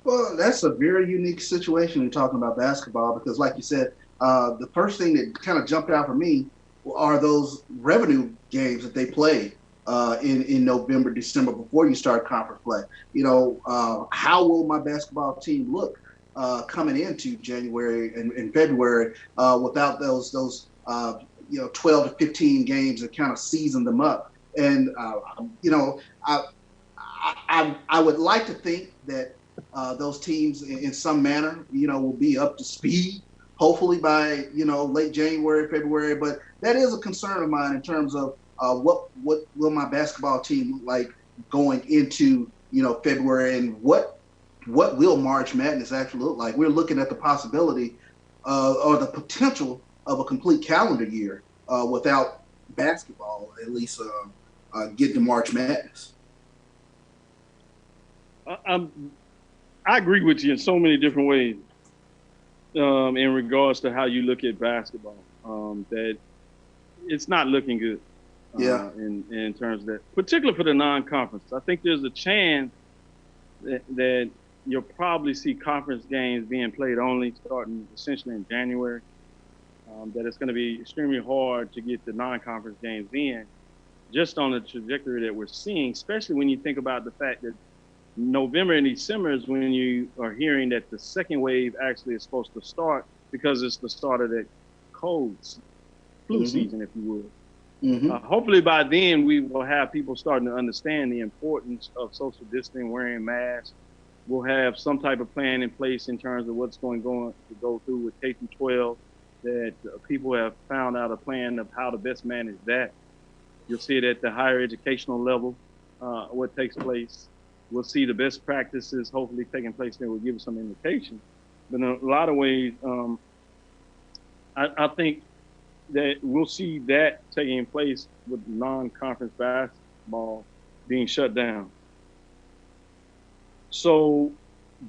Well, that's a very unique situation in talking about basketball because, like you said, the first thing that kind of jumped out for me are those revenue games that they play in November, December, before you start conference play. How will my basketball team look coming into January and February without those 12 to 15 games that kind of season them up? And I would like to think that those teams in some manner will be up to speed, hopefully by late January, February. But that is a concern of mine in terms of what will my basketball team look like going into February, and what will March Madness actually look like? We're looking at the possibility or the potential of a complete calendar year without basketball, at least getting to March Madness. I agree with you in so many different ways in regards to how you look at basketball. That it's not looking good. In terms of that, particularly for the non-conference. I think there's a chance that you'll probably see conference games being played only starting essentially in January. That it's going to be extremely hard to get the non-conference games in, just on the trajectory that we're seeing, especially when you think about the fact that November and December is when you are hearing that the second wave actually is supposed to start, because it's the start of that cold flu season, if you will. Hopefully by then we will have people starting to understand the importance of social distancing, wearing masks. We'll have some type of plan in place in terms of what's going to go through with K through 12, that people have found out a plan of how to best manage that. You'll see it at the higher educational level, what takes place. We'll see the best practices hopefully taking place there will give us some indication. But in a lot of ways, I think that we'll see that taking place with non-conference basketball being shut down. So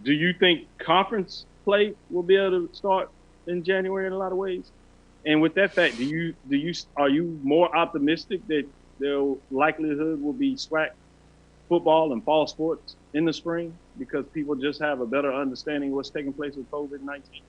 do you think conference play will be able to start in January in a lot of ways? And with that fact, are you more optimistic that their likelihood will be SWAC football and fall sports in the spring because people just have a better understanding of what's taking place with COVID-19?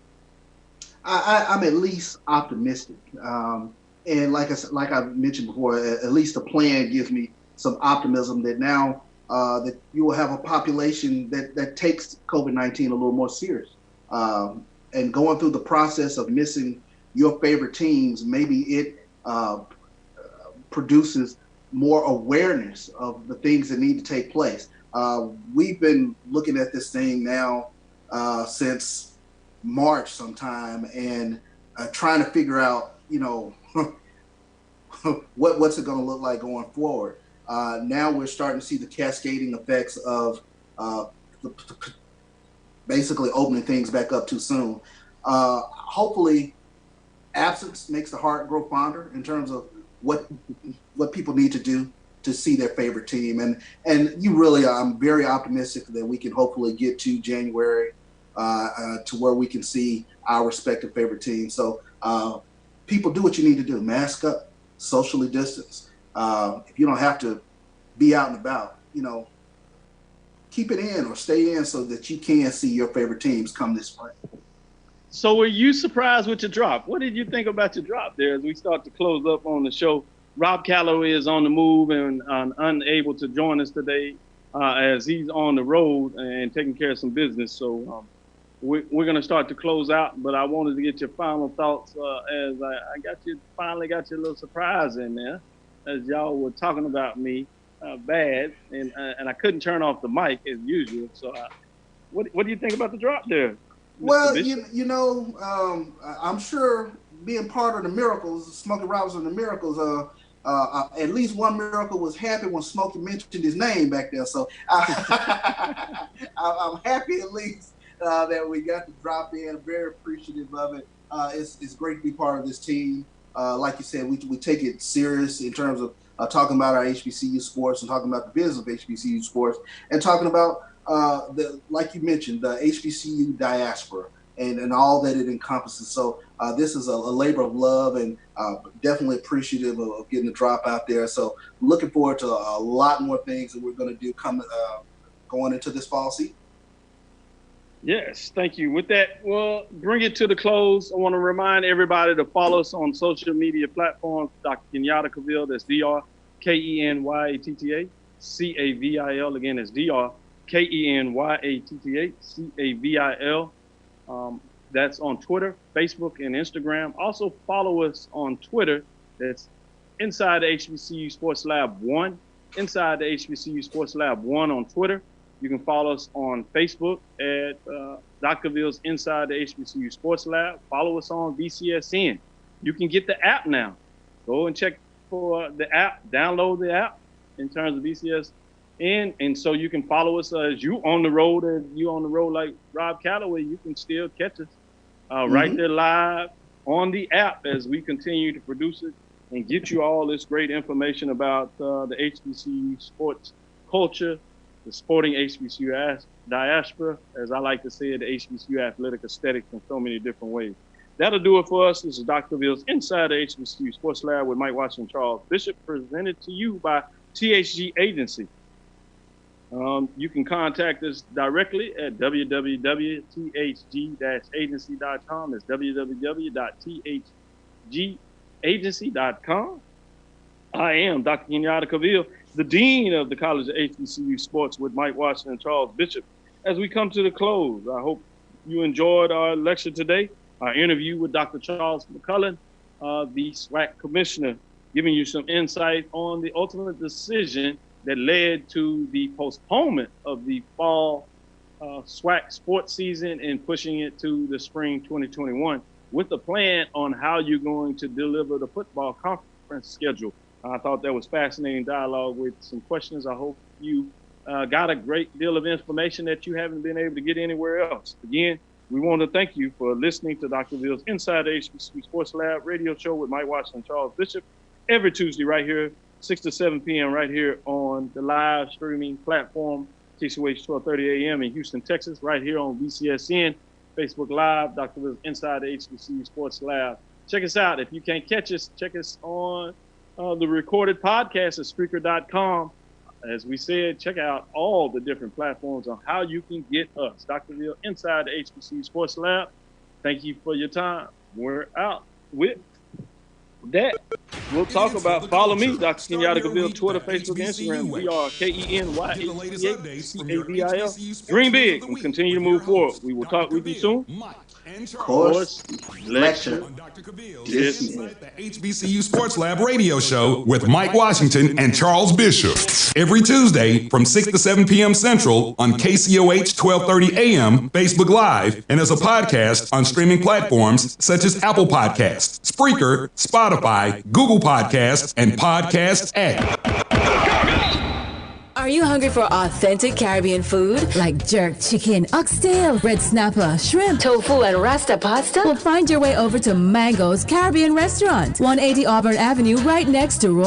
I'm at least optimistic, and like I mentioned before, at least the plan gives me some optimism that now that you will have a population that takes COVID-19 a little more serious, and going through the process of missing your favorite teams, maybe it produces more awareness of the things that need to take place. We've been looking at this thing now since March sometime, and trying to figure out, what's it going to look like going forward. Now we're starting to see the cascading effects of basically opening things back up too soon. Hopefully, absence makes the heart grow fonder in terms of what people need to do to see their favorite team. And I'm very optimistic that we can hopefully get to January to where we can see our respective favorite teams. So people, do what you need to do. Mask up, socially distance. If you don't have to be out and about, keep it in or stay in so that you can see your favorite teams come this spring. So were you surprised with your drop? What did you think about your drop there as we start to close up on the show? Rob Calloway is on the move and unable to join us today as he's on the road and taking care of some business. So we're going to start to close out, but I wanted to get your final thoughts as I finally got you a little surprise in there as y'all were talking about me bad, and I couldn't turn off the mic as usual. So what do you think about the drop there, Mr. Well, Bishop? I'm sure being part of the miracles, Smokey Robinson, the miracles, at least one miracle was happy when Smokey mentioned his name back there. So I'm happy at least that we got to drop in. Very appreciative of it. It's great to be part of this team. Like you said, we take it serious in terms of talking about our HBCU sports and talking about the business of HBCU sports and talking about like you mentioned, the HBCU diaspora and all that it encompasses. So this is a labor of love, and definitely appreciative of getting the drop out there. So looking forward to a lot more things that we're going to do going into this fall season. Yes, thank you. With that, we'll bring it to the close. I want to remind everybody to follow us on social media platforms. Dr. Kenyatta Cavill, that's Dr. Kenyatta Cavil. Again, that's Dr. Kenyatta Cavil. That's on Twitter, Facebook, and Instagram. Also follow us on Twitter. That's Inside the HBCU Sports Lab 1. Inside the HBCU Sports Lab 1 on Twitter. You can follow us on Facebook at Dr. Cavill's Inside the HBCU Sports Lab. Follow us on BCSN. You can get the app now. Go and check for the app. Download the app in terms of BCSN. And so you can follow us as you on the road like Rob Calloway. You can still catch us right there live on the app as we continue to produce it and get you all this great information about the HBCU sports culture, the sporting HBCU diaspora, as I like to say it, the HBCU athletic aesthetics in so many different ways. That'll do it for us. This is Dr. Bill's Inside the HBCU Sports Lab with Mike Washington, Charles Bishop, presented to you by THG Agency. You can contact us directly at www.thg-agency.com. That's www.thgagency.com. I am Dr. Kenyatta Cavill, the Dean of the College of HBCU Sports with Mike Washington, Charles Bishop. As we come to the close, I hope you enjoyed our lecture today, our interview with Dr. Charles McCullen, the SWAC Commissioner, giving you some insight on the ultimate decision that led to the postponement of the fall SWAC sports season and pushing it to the spring 2021 with a plan on how you're going to deliver the football conference schedule. I thought that was fascinating dialogue with some questions. I hope you got a great deal of information that you haven't been able to get anywhere else. Again, we want to thank you for listening to Dr. Bill's Inside the HBCU Sports Lab radio show with Mike Washington, Charles Bishop, every Tuesday right here, 6 to 7 p.m. right here on the live streaming platform, KCOH 1230 a.m. in Houston, Texas, right here on BCSN, Facebook Live, Dr. Bill's Inside the HBCU Sports Lab. Check us out. If you can't catch us, check us on the recorded podcast at Spreaker.com. As we said, check out all the different platforms on how you can get us. Dr. Bill Inside the HBCU Sports Lab. Thank you for your time. We're out with that. We'll talk about, follow me, Dr. Kenyatta Cavill, Twitter, Facebook, Instagram. We are KENYHCAVIL. Dream big and continue to move forward. We will talk with you soon. Course lecture. This is the HBCU Sports Lab radio show with Mike Washington and Charles Bishop. Every Tuesday from 6 to 7 p.m. Central on KCOH 1230 a.m. Facebook Live and as a podcast on streaming platforms such as Apple Podcasts, Spreaker, Spotify, Google Podcasts, and Podcast App. Are you hungry for authentic Caribbean food? Like jerk chicken, oxtail, red snapper, shrimp, tofu, and rasta pasta? Well, find your way over to Mango's Caribbean Restaurant, 180 Auburn Avenue, right next to Roy.